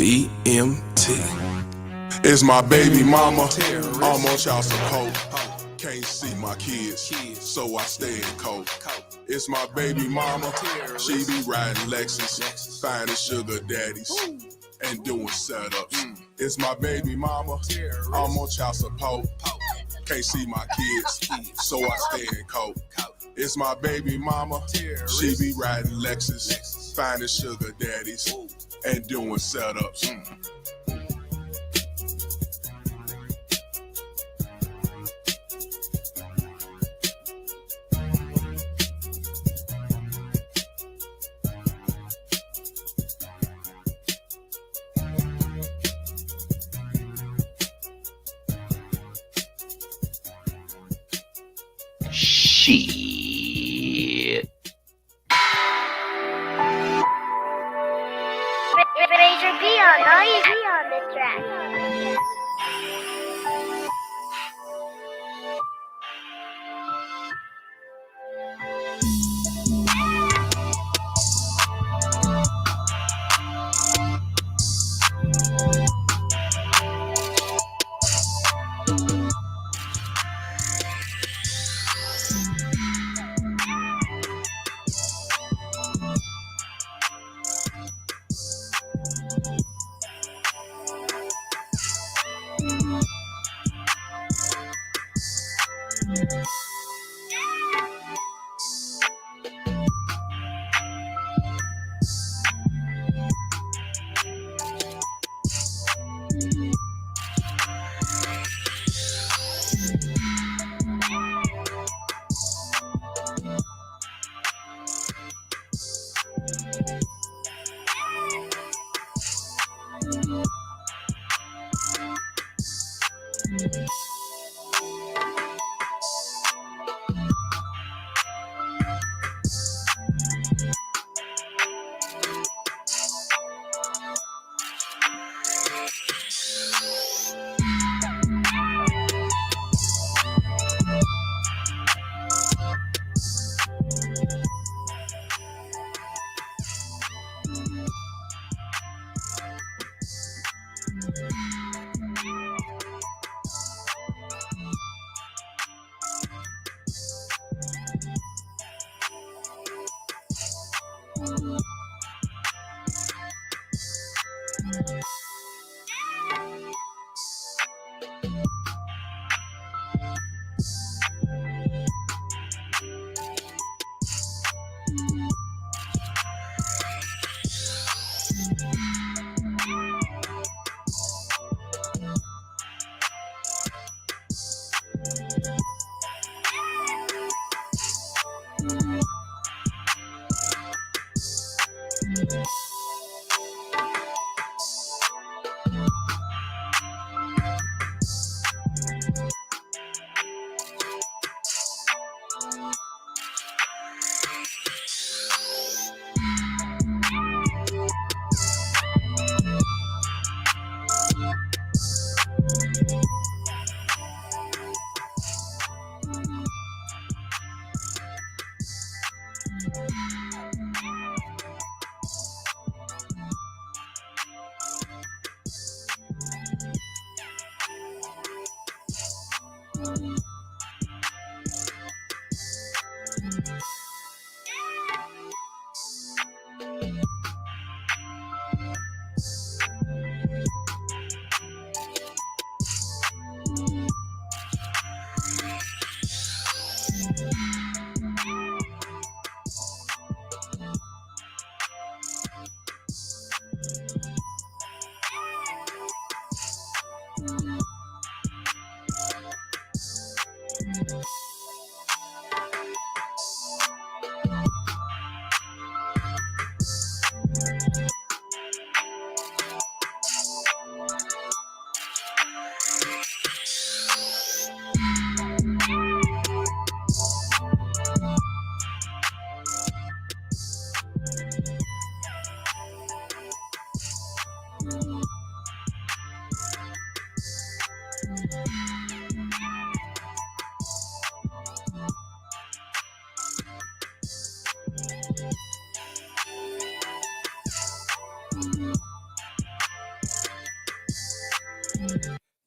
BMT. It's my baby mama, I'm on child support. Can't see my kids, so I stay in coat. It's my baby mama, she be riding Lexus, finding sugar daddies and doing setups. It's my baby mama, I'm on child support. Can't see my kids, so I stay in coat. It's my baby mama, she be riding Lexus, finding sugar daddies and doing setups. Shit. Razor B on the track.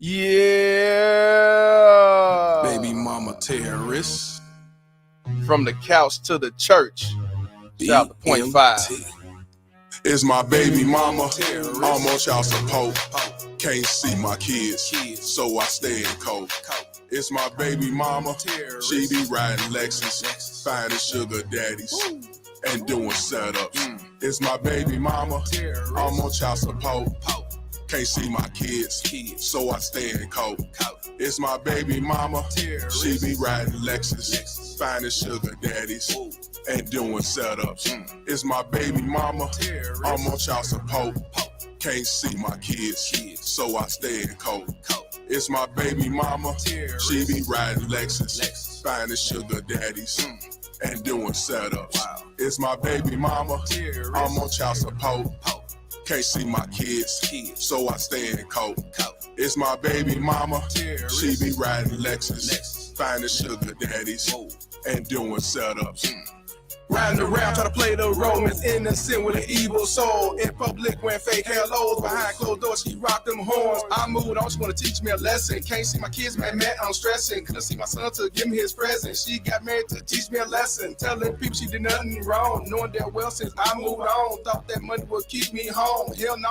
Yeah. Baby mama terrorist. From the couch to the church. Shout out to .5. It's my baby mama. I'm on child support. Can't see my kids, so I stay in cold. It's my baby mama. She be riding Lexus, finding sugar daddies and doing setups. It's my baby mama. I'm on child support. Can't see my kids, so I stay in cold. It's my baby mama. She be riding Lexus, finding sugar daddies and doing setups. It's my baby mama. I'm on child support. Can't see my kids, so I stay in cold. It's my baby mama. She be riding Lexus, finding sugar daddies and doing setups. It's my baby mama. I'm on child support. Can't see my kids, so I stay in cold. It's my baby mama. She be riding Lexus, finding sugar daddies and doing setups. Riding around, try to play the Romans, innocent with an evil soul. In public, wearing fake hellos, behind closed doors, she rock them horns. I moved on, she wanna teach me a lesson. Can't see my kids, man, I'm stressing. Couldn't see my son to give me his present. She got married to teach me a lesson. Telling people she did nothing wrong, knowing that well since I moved on. Thought that money would keep me home. Hell no,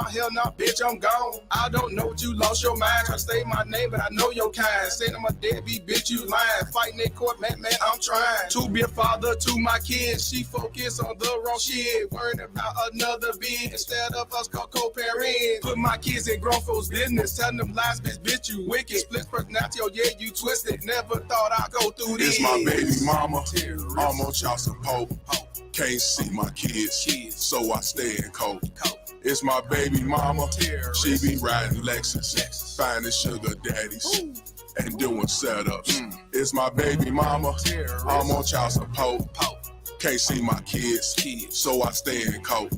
bitch, I'm gone. I don't know what you lost your mind. Try to say my name, but I know your kind. Saying I'm a deadbeat, bitch, you lying. Fighting in court, man, I'm trying to be a father to my kids. She focus on the wrong shit, worried about another being instead of us co-parenting. Put my kids in grown folks' business, telling them lies, bitch, you wicked. Split personality, oh yeah, you twisted. Never thought I'd go through this. It's my baby mama. I'm on child support. Can't see my kids, so I stay in cold. It's my baby mama. She be riding Lexus, finding sugar daddies and doing setups. It's my baby mama. I'm on child support. Can't see my kids, so I stay in cold.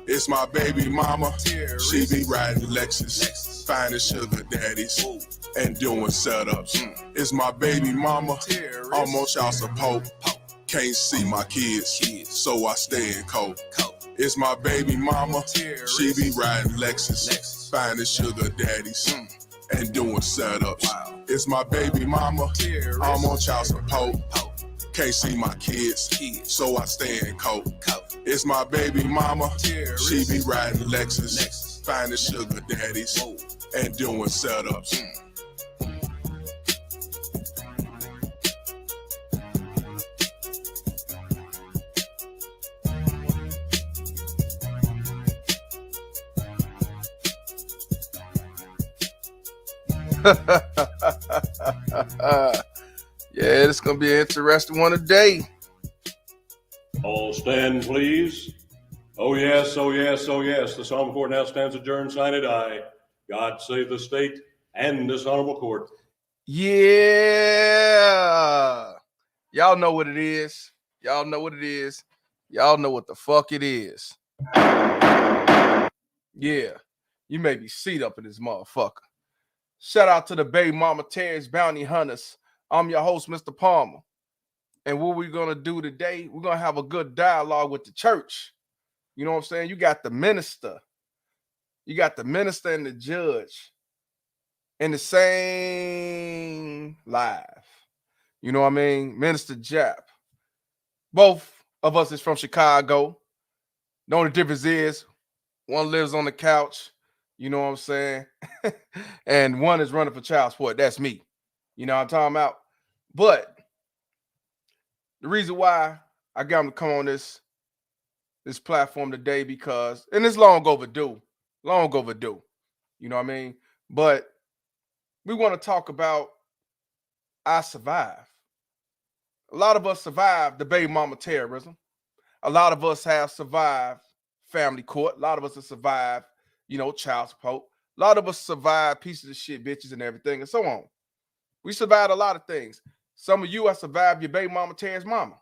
It's my baby mama. She be riding Lexus, finding sugar daddies and doing setups. It's my baby mama. I'm on child support. Can't see my kids, so I stay in cold. It's my baby mama. She be riding Lexus, finding sugar daddies and doing setups. It's my baby mama. I'm on child support. Can't see my kids, so I stay in cold. It's my baby mama. She be riding Lexus, finding sugar daddies and doing setups. Yeah, it's gonna be an interesting one today. All stand, please. Oh yes, oh yes, oh yes. This honorable court now stands adjourned, sign it, aye. God save the state and this honorable court. Yeah. Y'all know what it is. Y'all know what it is. Y'all know what the fuck it is. Yeah. You may be seat up in this motherfucker. Shout out to the Baby Mama Terry's Bounty Hunters. I'm your host, Mr. Palmer. And what we're going to do today, we're going to have a good dialogue with the church. You know what I'm saying? You got the minister. You got the minister and the judge in the same live. You know what I mean? Minister Jap. Both of us is from Chicago. The only difference is one lives on the couch. You know what I'm saying? And one is running for child support. That's me. You know what I'm talking about? But the reason why I got him to come on this platform today because, and it's long overdue. Long overdue. You know what I mean? But we want to talk about I survived. A lot of us survived the baby mama terrorism. A lot of us have survived family court. A lot of us have survived, child support. A lot of us survived pieces of shit, bitches, and everything, and so on. We survived a lot of things. Some of you have survived your baby mama Terry's mama.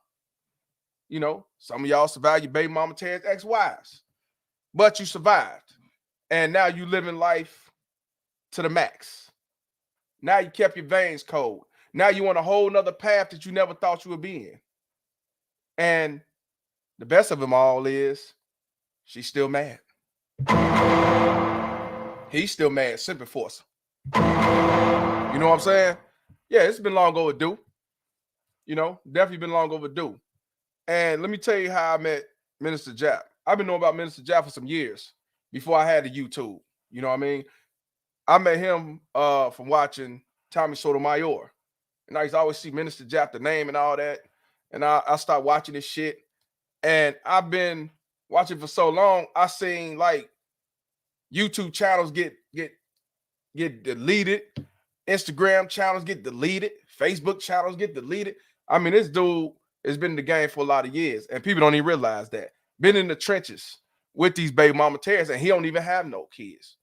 Some of y'all survived your baby mama Terry's ex-wives. But you survived. And now you living life to the max. Now you kept your veins cold. Now you on a whole nother path that you never thought you would be in. And the best of them all is she's still mad. He's still mad, simping for us. You know what I'm saying? Yeah, it's been long overdue. You know, definitely been long overdue. And let me tell you how I met Minister Jap. I've been knowing about Minister Jap for some years before I had the YouTube. You know what I mean? I met him from watching Tommy Sotomayor. And I used to always see Minister Jap, the name and all that. And I started watching this shit. And I've been watching for so long, I seen like YouTube channels get deleted, Instagram channels get deleted, Facebook channels get deleted. I mean, this dude has been in the game for a lot of years, and people don't even realize that. Been in the trenches with these baby mama terrorists, and he don't even have no kids.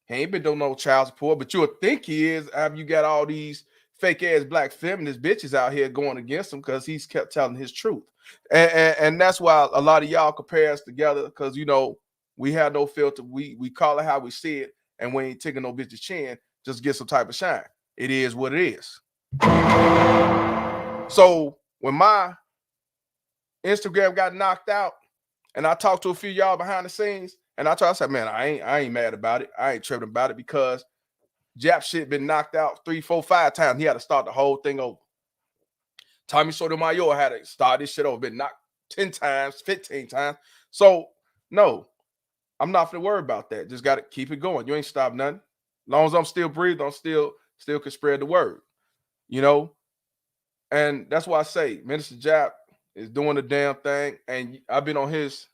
He ain't been doing no child support, but you would think he is after you got all these fake ass black feminist bitches out here going against him because he's kept telling his truth. And that's why a lot of y'all compare us together because, you know, we have no filter. We call it how we see it, and we ain't taking no bitch's chin, just get some type of shine. It is what it is. So when my Instagram got knocked out, and I talked to a few y'all behind the scenes, and I said, man, I ain't mad about it. I ain't tripping about it because Jap shit been knocked out 3, 4, 5 times. He had to start the whole thing over. Tommy Sotomayor had to start this shit over, been knocked 10 times, 15 times. So, no, I'm not gonna worry about that. Just got to keep it going. You ain't stop nothing. As long as I'm still breathing, I'm still can spread the word, you know? And that's why I say Minister Jap is doing the damn thing. And I've been on his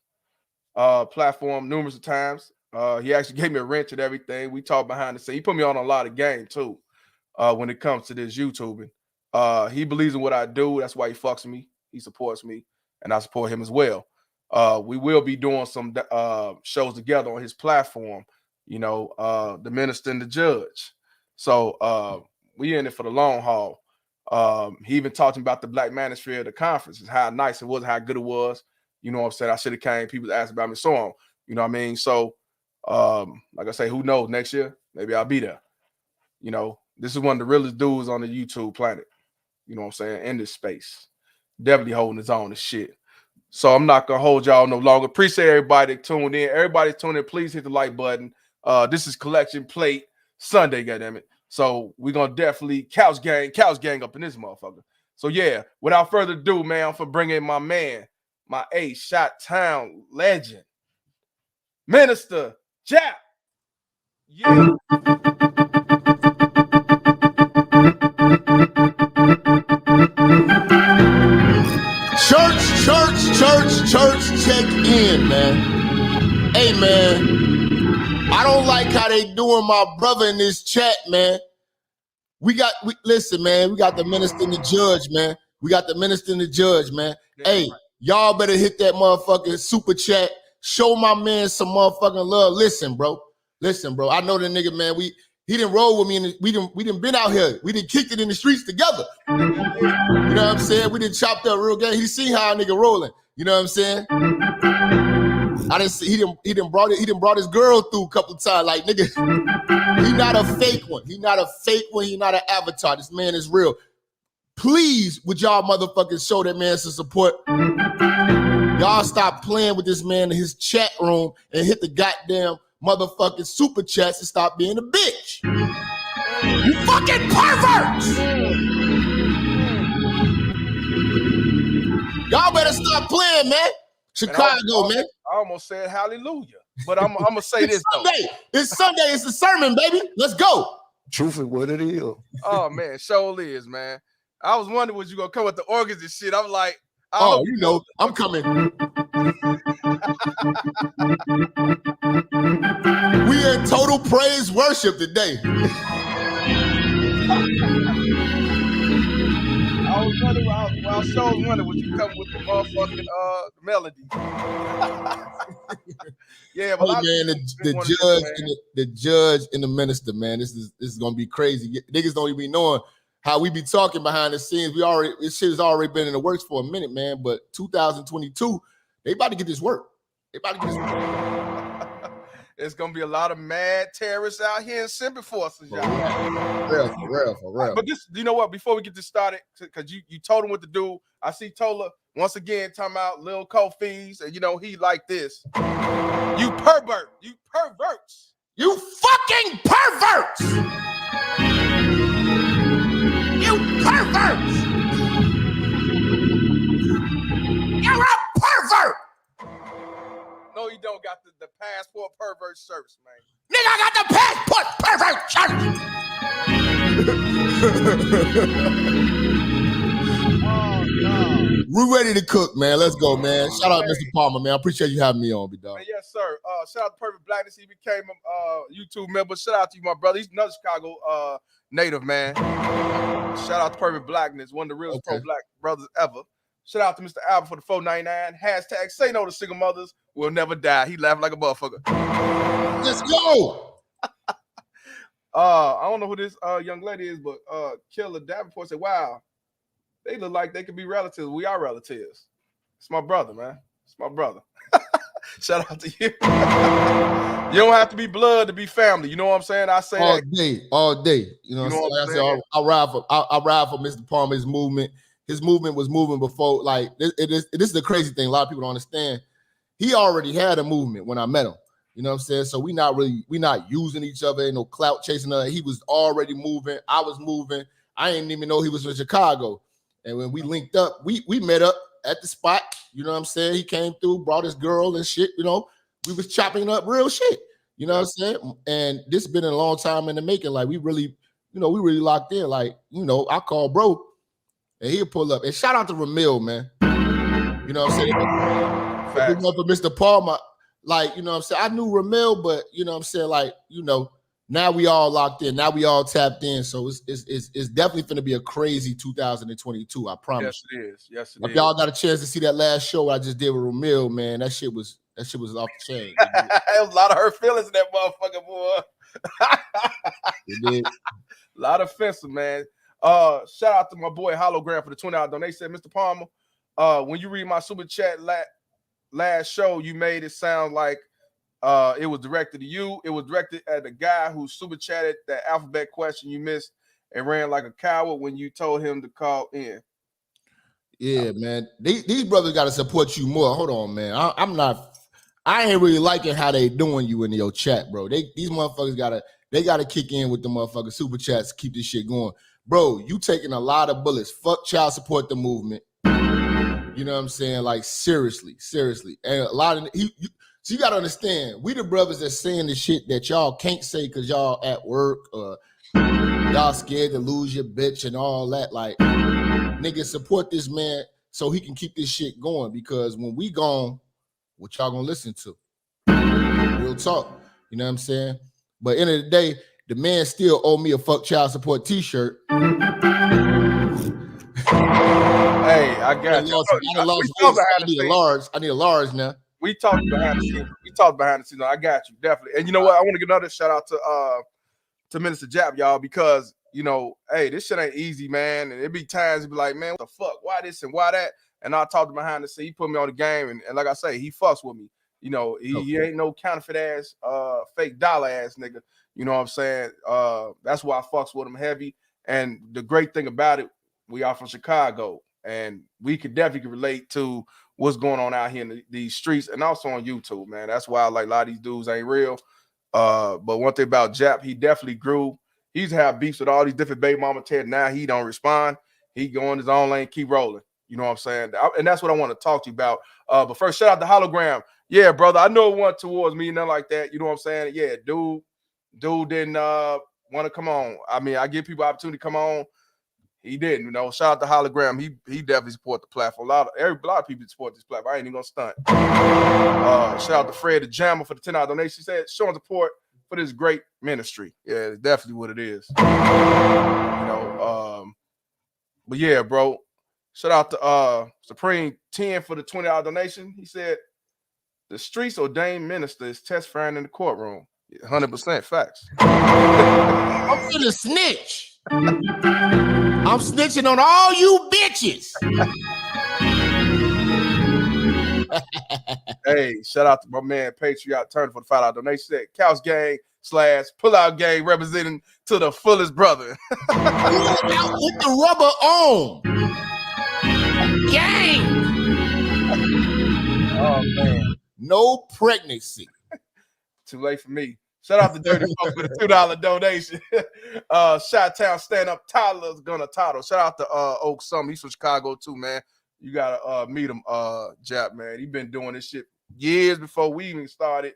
platform numerous of times. He actually gave me a wrench and everything. We talked behind the scenes. He put me on a lot of game too when it comes to this YouTubing. He believes in what I do. That's why he fucks with me. He supports me, and I support him as well. We will be doing some shows together on his platform, you know, the minister and the judge. So we in it for the long haul. He even talked about the Black Manosphere of the conference, and how nice it was, how good it was. You know what I'm saying? I should have came. People asked about me, so on. You know what I mean? So, like I say, who knows? Next year, maybe I'll be there. You know, this is one of the realest dudes on the YouTube planet. You know what I'm saying? In this space. Definitely holding his own and shit. So I'm not gonna hold y'all no longer. Appreciate everybody that tuned in. Everybody tuned in, please hit the like button. This is Collection Plate Sunday, goddammit. So we're gonna definitely couch gang up in this motherfucker. So yeah, without further ado, man, I'm for bringing my man, my A-Shot Town legend, Minister Jap. Yeah. Church, check in, man. Hey, man, I don't like how they doing my brother in this chat, man. Listen, man, we got the minister and the judge, man. We got the minister and the judge, man. Yeah, hey, right. Y'all better hit that motherfucking super chat. Show my man some motherfucking love. Listen, bro. I know the nigga, man. He didn't roll with me, and we didn't been out here. We didn't kicked it in the streets together. You know what I'm saying? We didn't chopped up real game. He seen how a nigga rolling. You know what I'm saying? I didn't see he didn't brought his girl through a couple of times. Like, nigga, he not a fake one. He not an avatar. This man is real. Please, would y'all motherfuckers show that man some support? Y'all stop playing with this man in his chat room and hit the goddamn motherfucking super chats and stop being a bitch. You fucking perverts! Y'all better stop playing, man. Chicago, man. I almost said hallelujah, but I'm gonna say this Sunday. It's Sunday. It's the sermon, baby. Let's go. Truth is what it is. Oh man, surely is, man. I was wondering was you gonna come with the organs and shit. I'm like, oh, you know, I'm coming. We in total praise worship today. I was wondering was you come with the motherfucking melody. Yeah, but hey, man, the judge and the minister, man, this is gonna be crazy. Niggas don't even knowing how we be talking behind the scenes. This shit has already been in the works for a minute, man. But 2022, they about to get this work. It's gonna be a lot of mad terrorists out here in Simba forces, y'all. For real. But this, you know what? Before we get this started, because you told him what to do. I see Tola once again talking about Lil Kofi's, and you know he like this. You perverts. You fucking perverts! You perverts! You're a pervert! No, you don't got the passport pervert shirts, man. Nigga, I got the passport pervert shirt! Oh, no. We're ready to cook, man. Let's go, man. Shout out Mr. Palmer, man. I appreciate you having me on, big dog. Man, yes, sir. Shout out to Perfect Blackness. He became a YouTube member. Shout out to you, my brother. He's another Chicago native, man. Shout out to Perfect Blackness, one of the realest pro-black brothers ever. Shout out to Mr. Albert for the 499. Hashtag say no to single mothers will never die. He laughed like a motherfucker. Let's go. I don't know who this young lady is, but Killer Davenport said, wow, they look like they could be relatives. We are relatives. It's my brother, man. It's my brother. Shout out to you. You don't have to be blood to be family. You know what I'm saying? I say all that day, all day. You know what I'm saying? I ride for Mr. Palmer. His movement was moving before. Like this is the crazy thing. A lot of people don't understand. He already had a movement when I met him. You know what I'm saying? So we not using each other. Ain't no clout chasing. He was already moving. I was moving. I didn't even know he was from Chicago. And when we linked up, we met up at the spot. You know what I'm saying? He came through, brought his girl and shit. You know, we was chopping up real shit. You know what I'm saying? And this has been a long time in the making. Like we really locked in. Like, you know, I call bro and he'll pull up. And shout out to Ramil, man. You know what I'm saying? If it wasn't for Mr. Palmer, like, you know what I'm saying? I knew Ramil, but you know what I'm saying? Like, you know, now we all locked in. Now we all tapped in. So it's definitely going to be a crazy 2022. I promise. Yes, it is. Yes, it if is. y'all got a chance to see that last show I just did with Ramil, man, that shit was off the chain. There was a lot of hurt feelings in that motherfucker, boy. It did. A lot of offensive, man. Shout out to my boy Hologram for the $20 donation. Mr. Palmer, when you read my super chat last show, you made it sound like it was directed to you. It was directed at the guy who super chatted that alphabet question you missed and ran like a coward when you told him to call in. Yeah, man. These brothers got to support you more. Hold on, man. I ain't really liking how they doing you in your chat, bro. These motherfuckers gotta kick in with the motherfucking super chats to keep this shit going. Bro, you taking a lot of bullets. Fuck child support the movement. You know what I'm saying? Like, seriously. And a lot of so you gotta understand, we the brothers that's saying the shit that y'all can't say because y'all at work or y'all scared to lose your bitch and all that. Like, niggas, support this man so he can keep this shit going, because when we gone, what y'all gonna listen to? Real talk. You know what I'm saying? But end of the day, the man still owe me a fuck child support t-shirt. Hey, I got you. I need a large now. We talked behind the scenes. I got you, definitely. And you know what? I want to give another shout out to Minister Jap, y'all, because, you know, hey, this shit ain't easy, man. And it be times it be like, man, what the fuck? Why this and why that? And I talked to behind the scene. He put me on the game, and like I say, he fucks with me. You know, he ain't no counterfeit ass, fake dollar ass nigga. You know what I'm saying? That's why I fucks with him heavy. And the great thing about it, we are from Chicago, and we could definitely relate to what's going on out here in these streets, and also on YouTube, man. That's why like a lot of these dudes ain't real. But one thing about Jap, he definitely grew. He used to have beefs with all these different baby mama Ted. Now he don't respond. He go in his own lane, keep rolling. You know what I'm saying? And that's what I want to talk to you about. But first, shout out to Hologram. Yeah, brother, I know it went towards me, nothing like that. You know what I'm saying? Yeah, dude didn't want to come on. I mean, I give people opportunity to come on. He didn't, you know. Shout out to Hologram. He definitely support the platform. A lot of people support this platform. I ain't even gonna stunt. Shout out to Fred the Jammer for the $10 donation. He said showing support for this great ministry. Yeah, it's definitely what it is. You know, but yeah, bro. Shout out to Supreme 10 for the $20 donation. He said the streets ordained minister is testifying in the courtroom. 100% facts. I'm finna snitch. I'm snitching on all you bitches. Hey, shout out to my man Patriot Turner for the $5 donation. Said Couch Gang / Pullout Gang representing to the fullest brother. Out with the rubber on. Gang. Oh man. No pregnancy. Too late for me. Shout out to Dirty Folks for the $2 donation. Chi-Town Stand Up Tyler's gonna title. Shout out to Oak Summer. He's from Chicago too, man. You gotta meet him, Jap, man. He been doing this shit years before we even started.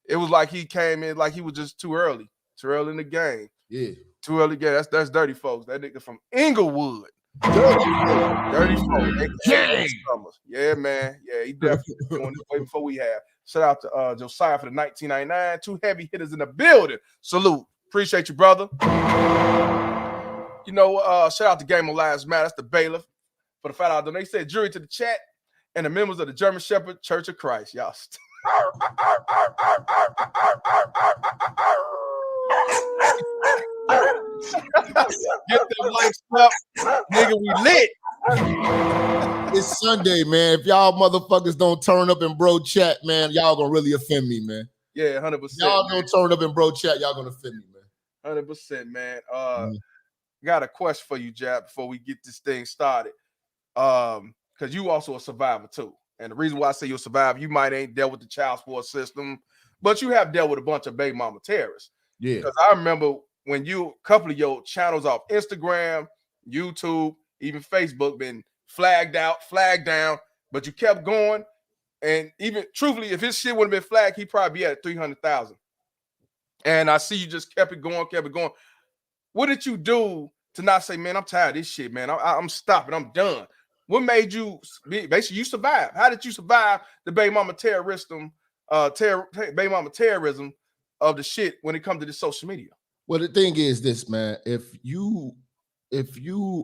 It was like he came in like he was just too early in the game. Yeah. Too early game. That's Dirty Folks. That nigga from Inglewood. Dirty Folks. Yeah, man. Yeah, he definitely doing this way before we have. Shout out to Josiah for the 1999. 2 heavy hitters in the building. Salute. Appreciate you, brother. You know, shout out to Game of Lives Matter. That's the bailiff for the $5 donation. They said jury to the chat and the members of the German Shepherd Church of Christ. Y'all. Get them lights up. Nigga, we lit. It's Sunday, man. If y'all motherfuckers don't turn up in bro chat, man, y'all gonna really offend me, man. Yeah, 100%. Y'all don't turn up in bro chat, y'all gonna offend me, man. 100%, man. Got a question for you, Jab, before we get this thing started. Because you also a survivor too. And the reason why I say you're a survivor, you might ain't dealt with the child support system, but you have dealt with a bunch of baby mama terrorists. Yeah. Because I remember when a couple of your channels off Instagram, YouTube, even Facebook been flagged out, flagged down, but you kept going. And even truthfully, if his shit would have been flagged, he'd probably be at 300,000. And I see you just kept it going. What did you do to not say, man, I'm tired of this shit, man. I'm stopping. I'm done. What made you basically you survive? How did you survive the baby mama terrorism, baby mama terrorism of the shit when it comes to this social media? Well, the thing is this, man. If you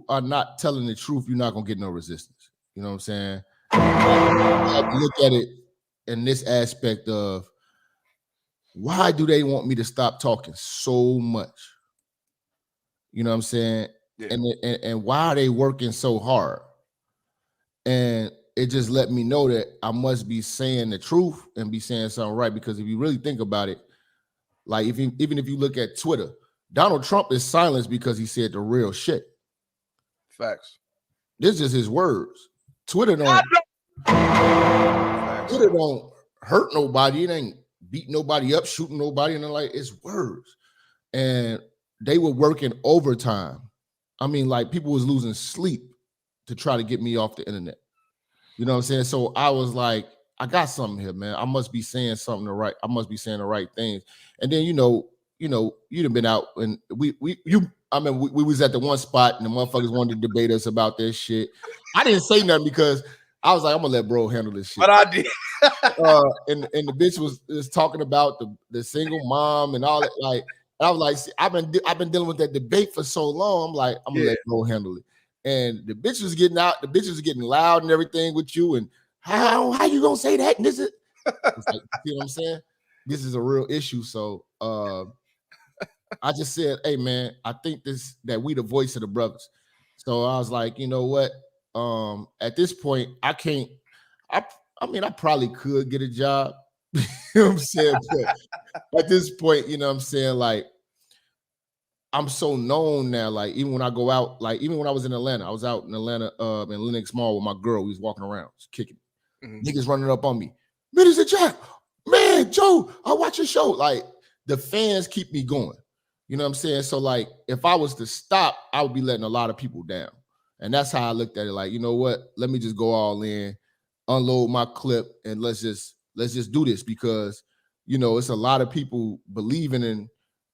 are not telling the truth, you're not gonna get no resistance. You know what I'm saying? You have to look at it in this aspect of why do they want me to stop talking so much? You know what I'm saying? Yeah. And why are they working so hard? And it just let me know that I must be saying the truth and be saying something right. Because if you really think about it, like even if you look at Twitter, Donald Trump is silenced because he said the real shit. Facts. This is his words. Twitter don't hurt nobody. It ain't beat nobody up, shooting nobody, and they're like, it's words. And they were working overtime. I mean, like people was losing sleep to try to get me off the internet. You know what I'm saying? So I was like, I got something here, man. I must be saying something right. I must be saying the right things. And then, you know, you'd have been out and we was at the one spot and the motherfuckers wanted to debate us about this shit. I didn't say nothing because I was like, I'm gonna let bro handle this shit. But I did. And the bitch was talking about the single mom and all that. Like, I was like, see, I've been dealing with that debate for so long. I'm like, I'm gonna let bro handle it. And the bitch was getting out, the bitch was getting loud and everything with you. And how you gonna say that? And this is it's like, you know what I'm saying? This is a real issue. So I just said, hey man, I think that we the voice of the brothers. So I was like, you know what? At this point, I mean, I probably could get a job. You know what I'm saying? But at this point, you know what I'm saying? Like, I'm so known now. Like, even when I go out, like even when I was in Atlanta, I was out in Atlanta in Lenox Mall with my girl. We was walking around, just kicking. Niggas running up on me. Minister Jack, man, Joe, I watch your show. Like, the fans keep me going. You know what I'm saying? So, like, if I was to stop, I would be letting a lot of people down. And that's how I looked at it. Like, you know what? Let me just go all in, unload my clip, and let's just do this because, you know, it's a lot of people believing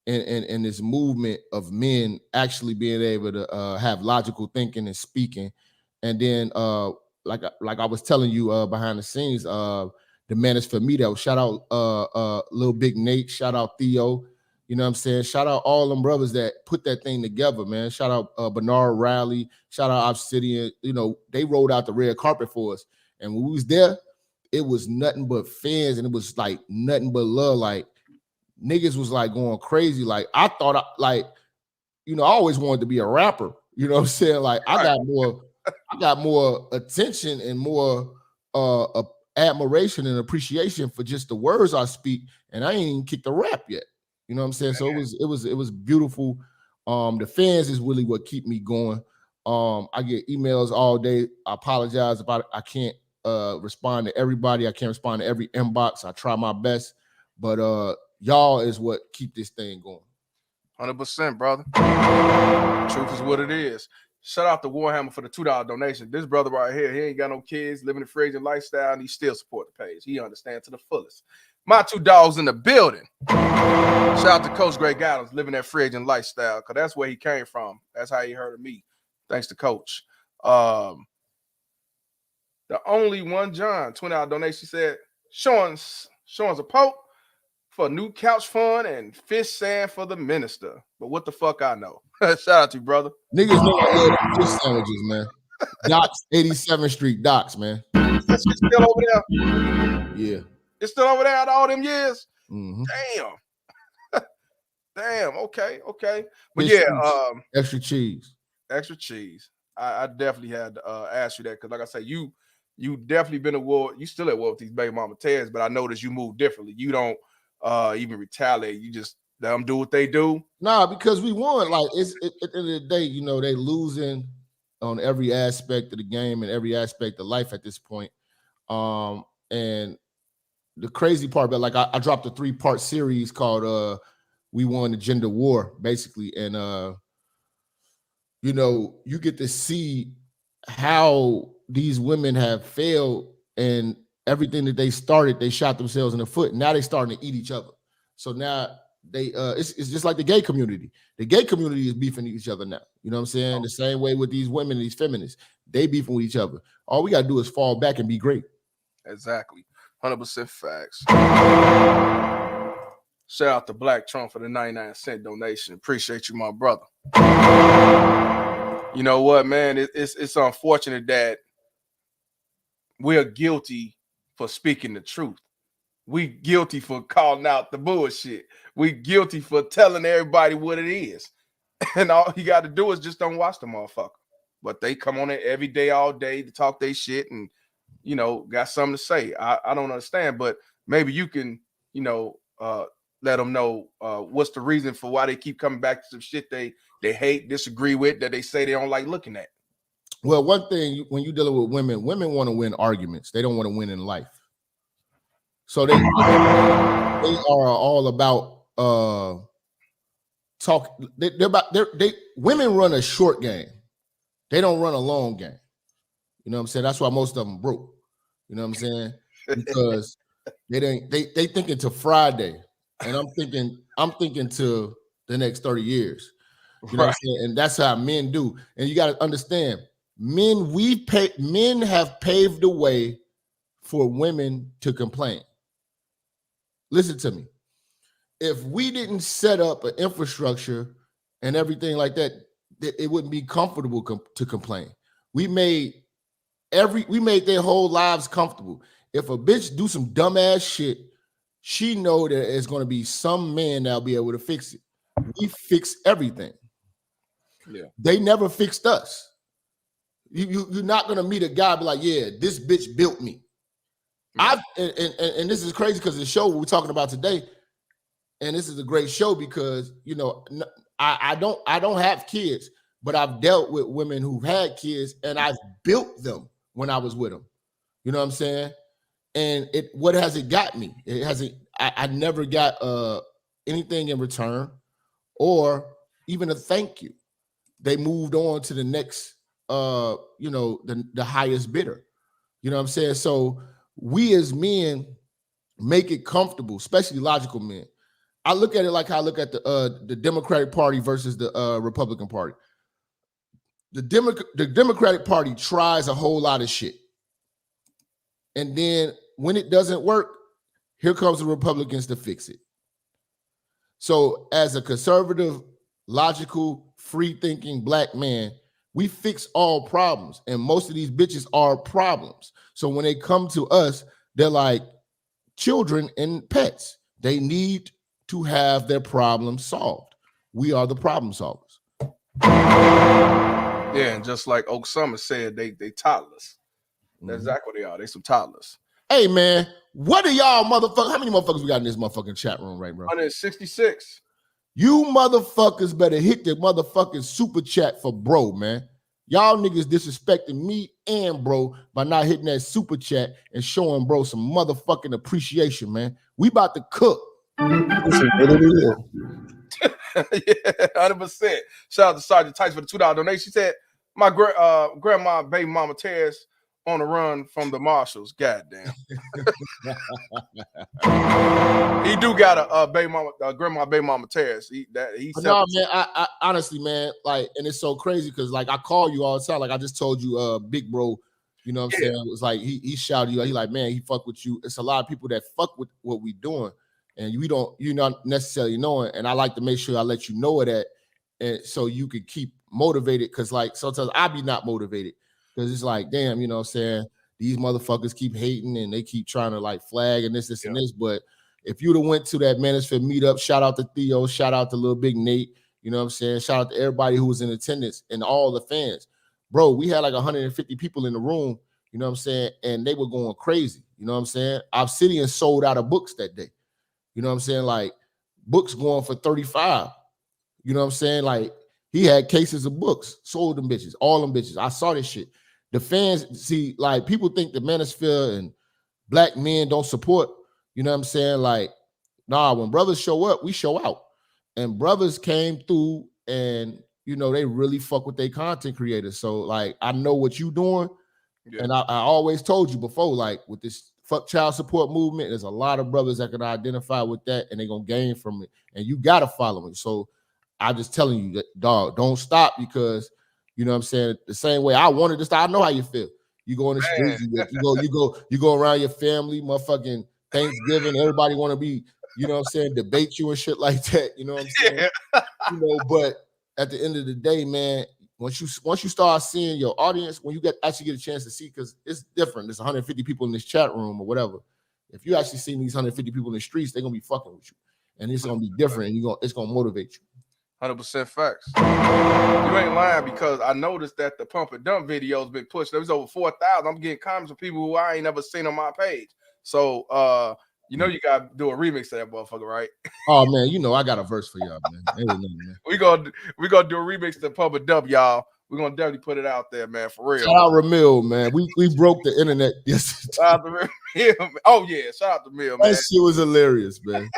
in this movement of men actually being able to have logical thinking and speaking. And then, like I was telling you behind the scenes, the man is for me. That shout out Little Big Nate, shout out Theo. You know what I'm saying? Shout out all them brothers that put that thing together, man. Shout out Bernard Riley. Shout out Obsidian. You know, they rolled out the red carpet for us. And when we was there, it was nothing but fans and it was like nothing but love. Like niggas was like going crazy. Like I thought, I always wanted to be a rapper. You know what I'm saying? Like I got more attention and more admiration and appreciation for just the words I speak. And I ain't even kicked the rap yet. You know what I'm saying? So it was beautiful. The fans is really what keep me going. I get emails all day. I apologize about it. I can't respond to everybody. I can't respond to every inbox. I try my best, but y'all is what keep this thing going. 100%, brother. Truth is what it is. Shout out to Warhammer for the $2 donation. This brother right here, he ain't got no kids, living a free agent lifestyle, and he still support the page. He understands to the fullest. My two dogs in the building. Shout out to Coach Greg Adams, living that free agent lifestyle, because that's where he came from. That's how he heard of me. Thanks to Coach. The only one, John, $20 donation, said, Sean's a pope for new couch fund and fish sand for the minister. But what the fuck I know? Shout out to you, brother. Niggas know I love fish sandwiches, man. Doc's, 87th Street Doc's, man. It's still over there. Yeah. It's still over there after all them years. Mm-hmm. Damn. Okay. But Fish cheese. Extra cheese. I definitely had to ask you that because, like I say, you definitely been at war. You still at war with these baby mama tears, but I noticed you move differently. You don't even retaliate. You just let them do what they do. Nah, because we won. Like at the end of the day, you know, they losing on every aspect of the game and every aspect of life at this point. And the crazy part, but like I dropped a 3-part series called We Won the Gender War, basically. And you know, you get to see how these women have failed and everything that they started, they shot themselves in the foot. Now they're starting to eat each other. So now they it's just like the gay community. The gay community is beefing each other now. You know what I'm saying? The same way with these women, these feminists, they beefing with each other. All we got to do is fall back and be great. Exactly. 100% facts. Shout out to Black Trump for the 99-cent donation. Appreciate you, my brother. You know what, man? It's unfortunate that we're guilty for speaking the truth. We guilty for calling out the bullshit. We guilty for telling everybody what it is. And all you got to do is just don't watch the motherfucker. But they come on it every day, all day to talk their shit and, you know, got something to say. I don't understand, but maybe you can, you know, let them know what's the reason for why they keep coming back to some shit they hate, disagree with, that they say they don't like looking at. Well, one thing, when you're dealing with women want to win arguments. They don't want to win in life. So they are all about talk. Women run a short game. They don't run a long game. You know what I'm saying? That's why most of them broke. You know what I'm saying? Because they thinking to Friday, and I'm thinking to the next 30 years. You know what I'm saying? And that's how men do. And you got to understand, men have paved the way for women to complain. Listen to me. If we didn't set up an infrastructure and everything like that, it wouldn't be comfortable to complain. We made their whole lives comfortable. If a bitch do some dumbass shit, she know that there's going to be some man that'll be able to fix it. We fix everything. Yeah. They never fixed us. You're not going to meet a guy be like, yeah, this bitch built me. Yeah. And this is crazy because the show we're talking about today, and this is a great show because, you know, I don't have kids, but I've dealt with women who've had kids and I've built them when I was with them. You know what I'm saying? And what has it got me? It hasn't. I never got anything in return or even a thank you. They moved on to the next, you know, the highest bidder. You know what I'm saying? So we as men make it comfortable, especially logical men. I look at it like I look at the Democratic Party versus the Republican Party. The Democratic Party tries a whole lot of shit. And then when it doesn't work, here comes the Republicans to fix it. So as a conservative, logical, free-thinking black man, we fix all problems. And most of these bitches are problems. So when they come to us, they're like children and pets. They need to have their problems solved. We are the problem solvers. Yeah, and just like Oak Summer said, they toddlers. That's exactly what they are. They some toddlers. Hey, man, what are y'all motherfuckers? How many motherfuckers we got in this motherfucking chat room right, bro? 166. You motherfuckers better hit the motherfucking super chat for bro, man. Y'all niggas disrespecting me and bro by not hitting that super chat and showing bro some motherfucking appreciation, man. We about to cook. This is what it is. Yeah, 100%. Shout out to Sergeant Tice for the $2 donation. She said, my grandma, baby mama Terrence on the run from the marshals. Goddamn. He do got a baby mama, grandma, baby mama Terrence. He's But no, man, I honestly, man, like, and it's so crazy because like I call you all the time. Like I just told you, big bro, you know what I'm saying? It was like he shouted you, he like, man, he fuck with you. It's a lot of people that fuck with what we doing, and you're not necessarily knowing. And I like to make sure I let you know of that, and so you can keep motivated. Cause like sometimes I be not motivated because it's like, damn, you know what I'm saying? These motherfuckers keep hating and they keep trying to like flag and this and this, but if you'd have went to that Mansfield meetup, shout out to Theo, shout out to Little Big Nate, you know what I'm saying? Shout out to everybody who was in attendance and all the fans. Bro, we had like 150 people in the room, you know what I'm saying? And they were going crazy, you know what I'm saying? Obsidian sold out of books that day. You know what I'm saying? Like books going for 35. You know what I'm saying? Like he had cases of books, sold them bitches, all them bitches. I saw this shit. The fans, see, like people think the Manosphere and black men don't support. You know what I'm saying? Like, nah, when brothers show up, we show out. And brothers came through and, you know, they really fuck with their content creators. So, like, I know what you doing. Yeah. And I always told you before, like, with this fuck child support movement, there's a lot of brothers that can identify with that and they're going to gain from it. And you got to follow it. So, I'm just telling you, that, dog, don't stop because, you know what I'm saying? The same way I wanted to start, I know how you feel. You go in the streets, you go around your family, motherfucking Thanksgiving, everybody want to be, you know what I'm saying, debate you and shit like that. You know what I'm saying? You know, but at the end of the day, man, once you start seeing your audience, when you actually get a chance to see, because it's different. There's 150 people in this chat room or whatever. If you actually see these 150 people in the streets, they're gonna be fucking with you, and it's gonna be different, and it's gonna motivate you. 100% facts. You ain't lying because I noticed that the pump and dump videos been pushed. There was over 4,000. I'm getting comments from people who I ain't never seen on my page. So, you know, you gotta do a remix of that motherfucker, right? Oh man, you know I got a verse for y'all, man. Man. we gonna do a remix to pump and dump, y'all. We're gonna definitely put it out there, man, for real. Shout out Ramil, man. We broke the internet yesterday. Shout out to Ramil. Oh yeah, shout out to Ramil, man. That shit was hilarious, man.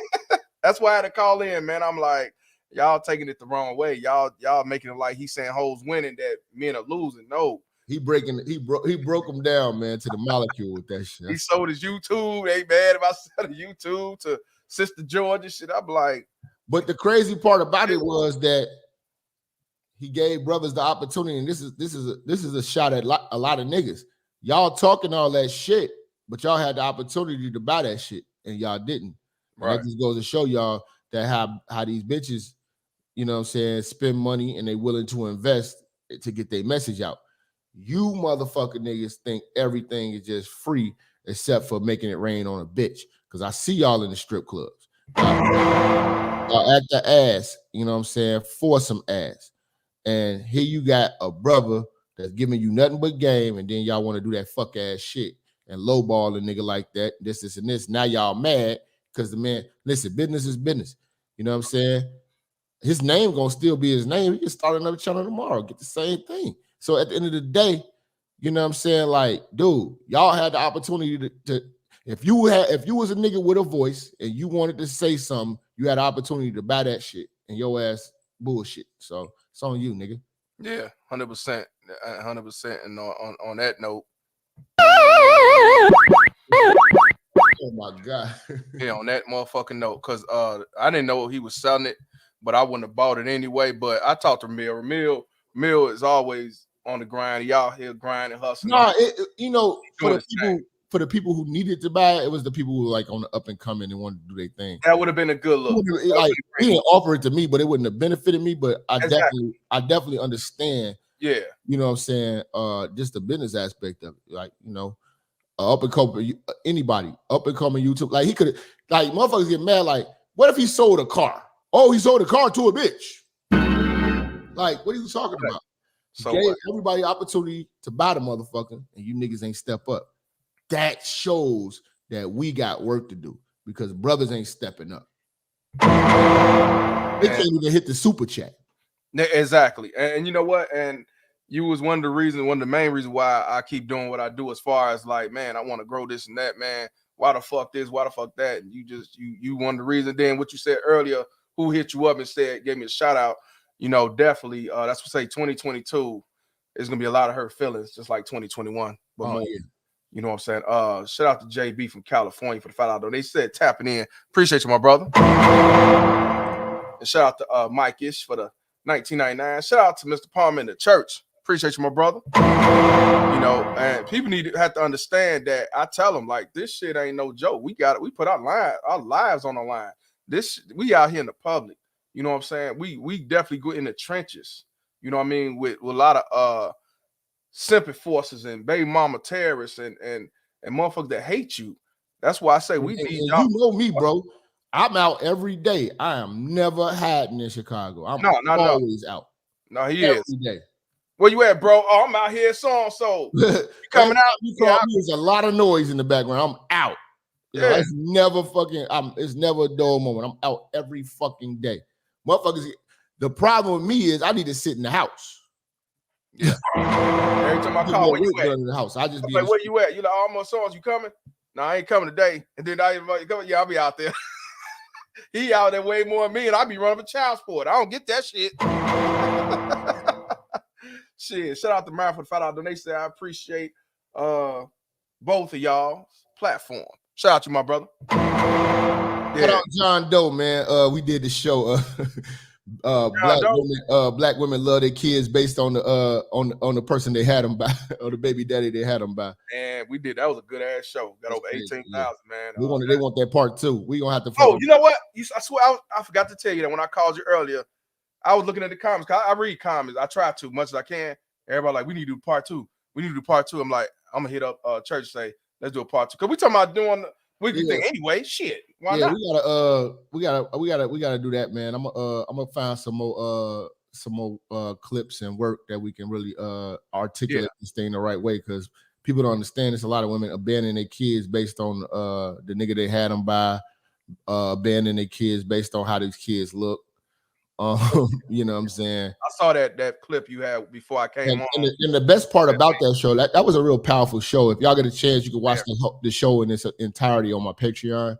That's why I had to call in, man. I'm like, y'all taking it the wrong way. Y'all making it like he's saying hoes winning, that men are losing. No. He broke them down, man, to the molecule with that shit. He sold his YouTube. They mad if I sell the YouTube to Sister Georgia shit. I'm like, but the crazy part about it was that he gave brothers the opportunity, and this is a shot at a lot of niggas. Y'all talking all that shit, but y'all had the opportunity to buy that shit, and y'all didn't. Right. That just goes to show y'all that how these bitches, you know what I'm saying, spend money and they willing to invest to get their message out. You motherfucking niggas think everything is just free except for making it rain on a bitch. Because I see y'all in the strip clubs. Y'all at the ass, you know what I'm saying, for some ass. And here you got a brother that's giving you nothing but game, and then y'all want to do that fuck ass shit and lowball a nigga like that, this, and this. Now y'all mad because the man, listen, business is business. You know what I'm saying? His name gonna still be his name. He can start another channel tomorrow, get the same thing. So at the end of the day, you know what I'm saying? Like, dude, y'all had the opportunity to if you was a nigga with a voice and you wanted to say something, you had the opportunity to buy that shit and your ass bullshit. So it's on you, nigga. Yeah, 100%. 100%. And on that note. Oh my God. Yeah, on that motherfucking note, because I didn't know he was selling it, but I wouldn't have bought it anyway. But I talked to Ramil. Ramil is always on the grind. Y'all here grinding, hustling. No, you know, for the people who needed to buy it, it was the people who were like on the up and coming and wanted to do their thing. That would have been a good look. Like he didn't offer it to me, but it wouldn't have benefited me. But I definitely understand. Yeah, you know what I'm saying. Just the business aspect of it, like, you know. Up and coming, anybody up and coming YouTube, like he could, like motherfuckers get mad. Like, what if he sold a car? Oh, he sold a car to a bitch. Like, what are you talking about? So he gave everybody opportunity to buy the motherfucker, and you niggas ain't step up. That shows that we got work to do because brothers ain't stepping up. They can't even hit the super chat. Exactly, and you know what? And you was one of the main reasons why I keep doing what I do as far as like, man, I want to grow this and that, man. why the fuck this, why the fuck that, and you one of the reasons. Then what you said earlier, who hit you up and gave me a shout out, definitely that's what say 2022 is gonna be a lot of hurt feelings, just like 2021, but more. Yeah. You know what I'm saying? Shout out to JB from California for the $5. They said tapping in. Appreciate you, my brother. And shout out to Mike Ish for the 1999. Shout out to Mr. Palmer in the church. Appreciate you, my brother. And people have to understand that I tell them, like, this shit ain't no joke. We put our lives on the line. We out here in the public. You know what I'm saying? We definitely go in the trenches. You know what I mean? With a lot of sympathy forces and baby mama terrorists and motherfuckers that hate you. That's why I say we need y'all. You know me, bro. I'm out every day. I am never hiding in Chicago. I'm always out. No, he every is. day. Where you at, bro? Oh, I'm out here so you coming out. There's a lot of noise in the background. I'm out. Yeah. It's never it's never a dull moment. I'm out every fucking day. Motherfuckers, the problem with me is I need to sit in the house. Yeah. Every time I call, where you at? In the house. I just be like, where you at? You like, almost songs, you coming? No, I ain't coming today. And then I invite you coming. Yeah, I'll be out there. He out there way more than me, and I be running for child support. I don't get that shit. Shit. Shout out to Myron for the $5 donation. I appreciate both of y'all's platform. Shout out to my brother. Shout out John Doe, man. We did the show. Black women love their kids based on the person they had them by, or the baby daddy they had them by. And we did. That was a good ass show. Got over 18,000, man. They want that part 2. We gonna have to. Oh, you know what? I swear I forgot to tell you that when I called you earlier, I was looking at the comments. I read comments. I try to much as I can. Everybody like, we need to do part 2. We need to do part 2. I'm like, I'm gonna hit up church and say, let's do a part 2. Cause we talking about doing weekly thing anyway. Shit. Why not? We gotta do that, man. I'm gonna find some more clips and work that we can really articulate this thing the right way, because people don't understand. There's a lot of women abandoning their kids based on the nigga they had them by, abandoning their kids based on how these kids look. You know what I'm saying? I saw that clip you had before I came on. And the best part about that show, that was a real powerful show. If y'all get a chance, you can watch the show in its entirety on my Patreon.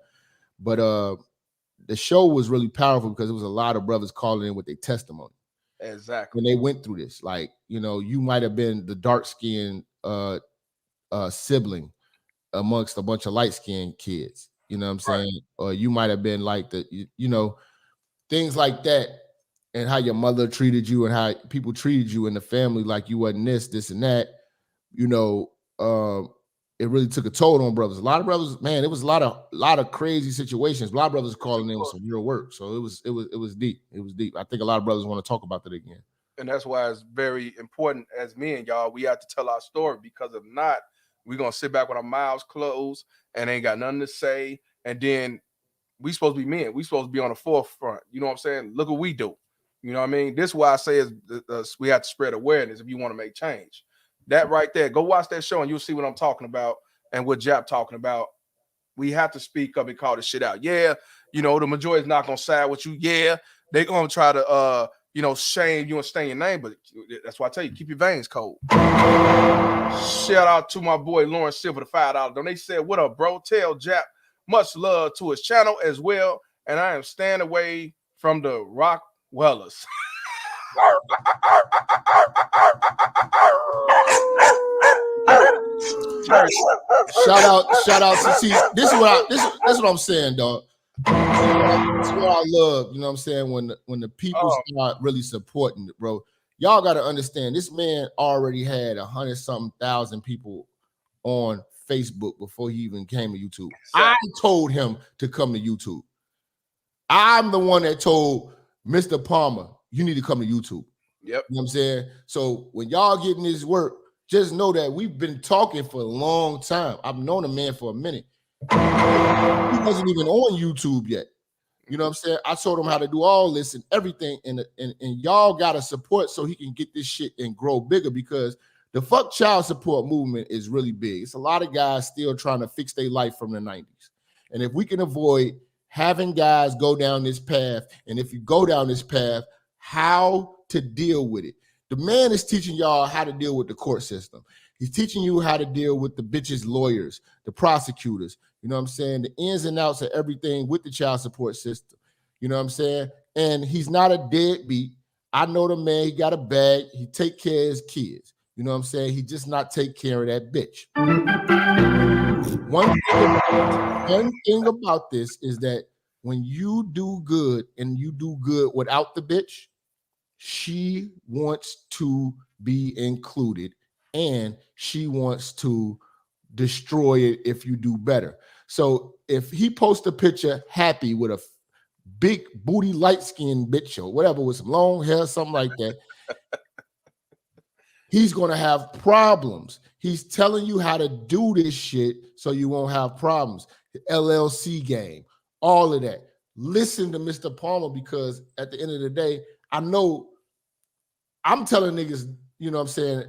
But the show was really powerful because it was a lot of brothers calling in with their testimony. Exactly. When they went through this, like, you might have been the dark-skinned sibling amongst a bunch of light-skinned kids. You know what I'm saying? Or you might have been like things like that. And how your mother treated you and how people treated you in the family, like you wasn't this and that, it really took a toll on brothers. A lot of brothers, man, it was a lot of crazy situations. A lot of brothers calling in with some real work. So it was deep. It was deep. I think a lot of brothers want to talk about that again. And that's why it's very important as men, y'all. We have to tell our story, because if not, we're gonna sit back with our mouths closed and ain't got nothing to say. And then we supposed to be men. We supposed to be on the forefront. You know what I'm saying? Look what we do. You know what I mean? This is why I say is we have to spread awareness if you want to make change. That right there, go watch that show and you'll see what I'm talking about and what Jap talking about. We have to speak up and call this shit out. Yeah, the majority is not gonna side with you. Yeah, they're gonna try to shame you and stain your name, but that's why I tell you, keep your veins cold. Shout out to my boy Lawrence Silver, the $5 donation. Said, what up, bro? Tell Jap much love to his channel as well. And I am staying away from the Rock Wellers. Shout out to see. This is what I'm saying, dog. This is what I love. You know what I'm saying? When the people start really supporting it, bro. Y'all got to understand, this man already had 100-something thousand people on Facebook before he even came to YouTube. Exactly. I told him to come to YouTube. I'm the one that told Mr. Palmer, you need to come to YouTube. Yep. You know what I'm saying? So when y'all getting this work, just know that we've been talking for a long time. I've known the man for a minute. He wasn't even on YouTube yet. You know what I'm saying? I told him how to do all this and everything, and y'all got to support so he can get this shit and grow bigger, because the fuck child support movement is really big. It's a lot of guys still trying to fix their life from the 90s. And if we can avoid having guys go down this path, and if you go down this path, how to deal with it. The man is teaching y'all how to deal with the court system. He's teaching you how to deal with the bitches' lawyers, the prosecutors. You know what I'm saying? The ins and outs of everything with the child support system. You know what I'm saying? And he's not a deadbeat. I know the man, he got a bag. He take care of his kids. You know what I'm saying? He just not take care of that bitch. One thing about this is that when you do good and you do good without the bitch, she wants to be included and she wants to destroy it if you do better. So if he posts a picture happy with a big booty, light-skinned bitch or whatever with some long hair, something like that, he's going to have problems. He's telling you how to do this shit so you won't have problems. The LLC game, all of that. Listen to Mr. Palmer, because at the end of the day, I know I'm telling niggas, you know what I'm saying,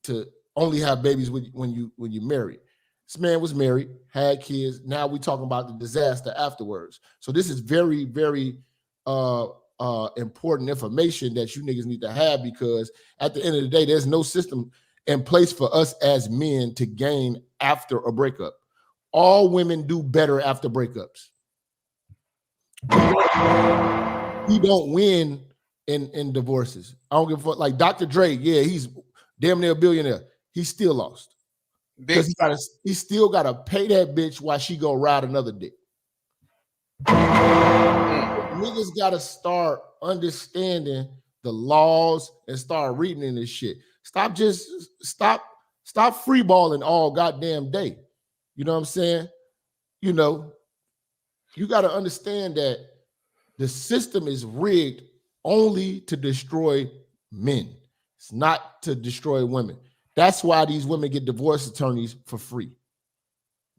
to only have babies when you marry. This man was married, had kids. Now we talking about the disaster afterwards. So this is very, very important information that you niggas need to have, because at the end of the day, there's no system in place for us as men to gain after a breakup. All women do better after breakups. We don't win in divorces. I don't give a fuck. Like Dr. Dre, yeah, he's damn near a billionaire. He still lost. Because he still gotta pay that bitch while she go ride another dick. Niggas gotta start understanding the laws and start reading in this shit. Stop freeballing all goddamn day. You know what I'm saying? You know, you gotta understand that the system is rigged only to destroy men. It's not to destroy women. That's why these women get divorce attorneys for free.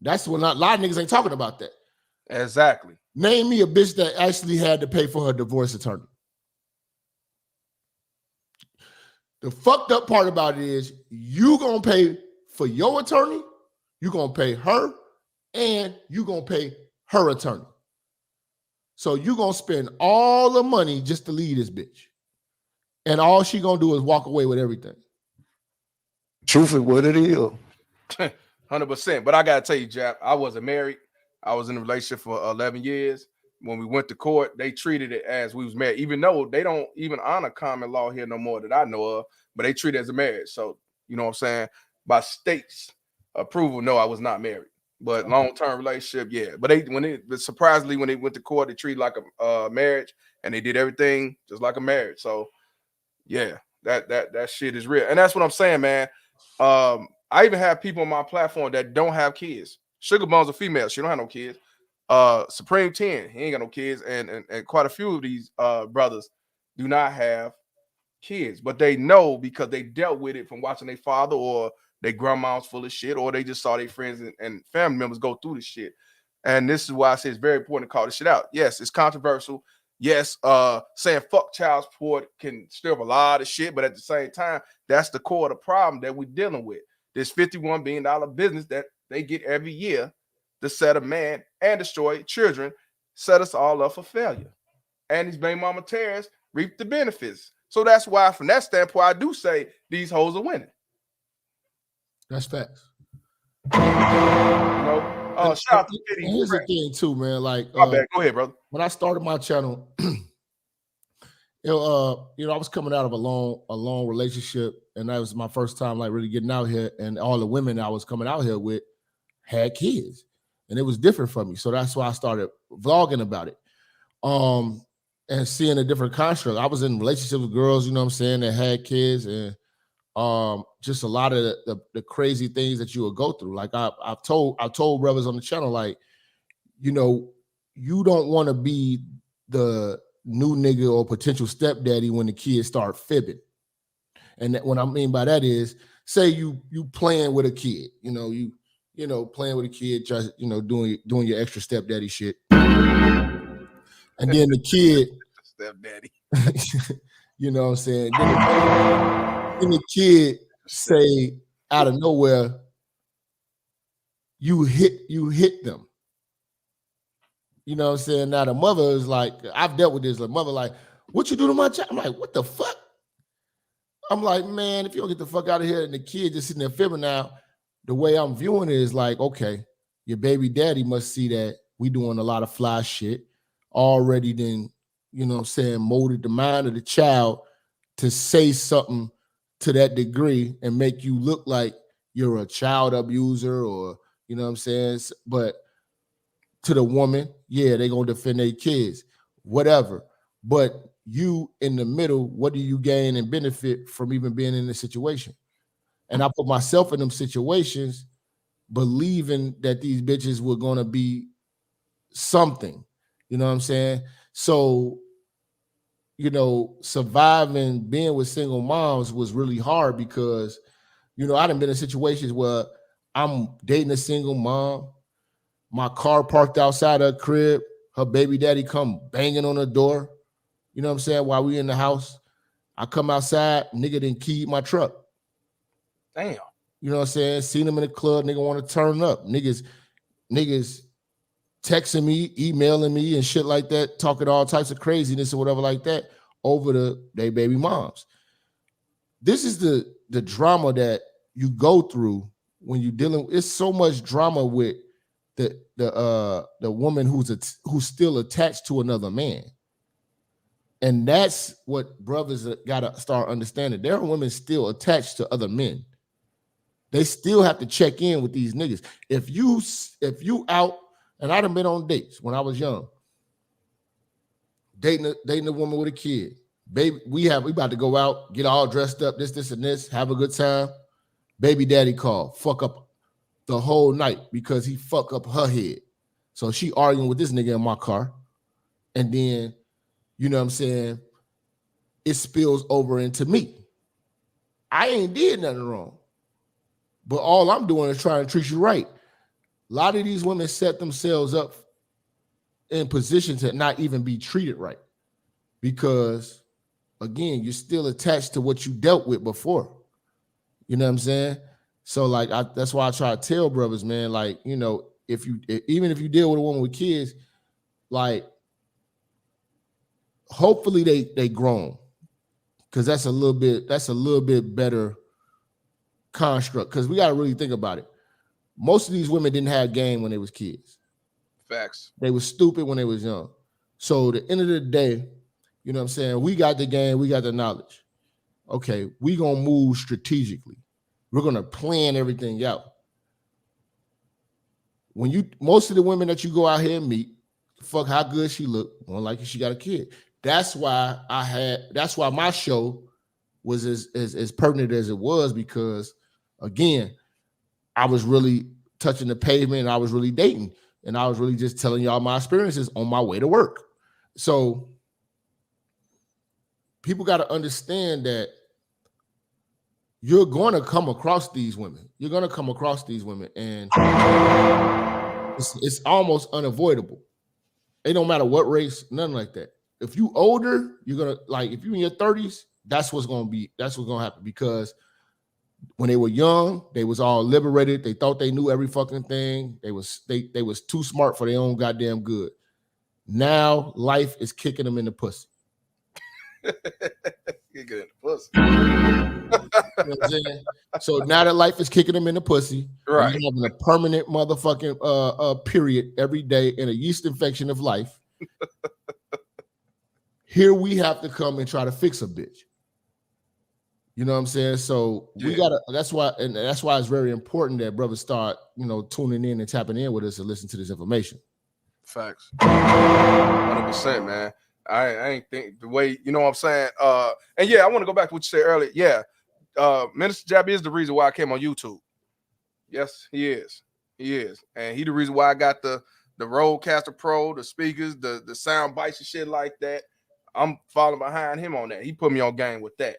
That's what a lot of niggas ain't talking about that. Exactly. Name me a bitch that actually had to pay for her divorce attorney. The fucked up part about it is you gonna pay for your attorney, you gonna pay her, and you gonna pay her attorney. So you gonna spend all the money just to leave this bitch. And all she gonna do is walk away with everything. Truth is what it is. 100%. But I gotta tell you, Jap, I wasn't married. I was in a relationship for 11 years. When we went to court, they treated it as we was married, even though they don't even honor common law here no more that I know of, but they treat it as a marriage. So, you know what I'm saying? By state's approval, no, I was not married. But long-term relationship, yeah. But surprisingly, when they went to court, they treated like a marriage, and they did everything just like a marriage. So, yeah, that shit is real. And that's what I'm saying, man. I even have people on my platform that don't have kids. Sugar Bones a female. She don't have no kids. Supreme 10, he ain't got no kids. And quite a few of these brothers do not have kids. But they know because they dealt with it from watching their father or their grandma's full of shit, or they just saw their friends and family members go through this shit. And this is why I say it's very important to call this shit out. Yes, it's controversial. Yes, saying fuck child support can stir up a lot of shit, but at the same time, that's the core of the problem that we're dealing with. This $51 billion business that they get every year to set a man and destroy children, set us all up for failure. And these baby mama terrorists reap the benefits. So that's why, from that standpoint, I do say these hoes are winning. That's facts. You know, shout out to Kitty. Here's the thing, too, man. Like, my bad. Go ahead, brother. When I started my channel, you know, I was coming out of a long relationship, and that was my first time like really getting out here. And all the women I was coming out here with had kids, and it was different for me. So that's why I started vlogging about it, and seeing a different construct. I was in relationships with girls, you know what I'm saying, that had kids, and just a lot of the crazy things that you would go through. Like I've told brothers on the channel, like, you know, you don't want to be the new nigga or potential stepdaddy when the kids start fibbing. And what I mean by that is, say you playing with a kid, you know, playing with a kid, just, you know, doing your extra stepdaddy shit. And then the kid, stepdaddy, you know what I'm saying? Then the kid say out of nowhere, you hit them. You know what I'm saying? Now the mother is like, I've dealt with this. The mother like, what you do to my child? I'm like, what the fuck? I'm like, man, if you don't get the fuck out of here, and the kid just sitting there fibbing now, the way I'm viewing it is like, okay, Your baby daddy must see that we doing a lot of fly shit already. Then, you know what I'm saying, molded the mind of the child to say something to that degree and make you look like you're a child abuser, or, you know what I'm saying? But to the woman, yeah, they gonna defend their kids, whatever. But you in the middle, what do you gain and benefit from even being in this situation? And I put myself in them situations believing that these bitches were gonna be something, you know what I'm saying? So, you know, surviving being with single moms was really hard because, you know, I done been in situations where I'm dating a single mom, my car parked outside her crib, her baby daddy come banging on the door, you know what I'm saying, while we in the house. I come outside, nigga didn't key my truck. Damn. You know what I'm saying? Seen him in the club, nigga want to turn up. Niggas texting me, emailing me, and shit like that, talking all types of craziness or whatever like that over they baby moms. This is the drama that you go through when you dealing. It's so much drama with the woman who's still attached to another man, and that's what brothers got to start understanding. There are women still attached to other men. They still have to check in with these niggas. If you out, and I done been on dates when I was young, dating a woman with a kid. Baby, we about to go out, get all dressed up, this, and this, have a good time. Baby daddy call, fuck up the whole night because he fuck up her head. So she arguing with this nigga in my car. And then, you know what I'm saying, it spills over into me. I ain't did nothing wrong. But all I'm doing is trying to treat you right. A lot of these women set themselves up in position to not even be treated right. Because, again, you're still attached to what you dealt with before. You know what I'm saying? So, like, that's why I try to tell brothers, man, like, you know, even if you deal with a woman with kids, like, hopefully they grown. Because that's a little bit better construct. Because we got to really think about it. Most of these women didn't have game when they was kids. Facts. They was stupid when they was young. So at the end of the day, you know what I'm saying, we got the game, we got the knowledge. Okay, we gonna move strategically. We're gonna plan everything out. Most of the women that you go out here and meet, fuck how good she look, more like she got a kid. That's why my show was as pertinent as it was, because again, I was really touching the pavement and I was really dating. And I was really just telling y'all my experiences on my way to work. So people got to understand that you're going to come across these women. You're going to come across these women, and it's almost unavoidable. It don't matter what race, nothing like that. If you older, you're going to, like, if you in your 30s, that's what's going to happen, because when they were young, they was all liberated. They thought they knew every fucking thing. They was too smart for their own goddamn good. Now life is kicking them in the pussy. Kicking in the pussy. You know what I'm saying? So now that life is kicking them in the pussy, right? You're having a permanent motherfucking period every day and a yeast infection of life. Here we have to come and try to fix a bitch. You know what I'm saying? So we gotta. That's why it's very important that brothers start, you know, tuning in and tapping in with us and listen to this information. Facts, 100%, man. I ain't think the way, you know what I'm saying. And yeah, I want to go back to what you said earlier. Yeah, Minister Jab is the reason why I came on YouTube. Yes, he is, and he the reason why I got the Rodecaster Pro, the speakers, the sound bites and shit like that. I'm following behind him on that. He put me on game with that.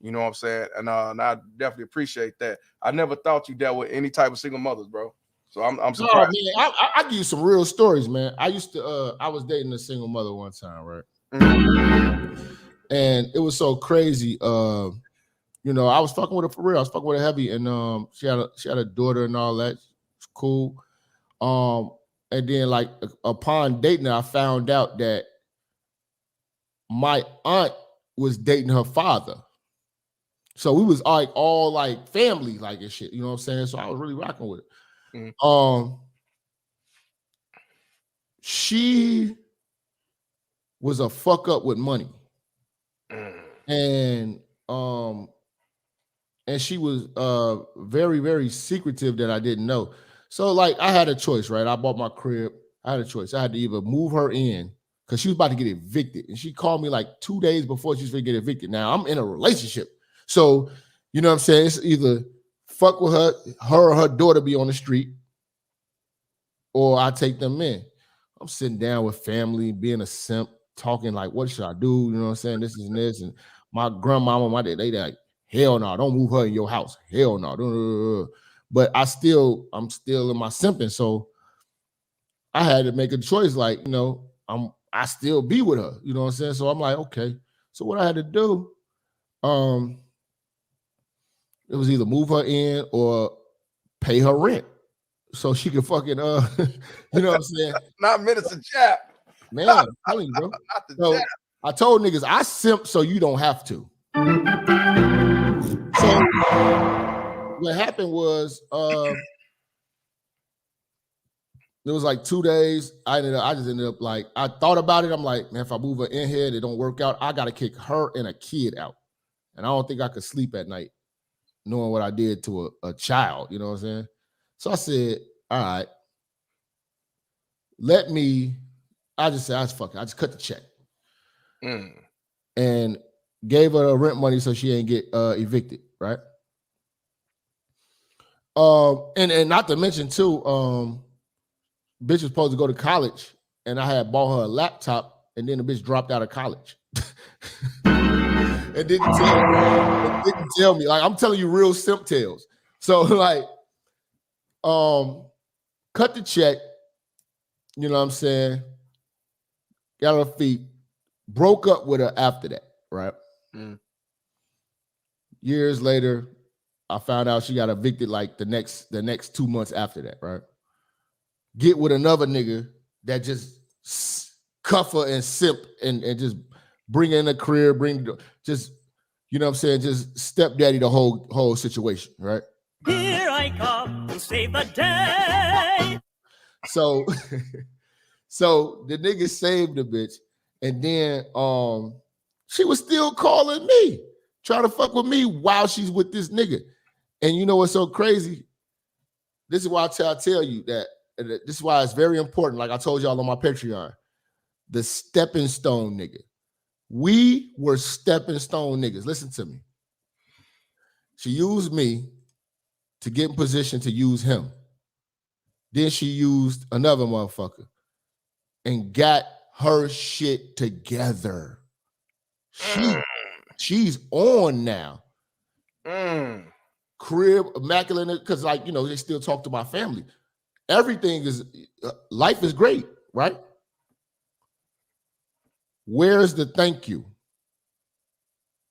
You know what I'm saying? And I definitely appreciate that. I never thought you dealt with any type of single mothers, bro. So I'm surprised. Oh, man, I give you some real stories, man. I was dating a single mother one time, right? Mm-hmm. And it was so crazy. You know, I was fucking with her for real. I was fucking with her heavy, and she had a daughter and all that. It's cool. And then, like, upon dating her, I found out that my aunt was dating her father. So we was like all like family, like and shit, you know what I'm saying? So I was really rocking with it. Mm-hmm. she was a fuck up with money. And she was very, very secretive that I didn't know. So like I had a choice, right? I bought my crib. I had a choice. I had to either move her in because she was about to get evicted. And she called me like 2 days before she was going to get evicted. Now I'm in a relationship. So, you know what I'm saying? It's either fuck with her or her daughter be on the street, or I take them in. I'm sitting down with family, being a simp, talking like, what should I do? You know what I'm saying? This and this. And my grandmama, my dad, they like, hell no, don't move her in your house. Hell no. But I'm still in my simping. So I had to make a choice, like, you know, I still be with her. You know what I'm saying? So I'm like, okay. So what I had to do, it was either move her in or pay her rent so she could fucking you know what I'm saying? Not Minister Jap. Man, I'm telling you, bro. Not the So Jap. I told niggas I simp so you don't have to. So what happened was it was like 2 days. I just ended up like, I thought about it. I'm like, man, if I move her in here, it don't work out. I gotta kick her and a kid out. And I don't think I could sleep at night knowing what I did to a child, you know what I'm saying? So I said, all right, I just cut the check. And gave her rent money so she ain't get evicted, right? And not to mention too, bitch was supposed to go to college, and I had bought her a laptop, and then the bitch dropped out of college. It didn't tell me. Like, I'm telling you real simp tales. So like, cut the check, you know what I'm saying? Got her feet, broke up with her after that, right? Years later, I found out she got evicted like the next 2 months after that, right? Get with another nigga that just cuff her and simp and just bring her in the career, just, you know what I'm saying, just stepdaddy the whole situation, right? Here I come to save the day. So the nigga saved the bitch, and then she was still calling me, trying to fuck with me while she's with this nigga. And you know what's so crazy? This is why I tell you that this is why it's very important. Like I told y'all on my Patreon, the stepping stone nigga. We were stepping stone niggas. Listen to me. She used me to get in position to use him. Then she used another motherfucker and got her shit together. She's on now. Crib, immaculate, because like, you know, they still talk to my family. Everything is, life is great, right? Where's the thank you?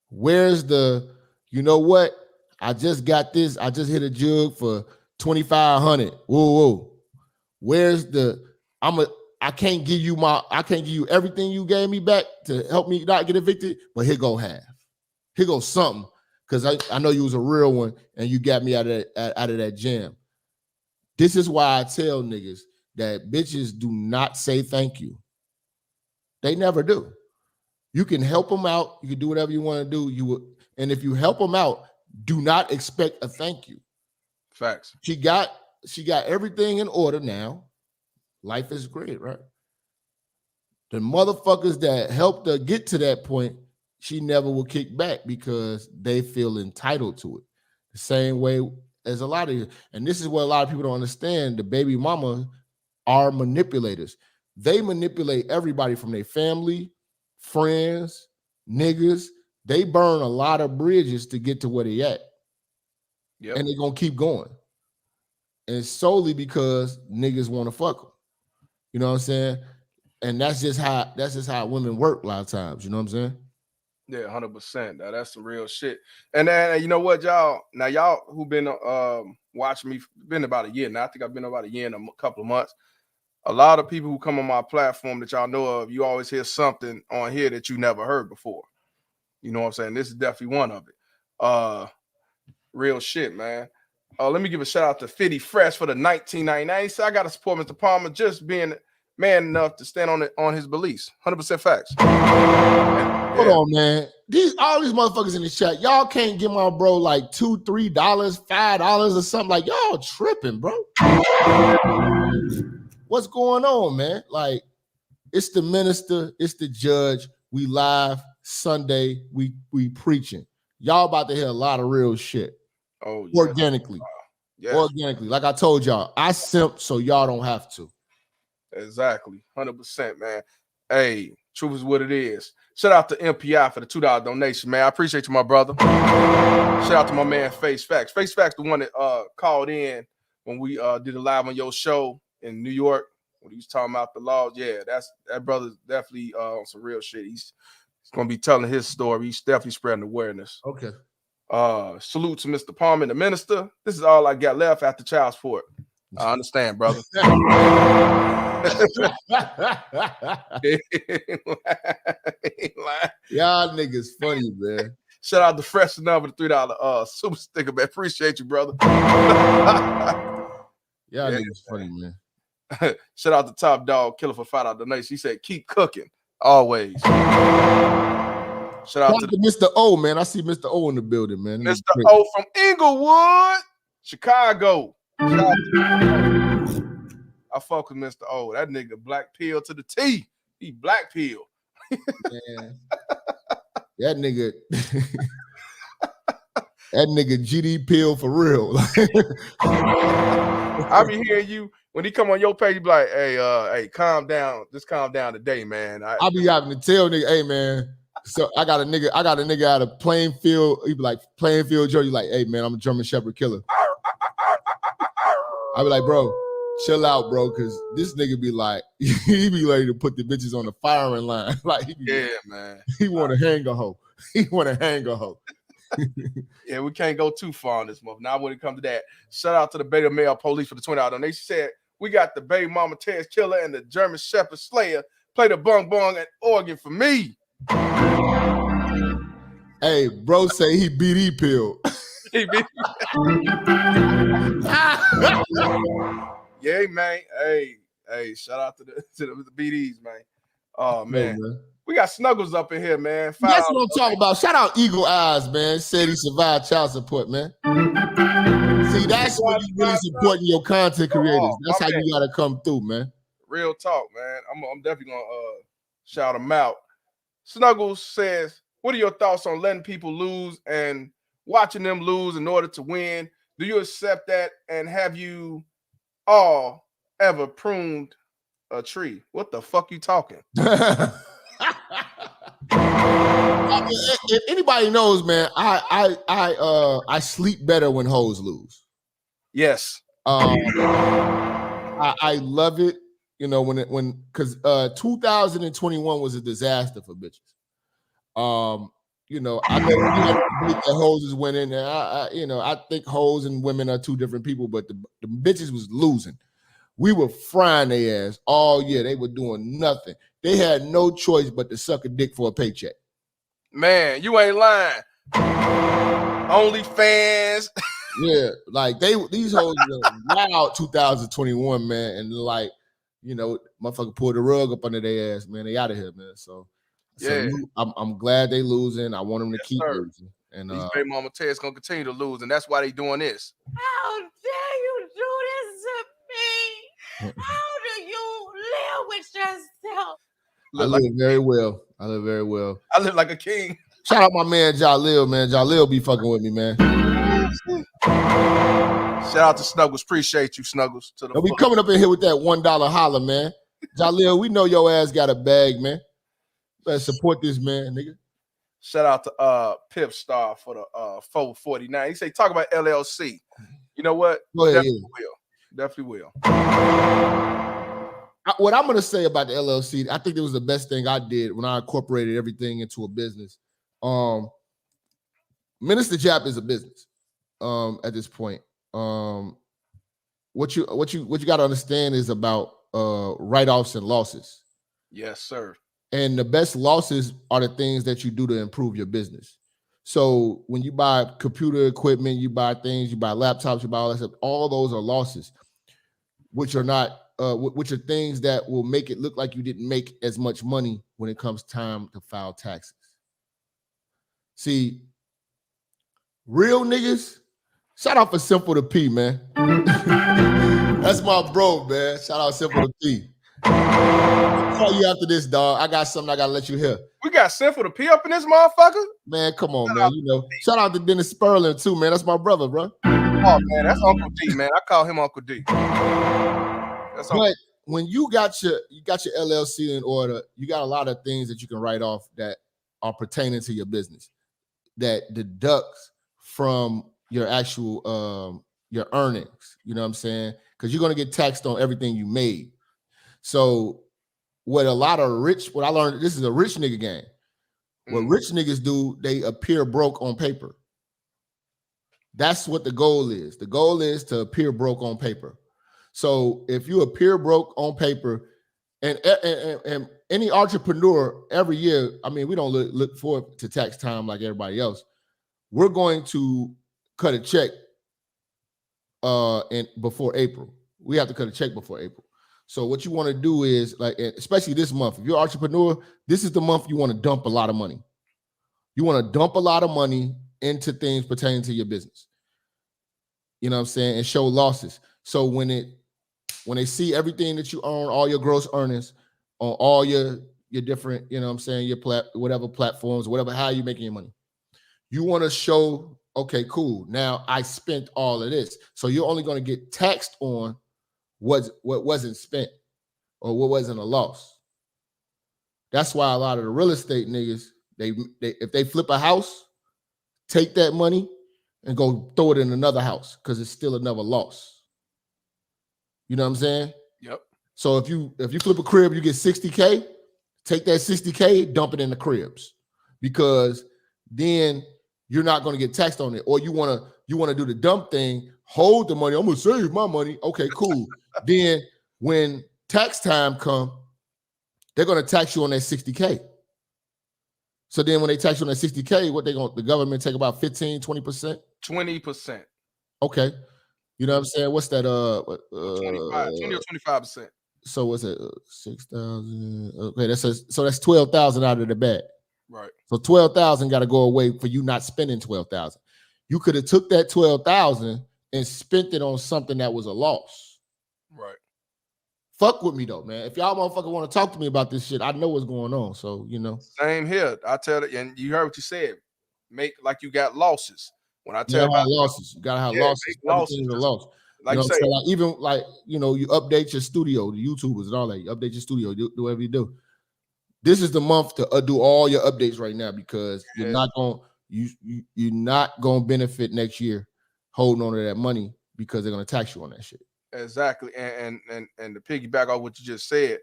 Where's the, you know what? I just got this. I just hit a jug for 2,500. Whoa. Where's the, I can't give you everything you gave me back to help me not get evicted, but here go half. Here goes something. Because I know you was a real one and you got me out of that jam. This is why I tell niggas that bitches do not say thank you. They never do. You can help them out. You can do whatever you want to do. And if you help them out, do not expect a thank you. Facts. She got everything in order now. Life is great, right? The motherfuckers that helped her get to that point, she never will kick back because they feel entitled to it. The same way as a lot of you. And this is what a lot of people don't understand. The baby mama are manipulators. They manipulate everybody from their family, friends, niggas. They burn a lot of bridges to get to where they at. Yep. And they're going to keep going. And it's solely because niggas want to fuck them. You know what I'm saying? And that's just how women work a lot of times. You know what I'm saying? Yeah, 100%. That's some real shit. And then you know what, y'all? Now, y'all who been watching me, been about a year now. I think I've been about a year and a couple of months. A lot of people who come on my platform that y'all know of, you always hear something on here that you never heard before. You know what I'm saying? This is definitely one of it. Real shit, man. Let me give a shout out to Fitty Fresh for the 1999. So I got to support Mr. Palmer just being man enough to stand on his beliefs. 100% facts. Hold on, man. All these motherfuckers in the chat, y'all can't give my bro like $2, $3, $5 or something. Like, y'all tripping, bro. What's going on, man? Like, it's the minister, it's the judge. We live Sunday. We preaching. Y'all about to hear a lot of real shit. Oh, yeah. Organically. Yes. Organically. Like I told y'all, I simp so y'all don't have to. Exactly. 100%, man. Hey, truth is what it is. Shout out to MPI for the $2 donation, man. I appreciate you, my brother. Shout out to my man Face Facts. Face Facts, the one that called in when we did a live on your show in New York when he was talking about the laws. Yeah, that brother's definitely on some real shit. He's gonna be telling his story. He's definitely spreading awareness. Okay. Salute to Mr. Palmer and the minister. This is all I got left after child support. I understand, brother. Y'all niggas funny, man. Shout out to Fresh Number, the $3 super sticker, man. Appreciate you, brother. Y'all niggas funny, man. Shout out to Top Dog Killer for $5 donation. He said, keep cooking always. Shout out to Mr. O, man. I see Mr. O in the building, man. Mr. O from Inglewood, Chicago. Shout out to I fuck with Mr. O. That nigga black pill to the T. He black pill. Man. That nigga GD pill for real. I be hearing you when he come on your page, you be like, hey, calm down. Just calm down today, man. I be having to tell nigga, hey man. So I got a nigga out of Plainfield. He be like, Plainfield Joe. You like, hey man, I'm a German Shepherd killer. I be like, bro, chill out, bro, because this nigga be like, he be ready to put the bitches on the firing line. Like, man. He want to hang a hoe. He want to hang a hoe. Yeah, we can't go too far on this month. Now, when it comes to that, shout out to the Beta Male Police for the $20 donation. Said we got the Baby Mama Terrence Killer and the German Shepherd Slayer. Play the bung bung and organ for me. Hey, bro, say he BD pill. Yeah, man. Hey, shout out to the BDs, man. Oh man. Hey, man. We got Snuggles up in here, man. That's what I'm talking about. Shout out Eagle Eyes, man. Said he survived child support, man. See, that's when you really supporting your content creators. That's how you gotta come through, man. Real talk, man. I'm definitely gonna shout him out. Snuggles says, what are your thoughts on letting people lose and watching them lose in order to win? Do you accept that? And have you all ever pruned a tree? What the fuck you talking? If anybody knows, man, I sleep better when hoes lose. Yes. I love it. You know, because 2021 was a disaster for bitches. You know, I think the hoes is winning, and I think hoes and women are two different people, but the bitches was losing. We were frying their ass all year. They were doing nothing. They had no choice but to suck a dick for a paycheck. Man, you ain't lying. OnlyFans. Yeah, like these hoes were wild 2021, man, and like, you know, motherfucker pulled the rug up under their ass, man. They out of here, man. So yeah, I'm glad they losing. I want them to keep losing. And these Baby Mama Ted's gonna continue to lose, and that's why they doing this. How dare you do this to me? How do you live with yourself? I live very well. I live very well. I live like a king. Shout out my man Jalil, man. Jalil be fucking with me, man. Shout out to Snuggles. Appreciate you, Snuggles. We coming up in here with that $1 holler, man. Jalil, we know your ass got a bag, man. Better support this man, nigga. Shout out to Pip Star for the 449. He say talk about LLC. You know what? Go ahead, Definitely will. What I'm gonna say about the LLC, I think it was the best thing I did when I incorporated everything into a business. Minister Jap is a business at this point. What you got to understand is about write-offs and losses. Yes, sir. And the best losses are the things that you do to improve your business. So when you buy computer equipment, you buy things, you buy laptops, you buy all that stuff, all those are losses, which are not which are things that will make it look like you didn't make as much money when it comes time to file taxes. See, real niggas, shout out for Simple to P, man. That's my bro, man. Shout out Simple to P. I'll call you after this, dog. I got something I gotta let you hear. We got Simple to P up in this motherfucker. Man, come on, man. You know, shout out to Dennis Sperling too, man. That's my brother, bro. Oh man, that's Uncle D, man. I call him Uncle D. That's But when you got your LLC in order, you got a lot of things that you can write off that are pertaining to your business that deducts from your actual your earnings. You know what I'm saying? Because you're gonna get taxed on everything you made. So what I learned, this is a rich nigga game. What rich niggas do, they appear broke on paper. That's what the goal is. The goal is to appear broke on paper. So if you appear broke on paper, and any entrepreneur every year, I mean, we don't look forward to tax time like everybody else. We're going to cut a check before April. We have to cut a check before April. So what you want to do is, like, especially this month, if you're an entrepreneur, this is the month you want to dump a lot of money. You want to dump a lot of money into things pertaining to your business. You know what I'm saying? And show losses. So when they see everything that you own, all your gross earnings on all your different, you know what I'm saying, your whatever platforms, whatever, how you making your money. You want to show, okay, cool. Now I spent all of this. So you're only going to get taxed on what wasn't spent or what wasn't a loss. That's why a lot of the real estate niggas, they if they flip a house, take that money and go throw it in another house because it's still another loss. You know what I'm saying? Yep. So if you flip a crib, you get 60K, take that 60K, dump it in the cribs, because then you're not going to get taxed on it. Or you want to do the dump thing, hold the money. I'm going to save my money. Okay, cool. Then when tax time comes, they're going to tax you on that 60K. So then when they tax you on that 60K, the government take about 15, 20%? 20%. Okay. You know what I'm saying? What's that? 20 or 25%. So what's it? 6,000. Okay, so that's 12,000 out of the bag. Right. So 12,000 got to go away for you not spending 12,000. You could have took that 12,000 and spent it on something that was a loss. Right. Fuck with me though, man. If y'all motherfucker want to talk to me about this shit, I know what's going on. So you know. Same here. I tell it, and you heard what you said. Make like you got losses. When I tell about losses, you gotta have losses. Losses. Everything's a loss. Like you know, you say, so like, even like, you know, you update your studio, the YouTubers and all that. You update your studio, do whatever you do. This is the month to do all your updates right now, because you're not gonna benefit next year holding on to that money, because they're gonna tax you on that shit. Exactly. And to piggyback off what you just said,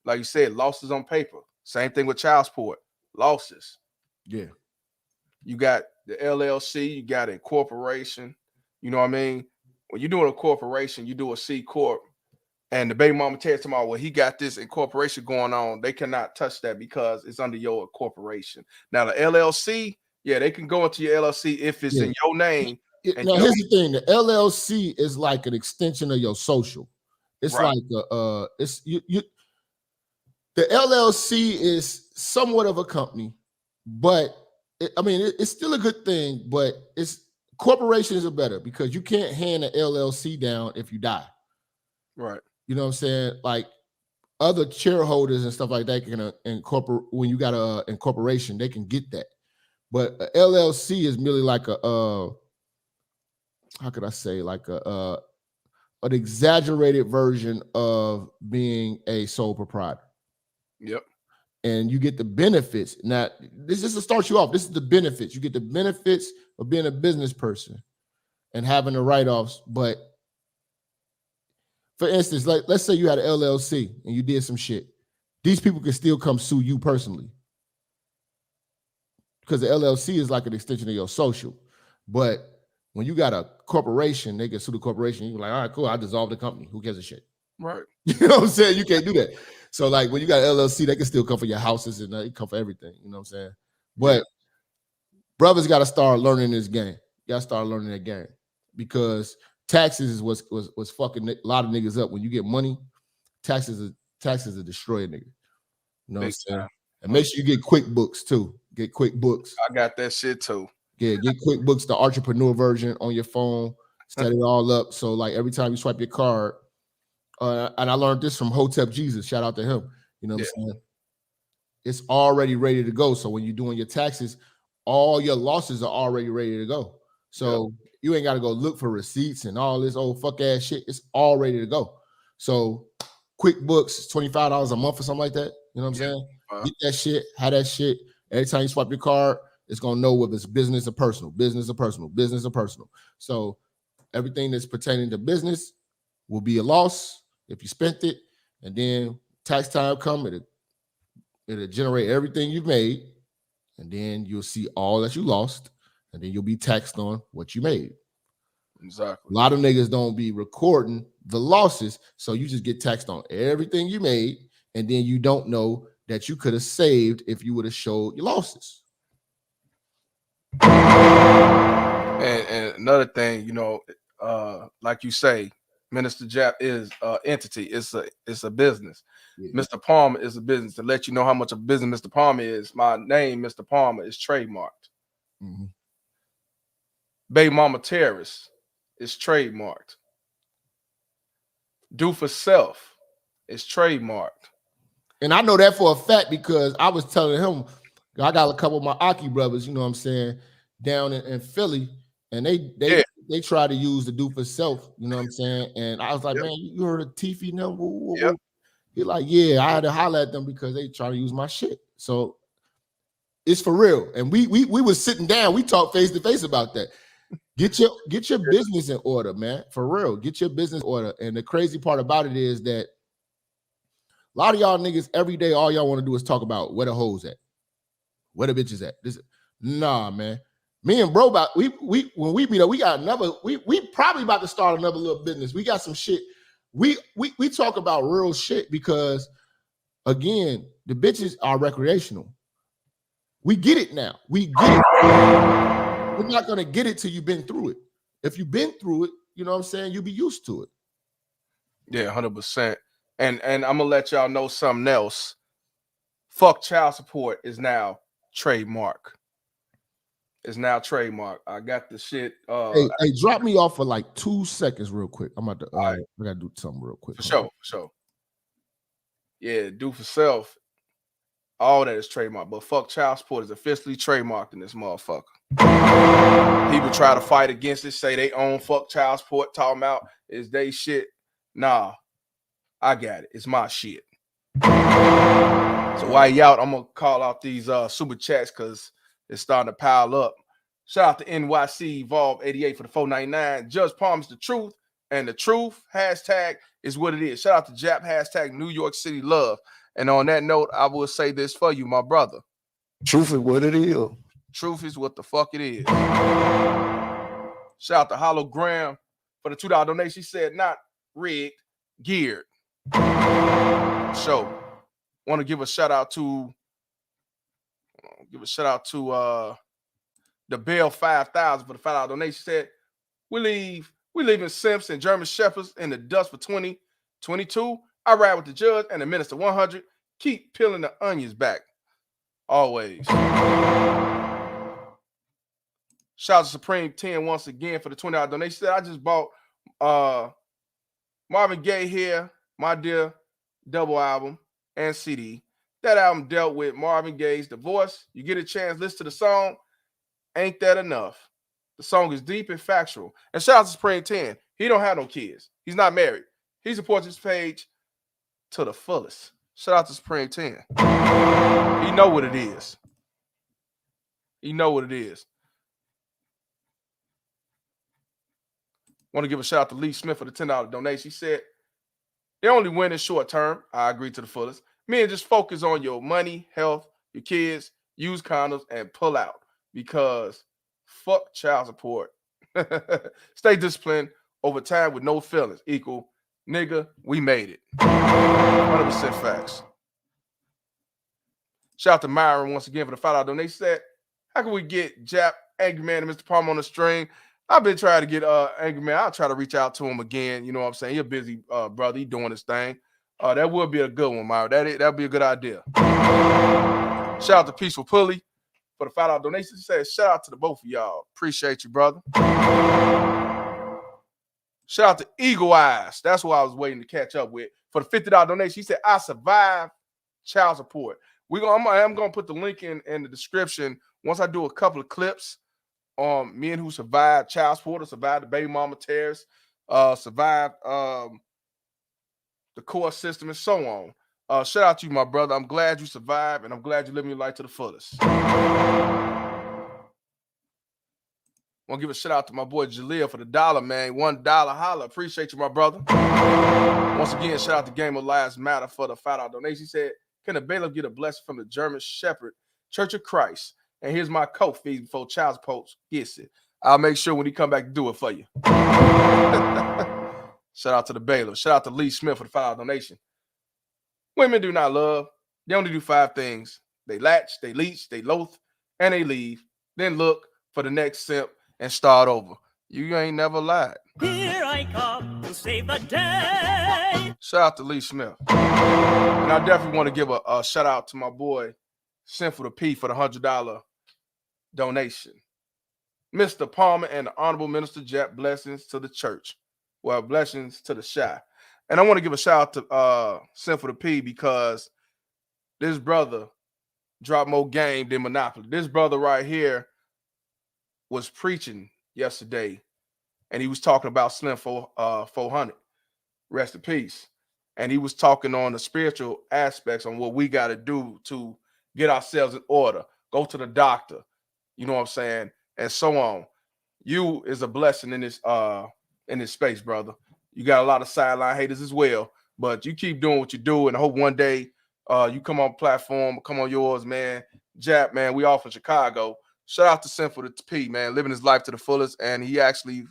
like you said, losses on paper. Same thing with child support. Losses. Yeah. You got the LLC, you got a corporation. You know what I mean? When you're doing a corporation, you do a C Corp, and the baby mama tells tomorrow, well, he got this incorporation going on. They cannot touch that because it's under your corporation. Now, the LLC, yeah, they can go into your LLC if it's in your name. Now, here's the thing: the LLC is like an extension of your social. It's right. Like the LLC is somewhat of a company, but it's still a good thing. But corporations are better because you can't hand an LLC down if you die. Right. You know what I'm saying? Like other shareholders and stuff like that can incorporate. When you got a incorporation, they can get that. But a LLC is merely like how could I say, like an exaggerated version of being a sole proprietor. Yep. And you get the benefits. Now, this is to start you off. This is the benefits. You get the benefits of being a business person and having the write-offs. But for instance, like let's say you had an LLC and you did some shit. These people can still come sue you personally, because the LLC is like an extension of your social. But when you got a corporation, they can sue the corporation. You're like, all right, cool, I dissolve the company. Who gives a shit? Right. You know what I'm saying? You can't do that. So like when you got an LLC, they can still come for your houses and they come for everything. You know what I'm saying? But brothers got to start learning this game. You got to start learning that game, because taxes is what's fucking a lot of niggas up. When you get money, taxes are destroy a nigga. You know what I'm Big saying? time. And make sure you get QuickBooks too. Get QuickBooks. I got that shit too. Yeah, get QuickBooks, the entrepreneur version on your phone. Set it all up. So like every time you swipe your card, and I learned this from Hotep Jesus. Shout out to him. You know what I'm saying? It's already ready to go. So when you're doing your taxes, all your losses are already ready to go. So you ain't got to go look for receipts and all this old fuck ass shit. It's all ready to go. So QuickBooks, $25 a month or something like that. You know what I'm saying? Get that shit, have that shit. Every time you swipe your card, it's gonna know whether it's business or personal, business or personal, business or personal. So everything that's pertaining to business will be a loss if you spent it, and then tax time come, it'll generate everything you've made, and then you'll see all that you lost, and then you'll be taxed on what you made. Exactly. A lot of niggas don't be recording the losses, so you just get taxed on everything you made, and then you don't know that you could have saved if you would have showed your losses. And another thing, you know, like you say, Minister Jap is an entity. It's a business. Yeah. Mr. Palmer is a business. To let you know how much of a business Mr. Palmer is, my name, Mr. Palmer, is trademarked. Mm-hmm. Bay Mama Terrorist is trademarked. Do for Self is trademarked. And I know that for a fact because I was telling him, I got a couple of my Aki brothers, you know what I'm saying, down in Philly, and they try to use the Do for Self, you know what I'm saying? And I was like, man, you heard of Tiffy number? He like, yeah, I had to holler at them because they try to use my shit. So it's for real. And we was sitting down, we talked face to face about that. Get your business in order, man. For real. Get your business in order. And the crazy part about it is that a lot of y'all niggas every day, all y'all want to do is talk about where the hoes at, where the bitches at. Nah, man. Me and bro when we meet up, we got another. We probably about to start another little business. We got some shit. We talk about real shit because again, the bitches are recreational. We get it now. We get it. We're not gonna get it till you've been through it. If you've been through it, you know what I'm saying, you'll be used to it. Yeah, 100%. And I'm gonna let y'all know something else. Fuck child support is now trademark. It's now trademark. I got the shit. Hey, drop me off for like 2 seconds, real quick. I'm about to. I gotta do something real quick. For sure. Yeah, Do for Self. All that is trademark, but fuck child support is officially trademarked in this motherfucker. People try to fight against it, say they own fuck child support, talking about is they shit. Nah, I got it. It's my shit. So while you out, I'm gonna call out these super chats because it's starting to pile up. Shout out to NYC Evolve 88 for the 499. Judge Palmer's the truth, and the truth hashtag is what it is. Shout out to Jap hashtag New York City Love. And on that note, I will say this for you, my brother. Truth is what it is. Truth is what the fuck it is. Shout out to Hologram for the $2 donation. She said, not rigged, geared. So, want to give a shout out to the Bell 5000 for the $5 donation. She said, we leaving Simps and German Shepherds in the dust for 2022. I ride with the judge and the minister 100. Keep peeling the onions back. Always. Shout out to Supreme 10 once again for the $20 donation. She said, I just bought Marvin Gaye here, My Dear double album and CD. That album dealt with Marvin Gaye's divorce. You get a chance, listen to the song. Ain't that enough? The song is deep and factual. And shout out to Supreme 10. He don't have no kids. He's not married. He supports his page to the fullest. Shout out to Supreme 10. He know what it is. He know what it is. Want to give a shout out to Lee Smith for the $10 donation. He said, they only win in short term. I agree to the fullest. Men, just focus on your money, health, your kids, use condoms, and pull out because fuck child support. Stay disciplined over time with no feelings. Equal, nigga, we made it. 100% facts. Shout out to Myron once again for the $5 donation. He said, how can we get Jap, Angry Man, and Mr. Palmer on the string? I've been trying to get Angry Man. I'll try to reach out to him again. You know what I'm saying? He's a busy brother. He's doing his thing. Oh, that would be a good one, Myra. That'd be a good idea. Shout out to Peaceful Pulley for the $5 donation. He said, shout out to the both of y'all. Appreciate you, brother. Shout out to Eagle Eyes. That's what I was waiting to catch up with. For the $50 donation, he said, I survived child support. I'm gonna put the link in the description once I do a couple of clips on men who survived child support or survived the baby mama tears, survived the court system, and so on. Shout out to you, my brother. I'm glad you survived, and I'm glad you're living your life to the fullest. Want to give a shout out to my boy Jaleel for the $1, man. $1 holla. Appreciate you, my brother. Once again, shout out to Game of Lives Matter for the $5 donation. He said, can a bailiff get a blessing from the German Shepherd Church of Christ? And here's my coat fee before child support gets it. I'll make sure when he come back to do it for you. Shout out to the bailiff. Shout out to Lee Smith for the $5 donation. Women do not love. They only do 5 things. They latch, they leech, they loath, and they leave. Then look for the next simp and start over. You ain't never lied. Here I come to save the day. Shout out to Lee Smith. And I definitely want to give a shout out to my boy Sinful to P for the $100 donation. Mr. Palmer and the Honorable Minister Jap, blessings to the church. Well, blessings to the shy. And I want to give a shout out to Sinful to P because this brother dropped more game than Monopoly. This brother right here was preaching yesterday, and he was talking about Slim 400. Rest in peace. And he was talking on the spiritual aspects on what we got to do to get ourselves in order. Go to the doctor. You know what I'm saying? And so on. You is a blessing in this space, brother. You got a lot of sideline haters as well, but you keep doing what you do, and I hope one day you come on platform, come on yours, man. Jap, man, we all from Chicago. Shout out to Sinful to P, man, living his life to the fullest, and he actually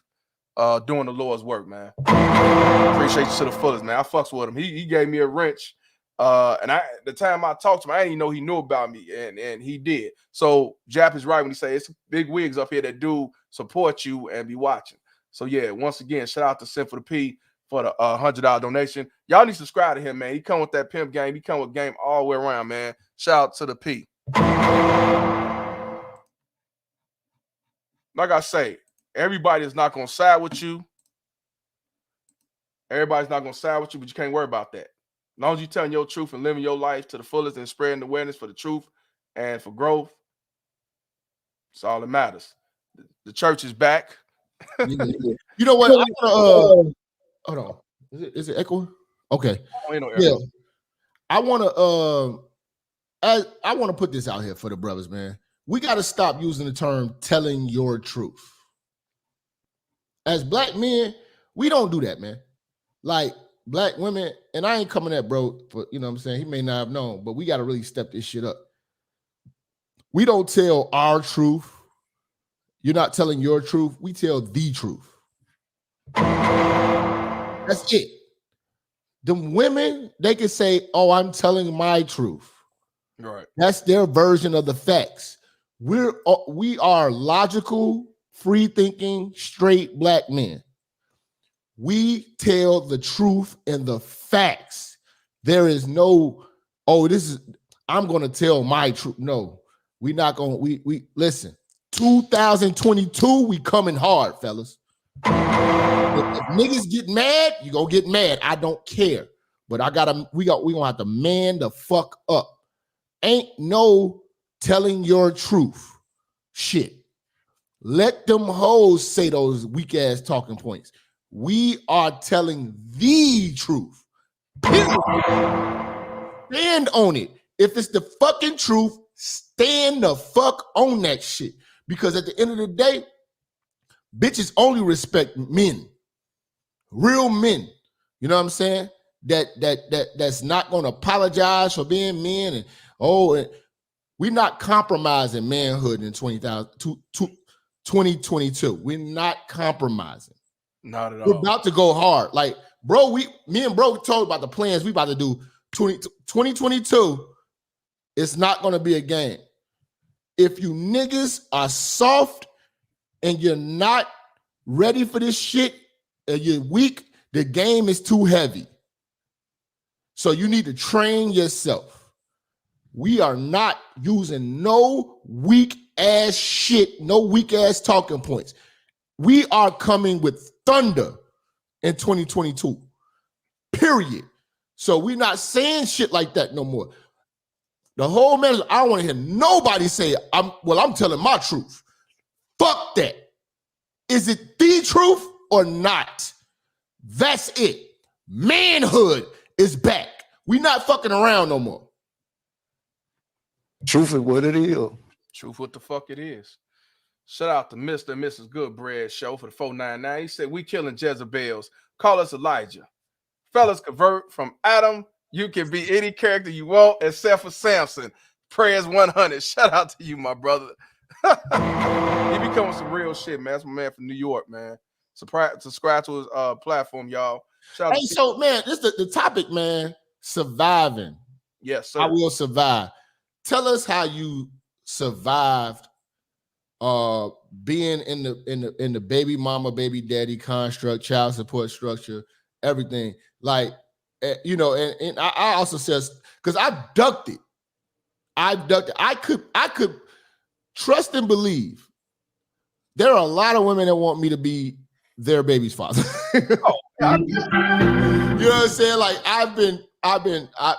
doing the Lord's work, man. Appreciate you to the fullest, man. I fucks with him. He gave me a wrench, and the time I talked to him, I didn't even know he knew about me, and he did. So Jap is right when he say it's big wigs up here that do support you and be watching. So yeah, once again, shout out to Sinful to P for the $100 donation. Y'all need to subscribe to him, man. He come with that pimp game. He come with game all the way around, man. Shout out to the P. Like I say, everybody is not going to side with you. Everybody's not going to side with you, but you can't worry about that. As long as you're telling your truth and living your life to the fullest and spreading awareness for the truth and for growth, it's all that matters. The church is back. You know what? Hold on. Is it echo? Okay. Yeah. I want to put this out here for the brothers, man. We got to stop using the term telling your truth. As black men, we don't do that, man. Like black women, and I ain't coming at bro for, you know what I'm saying? He may not have known, but we got to really step this shit up. We don't tell our truth. You're not telling your truth. We tell the truth. That's it. The women, they can say, oh, I'm telling my truth. Right. That's their version of the facts. We are logical, free-thinking, straight black men. We tell the truth and the facts. There is no, I'm going to tell my truth. No, we're not going to, we listen. 2022, we coming hard, fellas. If niggas get mad, you gonna get mad. I don't care. But we gonna have to man the fuck up. Ain't no telling your truth. Shit. Let them hoes say those weak ass talking points. We are telling the truth. Period. Stand on it. If it's the fucking truth, stand the fuck on that shit. Because at the end of the day, bitches only respect men. Real men. You know what I'm saying? That's not going to apologize for being men. And we're not compromising manhood in 2022. We're not compromising. Not at all. We're about to go hard. Like, bro, me and bro told about the plans we about to do 2022. It's not going to be a game. If you niggas are soft and you're not ready for this shit and you're weak, the game is too heavy. So you need to train yourself. We are not using no weak ass shit, no weak ass talking points. We are coming with thunder in 2022. Period. So we're not saying shit like that no more. The whole message, I don't want to hear nobody say, I'm telling my truth. Fuck that. Is it the truth or not? That's it. Manhood is back. We not fucking around no more. Truth is what it is. Truth what the fuck it is. Shout out to Mr. and Mrs. Goodbread show for the 499. He said, we killing Jezebels. Call us Elijah. Fellas, convert from Adam. You can be any character you want except for Samson. Prayers 100. Shout out to you, my brother. He becoming some real shit, man. That's my man from New York, man. Subscribe to his platform, y'all. Shout out Hey, so man, this is the topic, man. Surviving. Yes, sir. I will survive. Tell us how you survived being in the baby mama, baby daddy construct, child support structure, everything. Like, you know, and I also says, because I ducked it. I could trust and believe. There are a lot of women that want me to be their baby's father. Oh, you know what I'm saying? Like I've been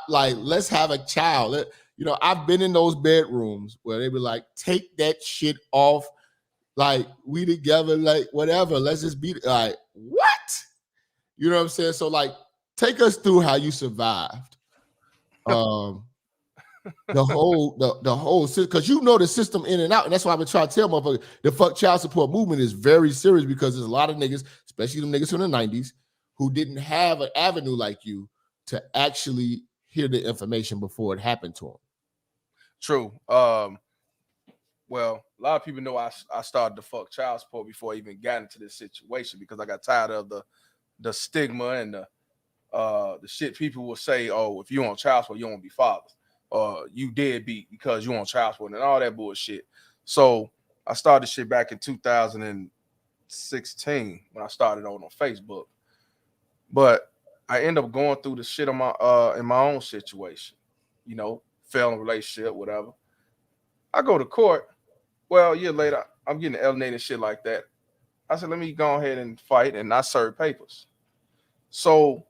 like, let's have a child. You know, I've been in those bedrooms where they be like, take that shit off. Like we together, like whatever. Let's just be like, what? You know what I'm saying? So like, take us through how you survived. The whole system, because you know the system in and out, and that's why I've been trying to tell motherfuckers the fuck child support movement is very serious, because there's a lot of niggas, especially them niggas from the 90s, who didn't have an avenue like you to actually hear the information before it happened to them. True. Well, a lot of people know I started to fuck child support before I even got into this situation, because I got tired of the stigma and the shit people will say, oh, if you on child support, you don't want to be fathers. You deadbeat because you on child support and all that bullshit. So I started shit back in 2016 when I started on Facebook. But I end up going through the shit on my in my own situation. You know, fell in a relationship, whatever. I go to court. Well, a year later, I'm getting alienated shit like that. I said, let me go ahead and fight, and I serve papers. So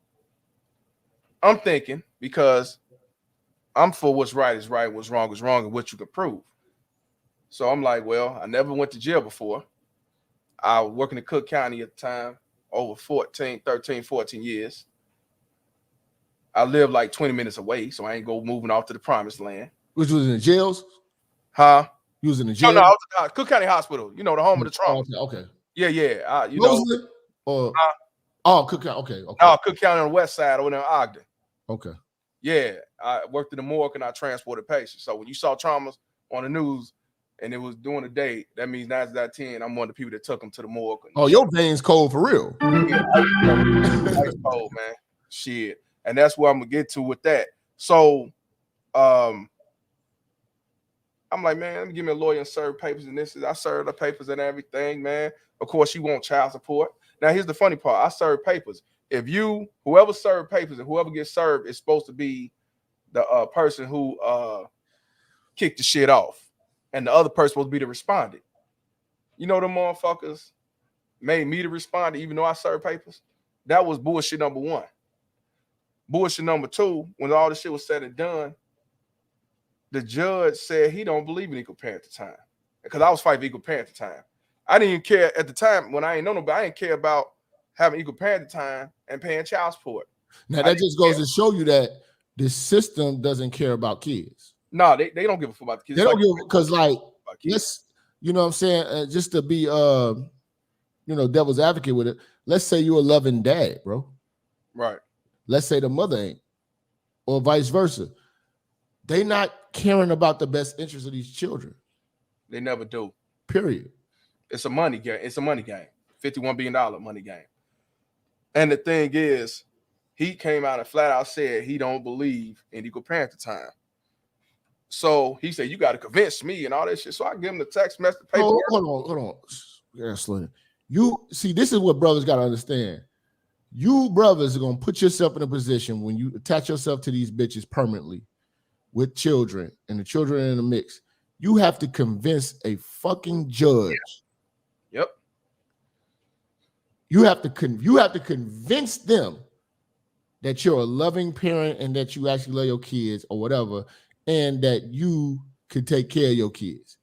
I'm thinking, because I'm for what's right is right, what's wrong is wrong, and what you can prove. So I'm like, well, I never went to jail before. I was working in Cook County at the time, over 13, 14 years. I lived like 20 minutes away, so I ain't go moving off to the promised land. Which was in the jails? Huh? You was in the jail? No, I was at Cook County Hospital, you know, the home of the Trump. Okay. Yeah. You Roseland? know. Cook County. Okay. No, Cook County on the west side over there in Ogden. Okay. Yeah, I worked in the morgue and I transported patients. So when you saw traumas on the news and it was during the day, that means 9 out of 10, I'm one of the people that took them to the morgue. Oh, your veins cold for real. Yeah, ice cold, man. Shit. And that's where I'm gonna get to with that. So I'm like, man, let me give me a lawyer and serve papers. And I serve the papers and everything, man. Of course, you want child support. Now, here's the funny part. I serve papers. If whoever served papers and whoever gets served is supposed to be the person who kicked the shit off, and the other person supposed to be the respondent. You know, them motherfuckers made me the respondent, even though I served papers. That was bullshit number one. Bullshit number two, when all this shit was said and done, the judge said he don't believe in equal pay at the time, because I was fighting equal pay at the time. I didn't even care at the time when I ain't know nobody. I didn't care about having equal pay at the time and paying child support. Now that just goes to show you that the system doesn't care about kids. No, they don't give a fuck about the kids. They don't give, because like, let's, you know what I'm saying, just to be devil's advocate with it. Let's say you're a loving dad, bro. Right. Let's say the mother ain't, or vice versa. They not caring about the best interest of these children. They never do. Period. It's a money game. It's a money game. $51 billion money game. And the thing is, he came out and flat out said he don't believe in equal pay at the time. So he said, you got to convince me and all that shit. So I give him the text message paperwork. Hold on. Yeah, Slim. You see, this is what brothers got to understand. You brothers are gonna put yourself in a position when you attach yourself to these bitches permanently with children and the children in the mix. You have to convince a fucking judge. Yep. You have to convince them that you're a loving parent and that you actually love your kids or whatever, and that you can take care of your kids.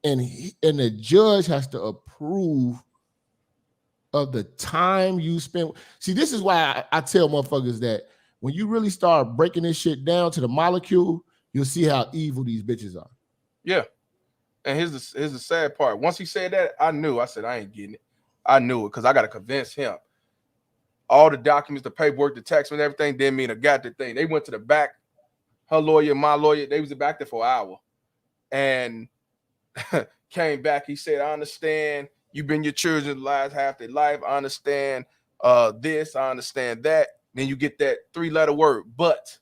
And the judge has to approve of the time you spend. See, this is why I tell motherfuckers that when you really start breaking this shit down to the molecule, you'll see how evil these bitches are. Yeah. And here's the sad part. Once he said that, I knew. I said, I ain't getting it. I knew it because I got to convince him. All the documents, the paperwork, the text, and everything didn't mean I got the thing. They went to the back. Her lawyer, my lawyer, they was back there for an hour. And came back. He said, I understand you've been your children's lives half their life. I understand this. I understand that. Then you get that 3-letter word, but.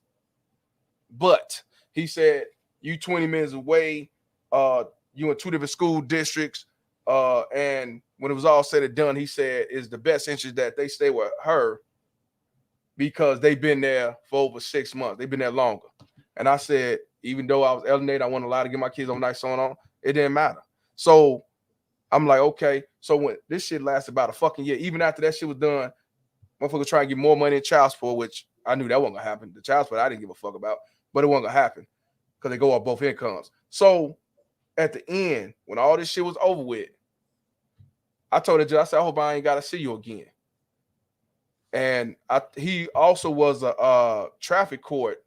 He said, you 20 minutes away. You in 2 different school districts. And when it was all said and done, he said it's the best interest that they stay with her because they've been there for over 6 months. They've been there longer. And I said, even though I was alienated, I wasn't allowed to get my kids overnight, so on. It didn't matter. So I'm like, okay. So when this shit lasted about a fucking year, even after that shit was done, motherfuckers trying to get more money in child support, which I knew that wasn't gonna happen. The child support I didn't give a fuck about, but it wasn't gonna happen because they go off both incomes. So at the end, when all this shit was over with, I told the judge, I said, I hope I ain't gotta see you again. And he also was a traffic court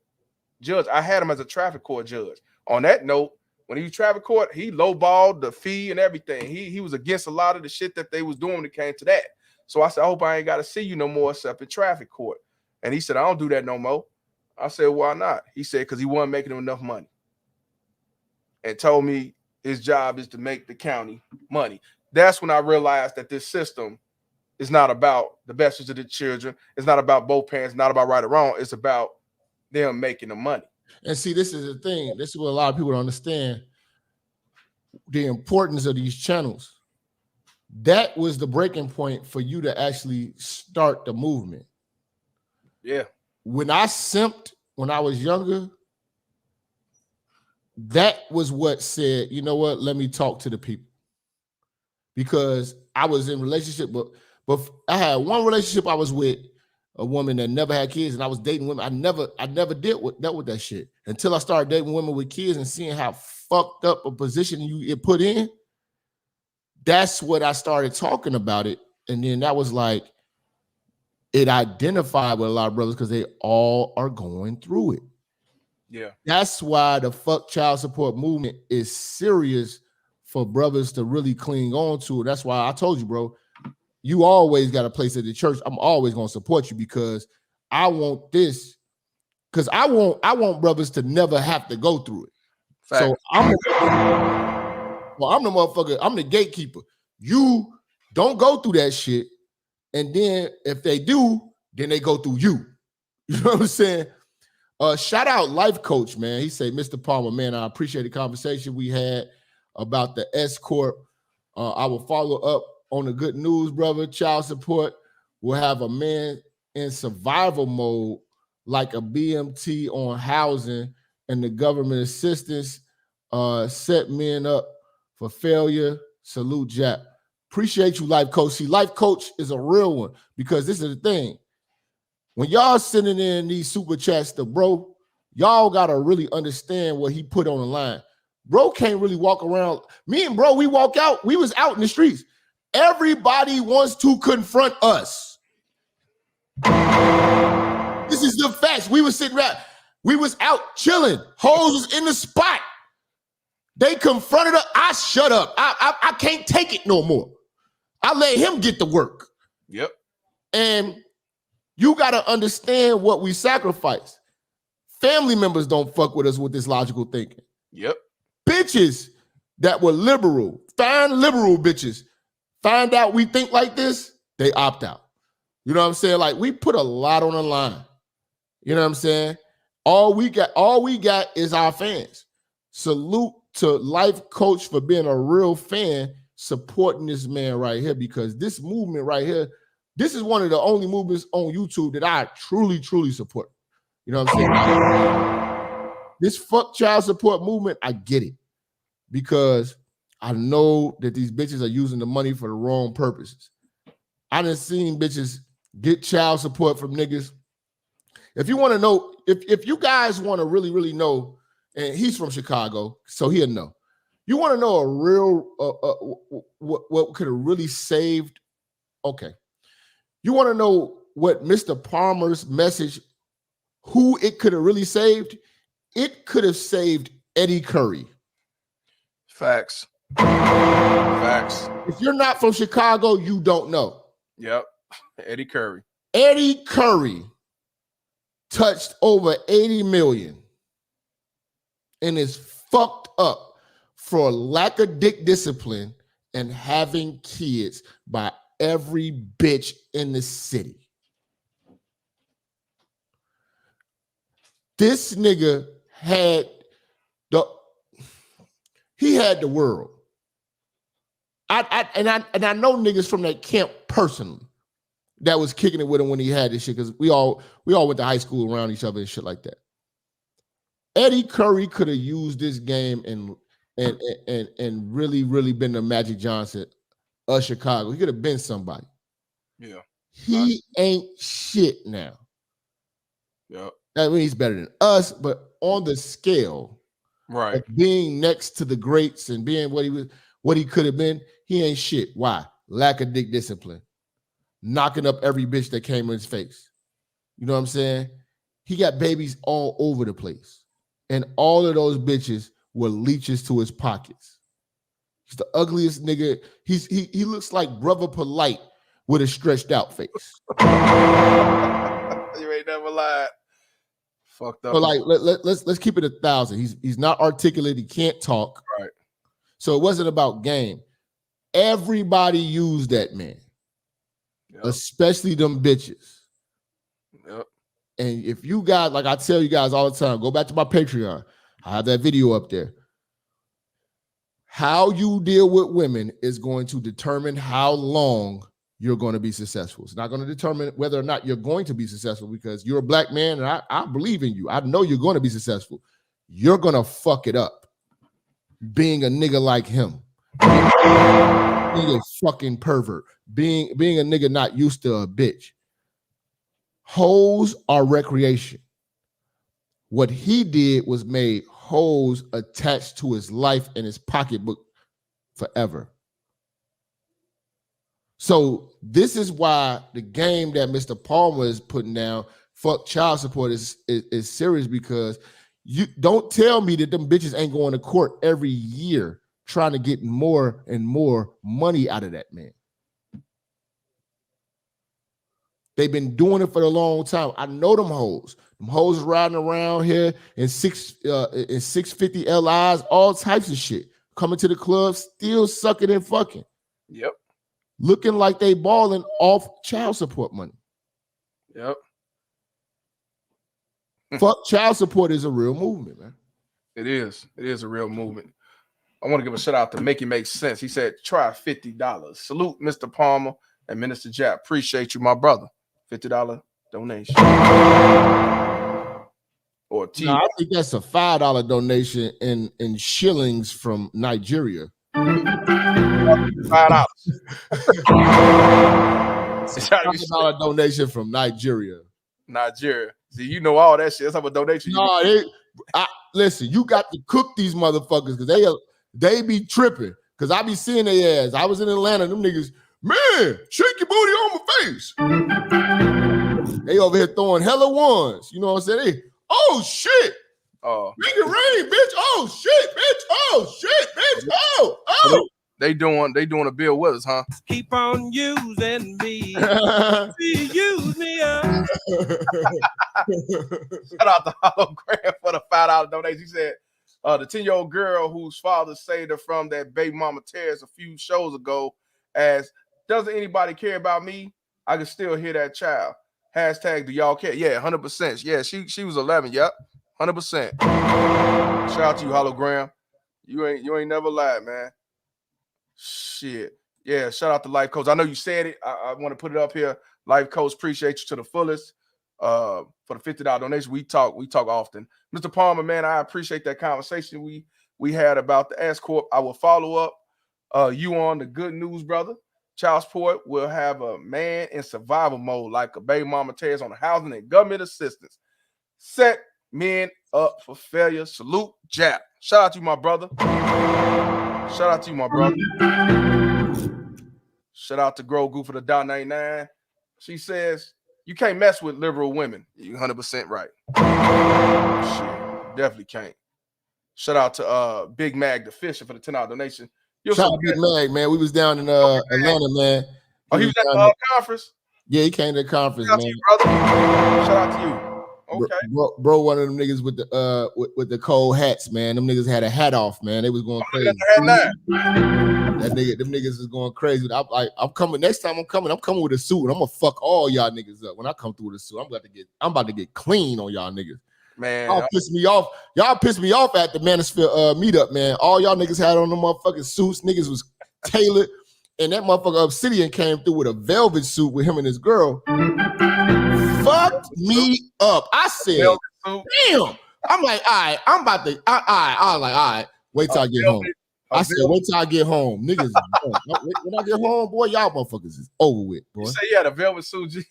judge. I had him as a traffic court judge. On that note, when he was traffic court, he lowballed the fee and everything. He was against a lot of the shit that they was doing when it came to that. So I said, I hope I ain't got to see you no more except in traffic court. And he said, I don't do that no more. I said, why not? He said, because he wasn't making enough money. And told me his job is to make the county money. That's when I realized that this system is not about the best interest of the children. It's not about both parents, not about right or wrong. It's about them making the money. And see, this is the thing. This is what a lot of people don't understand. The importance of these channels. That was the breaking point for you to actually start the movement. Yeah. When I simped when I was younger, that was what said, you know what, let me talk to the people. Because I was in a relationship, but I had one relationship I was with, a woman that never had kids, and I was dating women. I never dealt with that shit until I started dating women with kids and seeing how fucked up a position you get put in. That's what I started talking about it. And then that was like, it identified with a lot of brothers because they all are going through it. Yeah. That's why the fuck child support movement is serious for brothers to really cling on to. That's why I told you, bro, you always got a place at the church. I'm always going to support you because I want this. Because I want brothers to never have to go through it. Fact. So I'm the motherfucker. I'm the gatekeeper. You don't go through that shit. And then if they do, then they go through you. You know what I'm saying? Shout out Life Coach, man. He said, Mr. Palmer, man, I appreciate the conversation we had about the S Corp. I will follow up on the good news, brother. Child support will have a man in survival mode like a BMT on housing, and the government assistance set men up for failure. Salute, Jack. Appreciate you, Life Coach. See, Life Coach is a real one because this is the thing. When y'all sending in these super chats to bro, y'all got to really understand what he put on the line. Bro can't really walk around. Me and bro, we was out in the streets. Everybody wants to confront us. This is the facts. We was sitting around. We was out chilling. Hoes was in the spot. They confronted us. I shut up. I can't take it no more. I let him get to work. Yep. And you got to understand what we sacrifice. Family members don't fuck with us with this logical thinking. Yep. Bitches that were liberal, fine liberal bitches, find out we think like this, they opt out. You know what I'm saying? Like, we put a lot on the line. You know what I'm saying? All we got is our fans. Salute to Life Coach for being a real fan, supporting this man right here, because this movement right here, this is one of the only movements on YouTube that I truly, truly support. You know what I'm saying? This fuck child support movement, I get it. Because I know that these bitches are using the money for the wrong purposes. I done seen bitches get child support from niggas. If you want to know, if you guys want to really, really know, and he's from Chicago, so he'll know. You want to know a real, what could have really saved, okay. You want to know what Mr. Palmer's message, who it could have really saved? It could have saved Eddie Curry. Facts. Facts. If you're not from Chicago, you don't know. Yep. Eddie Curry. Eddie Curry touched over 80 million and is fucked up for lack of dick discipline and having kids by every bitch in the city. This nigga had the world. I know niggas from that camp personally that was kicking it with him when he had this shit, because we all went to high school around each other and shit like that. Eddie Curry could have used this game and really, really been the Magic Johnson of Chicago. He could have been somebody. Yeah. He ain't shit now. Yeah. I mean, he's better than us, but on the scale, right, of being next to the greats and being what he could have been, he ain't shit. Why? Lack of dick discipline. Knocking up every bitch that came in his face. You know what I'm saying? He got babies all over the place. And all of those bitches were leeches to his pockets. He's the ugliest nigga. He looks like Brother Polite with a stretched out face. You ain't never lied. Fucked up. So like let's keep it 1,000. He's not articulate. He can't talk. Right. So it wasn't about game. Everybody used that man, especially them bitches. Yep. And if you guys, like I tell you guys all the time, go back to my Patreon. I have that video up there. How you deal with women is going to determine how long you're going to be successful. It's not going to determine whether or not you're going to be successful, because you're a black man and I believe in you. I know you're going to be successful. You're going to fuck it up being a nigga like him. Being a fucking pervert. Being a nigga not used to a bitch. Hoes are recreation. What he did was made hoes attached to his life and his pocketbook forever. So this is why the game that Mr. Palmer is putting down, fuck child support, is serious, because you don't tell me that them bitches ain't going to court every year trying to get more and more money out of that man. They've been doing it for a long time. I know them hoes. Them hoes riding around here in 650 LIs, all types of shit. Coming to the club, still sucking and fucking. Yep. Looking like they balling off child support money. Yep. Fuck child support is a real movement, man. It is. It is a real movement. I want to give a shout out to Make It Make Sense. He said, try $50. Salute Mr. Palmer and Minister Jap. Appreciate you, my brother. $50 donation. Or T. No, I think that's a $5 donation in shillings from Nigeria. $5. $5 donation from Nigeria. Nigeria. See, you know all that shit. That's how a donation. No, listen, you got to cook these motherfuckers, because they be tripping. Because I be seeing their ass. I was in Atlanta, them niggas, man, shake your booty on my face. They over here throwing hella ones. You know what I'm saying? Oh shit. Oh, make it rain, bitch. Oh shit, bitch. Oh shit, bitch. Oh. They doing a Bill Withers, huh? Keep on using me. Use me up. Shout out to Hologram for the $5 donation. He said, the 10-year-old girl whose father saved her from that baby mama tears a few shows ago asked, doesn't anybody care about me? I can still hear that child. Hashtag do y'all care? Yeah, 100%. Yeah, she was 11. Yep, 100%. Shout out to you, Hologram. You ain't never lied, man. Shit. Yeah, shout out to Life Coach. I know you said it. I want to put it up here. Life Coach, appreciate you to the fullest. For the $50 donation. We talk often. Mr. Palmer, man, I appreciate that conversation we had about the S Corp. I will follow up you on the good news, brother. Child support will have a man in survival mode like a baby mama tears on housing and government assistance. Set men up for failure. Salute, Jap. Shout out to you, my brother. Shout out to you, my brother. Shout out to Grogu for the $1.99. She says, you can't mess with liberal women. You're 100% right. Shit, definitely can't. Shout out to Big Mag the Fisher for the $10 donation. Shout out to Big Mag, man. We was down in Atlanta, man. He was at the conference? Yeah, he came to the conference, man. Shout out to you, brother. Shout out to you. Okay. Bro, one of them niggas with the with the cold hats, man. Them niggas had a hat off, man. They was going crazy. Them niggas is going crazy. I'm coming next time. I'm coming with a suit, and I'm gonna fuck all y'all niggas up when I come through with a suit. I'm about to get clean on y'all niggas. Man, y'all piss me off. Y'all pissed me off at the Manosphere meetup, man. All y'all niggas had on the motherfucking suits. Niggas was tailored, and that motherfucker Obsidian came through with a velvet suit with him and his girl. Fucked me up. I said, damn. I'm like, all right, I'm about to, all right, wait till I get home. I said, wait till I get home. Niggas, when I get home, boy, y'all motherfuckers is over with, boy. You say he had a velvet suit, G?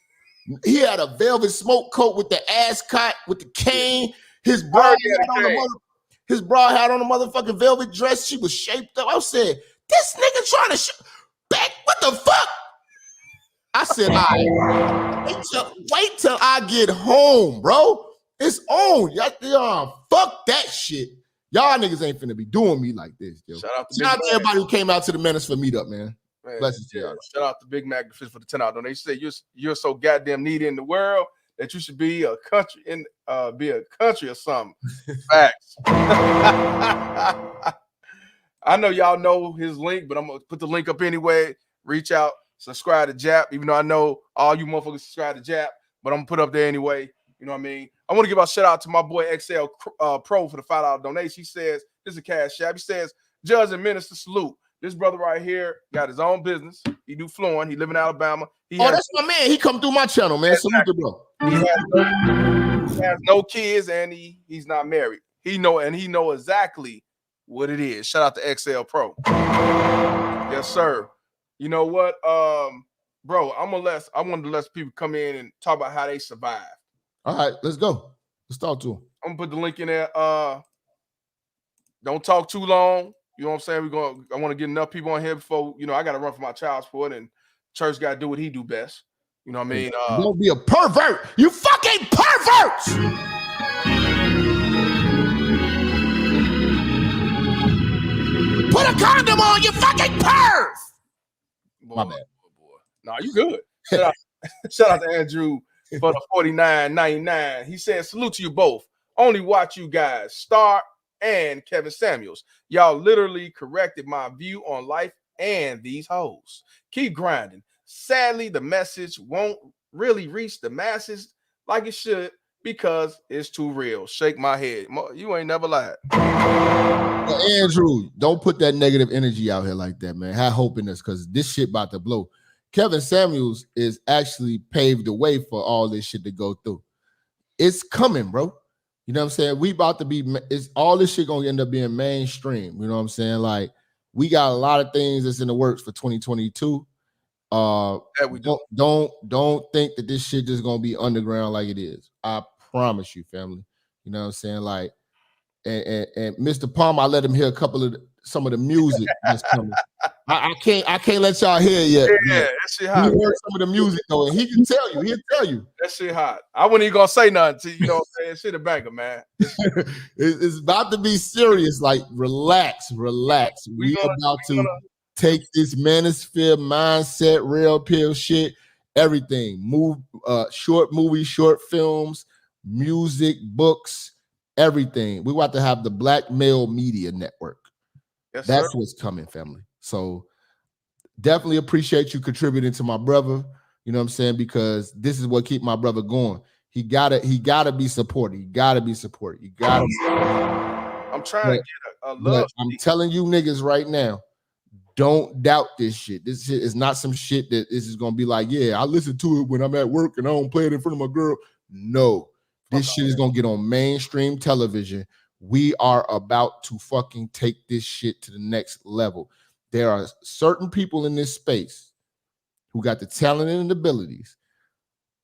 He had a velvet smoke coat with the ascot, with the cane. His bra had on a motherfucking velvet dress. She was shaped up. I said, this nigga trying to back, what the fuck? I said, all right, wait till I get home, bro. It's on. Y'all, fuck that shit. Y'all niggas ain't finna be doing me like this, yo. Shout out to everybody who came out to the Manosphere meetup, man. Blessings to y'all. Shout out to Big Mac for the $10 donation. They say you're so goddamn needy in the world that you should be a country or something. Facts. I know y'all know his link, but I'm gonna put the link up anyway. Reach out, subscribe to Jap, even though I know all you motherfuckers subscribe to Jap, but I'm gonna put up there anyway. You know what I mean? I want to give a shout out to my boy XL Pro for the $5 donation. He says, this is a cash app. He says, Judge and Minister, salute. This brother right here got his own business. He do flooring. He live in Alabama. That's my man. He come through my channel, man. Salute the bro. He has no kids and he's not married. He know exactly what it is. Shout out to XL Pro. Yes, sir. You know what? Bro, I wanted to let people come in and talk about how they survive. All right, let's go. Let's talk to him. I'm gonna put the link in there. Don't talk too long. You know what I'm saying? I want to get enough people on here before, I got to run for my child support and church got to do what he do best. You know what I mean? Don't be a pervert. You fucking perverts. Put a condom on, you fucking perv. My bad. Boy. Nah, you good. Shout out to Andrew for the $49.99. He said, salute to you both. Only watch you guys. Star and Kevin Samuels. Y'all literally corrected my view on life and these hoes. Keep grinding. Sadly, the message won't really reach the masses like it should because it's too real. Shake my head. You ain't never lied. Andrew, don't put that negative energy out here like that, man. Have hope in this because this shit about to blow. Kevin Samuels is actually paved the way for all this shit to go through. It's coming, bro. You know what I'm saying? We about to be, all this shit gonna end up being mainstream. You know what I'm saying? Like, we got a lot of things that's in the works for 2022. Don't think that this shit just gonna be underground like it is. I promise you, family. You know what I'm saying? Like, and Mr. Palmer, I let him hear some of the music that's coming. I can't let y'all hear it yet. Yeah, that shit hot. He heard some of the music though, and he'll tell you. That shit hot. I wasn't even gonna say nothing to you. You know what I'm saying? Shit a banger, man. It's about to be serious. Like, relax. We about to take this Manosphere mindset, real pill shit, everything. Short movies, short films, music, books, everything. We about to have the Black Male Media Network. Yes, that's sir. What's coming, family. So definitely appreciate you contributing to my brother. You know what I'm saying? Because this is what keep my brother going. He gotta be supported. You gotta be supported. I'm trying to get a love. I'm telling you niggas right now, Don't doubt this shit. This shit is not some shit that this is gonna be like, yeah, I listen to it when I'm at work and I don't play it in front of my girl. No, this shit is gonna get on mainstream television. We are about to fucking take this shit to the next level. There are certain people in this space who got the talent and abilities,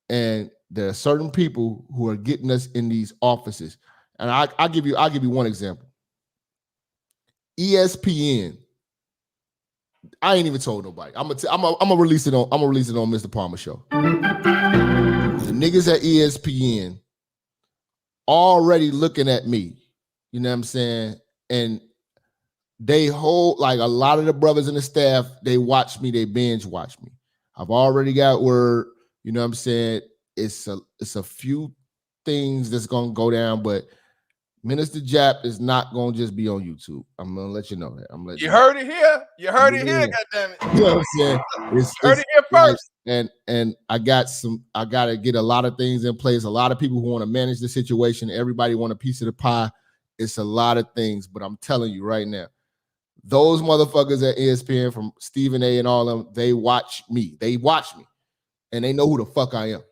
and there are certain people who are getting us in these offices. And I'll give you one example. ESPN. I ain't even told nobody. I'm gonna release it on Mr. Palmer show. The niggas at ESPN already looking at me. You know what I'm saying? And they hold, like, a lot of the brothers in the staff, they watch me, they binge watch me. I've already got word, you know what I'm saying? It's a few things that's gonna go down, but Minister Jap is not gonna just be on YouTube. I'm gonna let you know that. You heard it here. You heard it here, goddammit. You know what I'm saying? Heard it here first. And I gotta get a lot of things in place. A lot of people who want to manage the situation. Everybody want a piece of the pie. It's a lot of things, but I'm telling you right now, those motherfuckers at ESPN, from Stephen A and all of them, they watch me. They watch me, and they know who the fuck I am.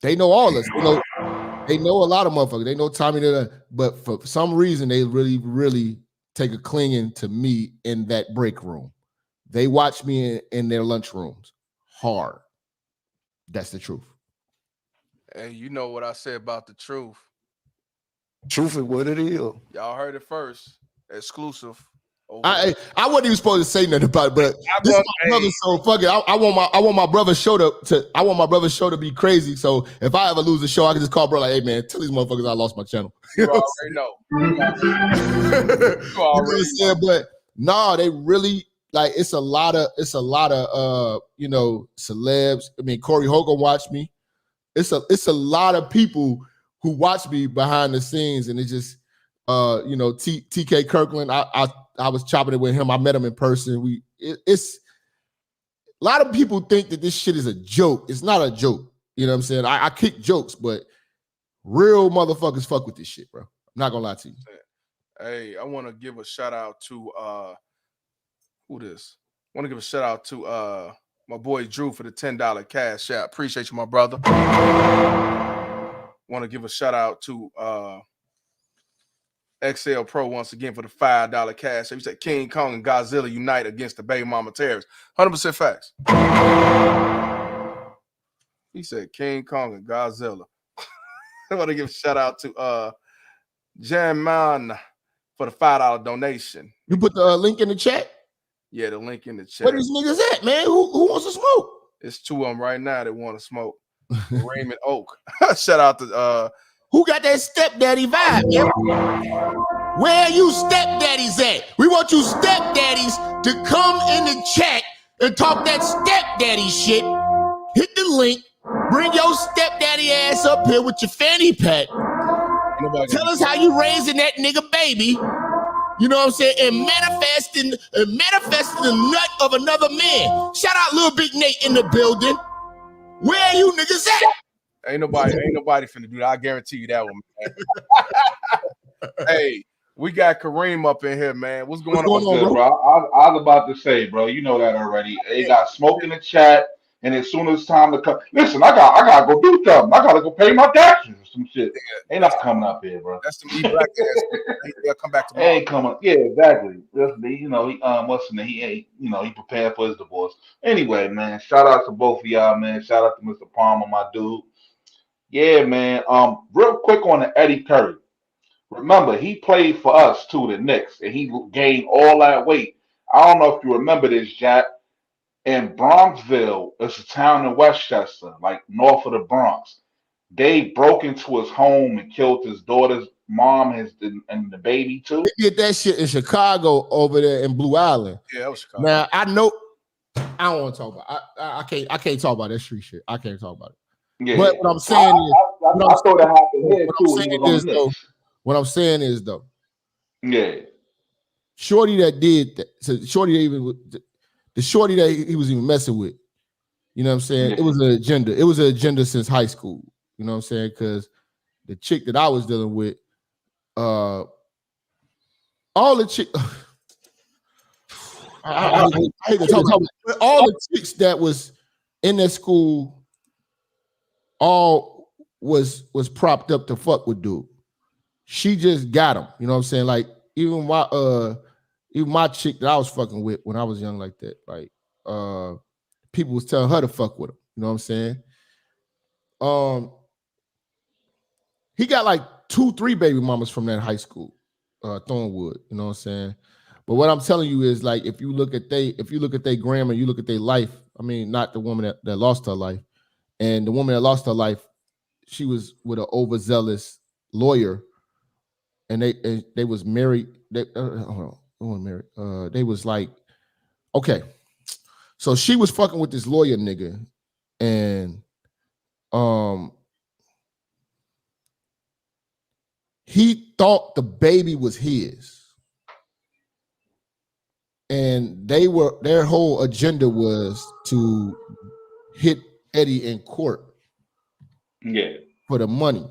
They know all us. They know a lot of motherfuckers. They know Tommy, but for some reason, they really, really take a clinging to me in that break room. They watch me in their lunch rooms hard. That's the truth. Hey, you know what I say about the truth. Truth is what it is. Y'all heard it first. Exclusive. I wasn't even supposed to say nothing about it, but this is my brother, so fuck it. I want my brother's show to be crazy. So if I ever lose a show, I can just call bro like, hey man, tell these motherfuckers I lost my channel. You already know. You already know. But no, they really, like, it's a lot of you know, celebs. I mean, Corey Hogan watched me. It's a lot of people who watch me behind the scenes, and it's just you know, TK Kirkland. I was chopping it with him. I met him in person. It's a lot of people think that this shit is a joke. It's not a joke. You know what I'm saying? I kick jokes, but real motherfuckers fuck with this shit, bro. I'm not gonna lie to you. Hey, I want to give a shout out to who this? I want to give a shout out to my boy Drew for the $10 cash app. Appreciate you, my brother. Want to give a shout out to XL Pro once again for the $5 cash. So you said King Kong and Godzilla unite against the Baby Mama terrorists. 100% facts. He said King Kong and Godzilla. I want to give a shout out to Jaman for the $5 donation. You put the link in the chat? Yeah, the link in the chat. Where these niggas at, man? Who wants to smoke? It's two of them right now that want to smoke. Raymond Oak. Shout out to who got that stepdaddy vibe, yeah? Where you stepdaddies at? We want you stepdaddies to come in the chat and talk that stepdaddy shit. Hit the link. Bring your stepdaddy ass up here with your fanny pack. Tell us how you raising that nigga baby. You know what I'm saying? And manifesting the nut of another man. Shout out Lil Big Nate in the building. Where are you niggas at? Ain't nobody finna do that. I guarantee you that one, man. Hey, we got Kareem up in here, man. What's going on, good, bro? I was about to say, bro, you know that already. They got smoke in the chat, and as soon as it's time to come, listen, I gotta go do something. I gotta go pay my taxes or some shit. They not coming up here, bro. That's the black ass. They'll come back tomorrow. Ain't coming. Yeah, exactly. You know, he he prepared for his divorce. Anyway, man, shout out to both of y'all, man. Shout out to Mr. Palmer, my dude. Yeah, man. Real quick on the Eddie Curry. Remember, he played for us too, the Knicks, and he gained all that weight. I don't know if you remember this, Jack. In Bronxville, it's a town in Westchester, like north of the Bronx. They broke into his home and killed his daughter's mom, and the baby too. They did that shit in Chicago over there in Blue Island. Yeah, that was Chicago. Now I know I don't want to talk about. I can't talk about that street shit. I can't talk about it. Yeah, but what I'm saying is, I thought it happened here too. What I'm saying is though, yeah, shorty that did that, so the shorty that he was even messing with, you know what I'm saying? Yeah. It was an agenda. It was an agenda since high school. You know what I'm saying? Because the chick that I was dealing with, all the chick. I hate to talk about it, but all the chicks that was in that school all was propped up to fuck with dude. She just got him. You know what I'm saying? Like even my chick that I was fucking with when I was young like that, like people was telling her to fuck with him. You know what I'm saying? He got like 2-3 baby mamas from that high school, Thornwood. You know what I'm saying? But what I'm telling you is like if you look at their grammar, you look at their life. I mean, not the woman that lost her life, and the woman that lost her life, she was with an overzealous lawyer, and they was married. They married. They was like, okay, so she was fucking with this lawyer nigga, and he thought the baby was his. And their whole agenda was to hit Eddie in court for the money.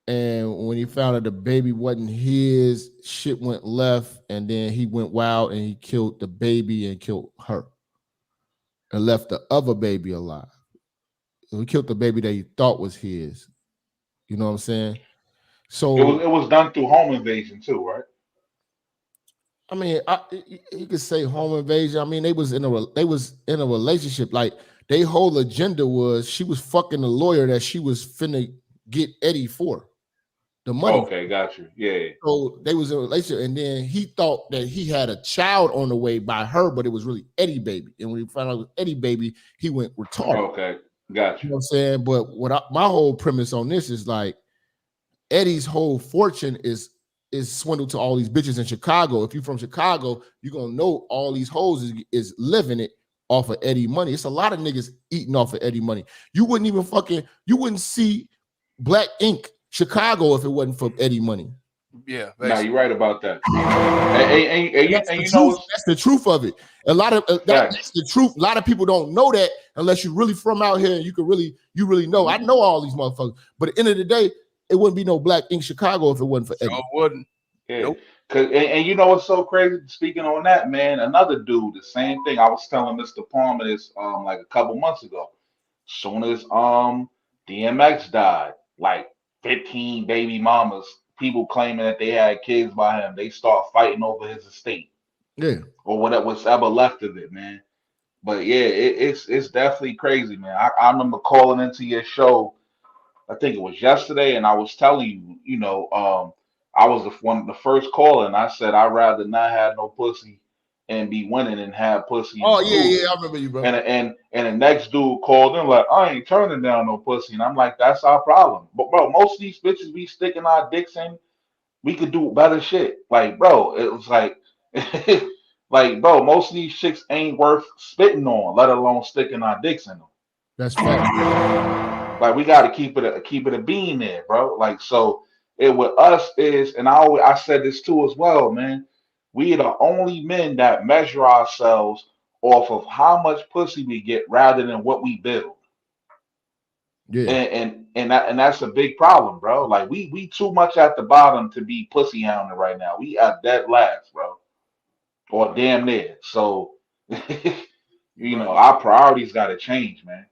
And when he found out the baby wasn't his, shit went left, and then he went wild and he killed the baby and killed her and left the other baby alive. So he killed the baby that he thought was his. You know what I'm saying? So it was done through home invasion too, right? I mean, you could say home invasion. I mean, they was in a relationship. Like their whole agenda was she was fucking the lawyer that she was finna get Eddie for the money. Okay, got you. Yeah. So they was in a relationship, and then he thought that he had a child on the way by her, but it was really Eddie baby. And when he found out it was Eddie baby, he went retarded. Okay, got you. You know what I'm saying? But my whole premise on this is like Eddie's whole fortune is swindled to all these bitches in Chicago. If you're from Chicago, you're gonna know all these hoes is living it off of Eddie money. It's a lot of niggas eating off of Eddie money. You wouldn't see Black Ink Chicago if it wasn't for Eddie money. Yeah, nah, you're right about that. And you know that's the truth of it. A lot of that's the truth. A lot of people don't know that unless you're really from out here and you really know. I know all these motherfuckers, but at the end of the day, it wouldn't be no Black Ink Chicago if it wasn't for Eddie. No, wouldn't. Yeah. Nope. And you know what's so crazy? Speaking on that, man, another dude, the same thing. I was telling Mr. Palmer this like a couple months ago. Soon as DMX died, like 15 baby mamas, people claiming that they had kids by him, they start fighting over his estate. Yeah. Or whatever's ever left of it, man. But yeah, it's definitely crazy, man. I remember calling into your show, I think it was yesterday, and I was telling you, you know, I was the first caller, and I said I'd rather not have no pussy and be winning and have pussy. Oh yeah, I remember you, bro. And the next dude called in like, I ain't turning down no pussy, and I'm like, that's our problem. But bro, most of these bitches we sticking our dicks in, we could do better shit. Like, bro, it was like, like, bro, most of these chicks ain't worth spitting on, let alone sticking our dicks in them. That's fact. Like, we got to keep it a bean there, bro. Like, so it with us is, and I said this too as well, man. We are the only men that measure ourselves off of how much pussy we get rather than what we build. Yeah. And that's a big problem, bro. Like we too much at the bottom to be pussy hounding right now. We are dead last, bro. Or damn near. So you know, our priorities gotta change, man.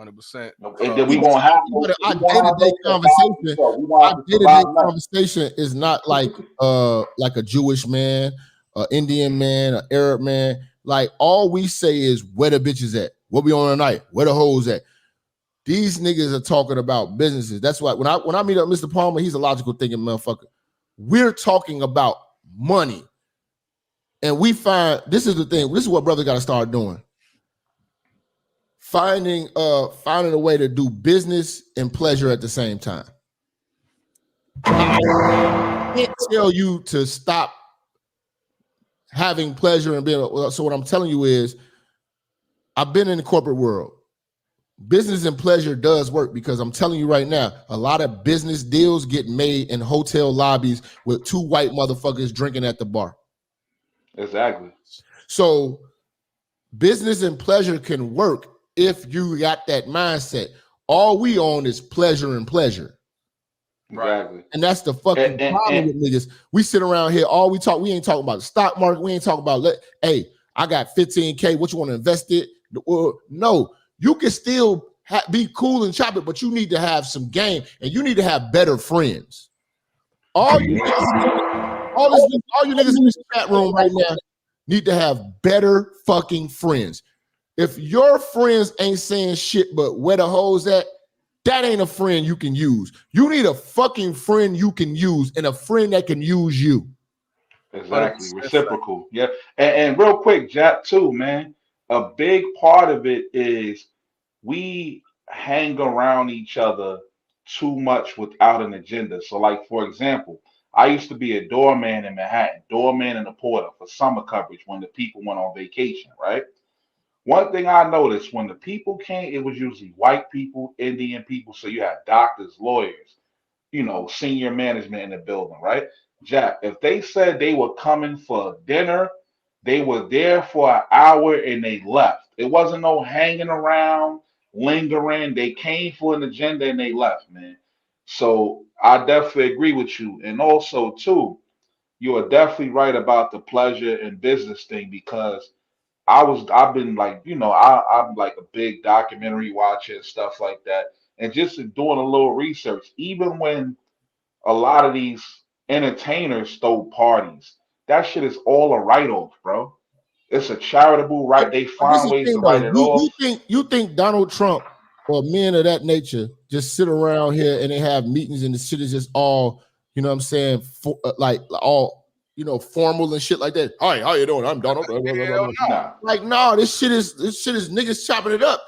100%. And then we won't have our day-to-day conversation. Our day-to-day conversation is not like a Jewish man, an Indian man, an Arab man. Like all we say is where the bitches at, what we on tonight, where the hoes at. These niggas are talking about businesses. That's why when I meet up Mr. Palmer, he's a logical thinking motherfucker. We're talking about money, and we find this is the thing. This is what brother got to start doing. Finding a way to do business and pleasure at the same time. I can't tell you to stop having pleasure and being. So what I'm telling you is, I've been in the corporate world. Business and pleasure does work because I'm telling you right now, a lot of business deals get made in hotel lobbies with two white motherfuckers drinking at the bar. Exactly. So business and pleasure can work if you got that mindset. All we own is pleasure and pleasure. Exactly. And that's the fucking problem with niggas. We sit around here, all we talk, we ain't talking about the stock market. We ain't talking about, hey, I got 15K. What you want to invest it? No, you can still be cool and chop it, but you need to have some game and you need to have better friends. All you niggas in this chat room right now need to have better fucking friends. If your friends ain't saying shit but where the hoes at, that ain't a friend you can use. You need a fucking friend you can use and a friend that can use you. Exactly. Reciprocal. Yeah. And real quick, Jack, too, man. A big part of it is we hang around each other too much without an agenda. So, like, for example, I used to be a doorman in Manhattan, doorman and a porter for summer coverage when the people went on vacation, right? One thing I noticed when the people came, it was usually white people, Indian people. So you had doctors, lawyers, senior management in the building, right? Jack, if they said they were coming for dinner, they were there for an hour and they left. It wasn't no hanging around, lingering. They came for an agenda and they left, man. So I definitely agree with you. And also, too, you are definitely right about the pleasure and business thing because I've been like, I'm like a big documentary watcher and stuff like that. And just in doing a little research, even when a lot of these entertainers throw parties, that shit is all a write-off, bro. It's a charitable right. They find ways to write it off. You think Donald Trump or men of that nature just sit around here and they have meetings and the shit is just all, you know what I'm saying, formal and shit like that. Hi, how you doing? I'm Donald. Nah. Like, no, this shit is niggas chopping it up.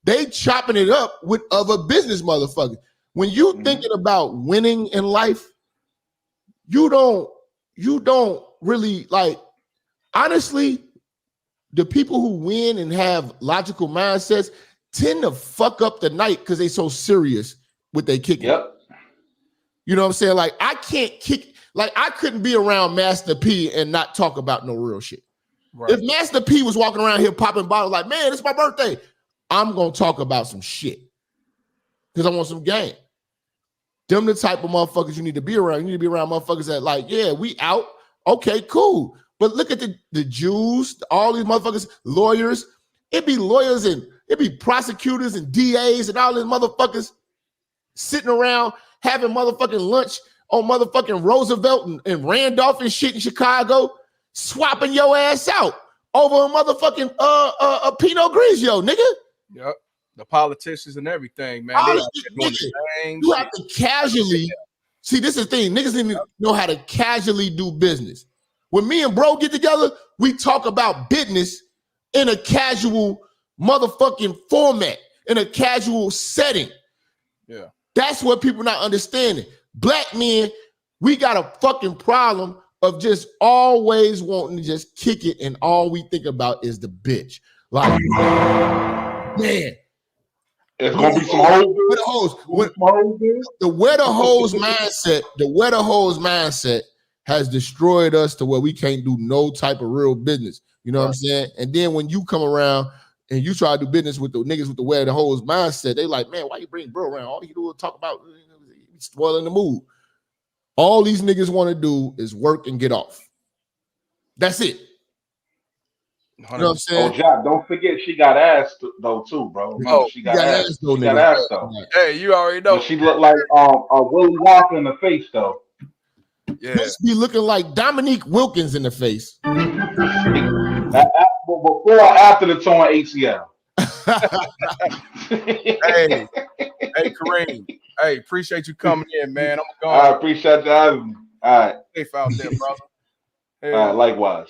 They chopping it up with other business motherfuckers. When you thinking about winning in life, you don't really like, honestly, the people who win and have logical mindsets tend to fuck up the night because they so serious with their kicking. Yep. You know what I'm saying? Like, I can't kick, like, I couldn't be around Master P and not talk about no real shit. Right. If Master P was walking around here popping bottles like, man, it's my birthday, I'm going to talk about some shit because I want some game. Them the type of motherfuckers you need to be around. You need to be around motherfuckers that like, yeah, we out. Okay, cool. But look at the Jews, all these motherfuckers, lawyers. It be lawyers and it be prosecutors and DAs and all these motherfuckers sitting around having motherfucking lunch on motherfucking Roosevelt and Randolph and shit in Chicago, swapping your ass out over a motherfucking a Pinot Grigio, nigga. Yep. The politicians and everything, man. You have to casually see. This is the thing. Niggas need to know how to casually do business. When me and bro get together, we talk about business in a casual motherfucking format, in a casual setting. Yeah. That's what people not understanding. Black men, we got a fucking problem of just always wanting to just kick it, and all we think about is the bitch. Like, man. It's gonna be some hoes. The where the hoes mindset has destroyed us to where we can't do no type of real business. You know what I'm saying? And then when you come around and you try to do business with the niggas with the where the hoes mindset, they like, man, why you bring bro around? All you do is talk about spoiling the mood. All these niggas want to do is work and get off. That's it. You know what I'm saying? Oh, Jack, don't forget she got ass though too, bro. She got ass. She got ass though. Hey, you already know. But she looked like a Willy Wonka in the face though. Yeah. She be looking like Dominique Wilkins in the face. Before or after the torn ACL? Hey, Kareem. Hey, appreciate you coming in, man. I'm going. I appreciate you having me. All right. Safe out there, brother. Hey. All right, likewise.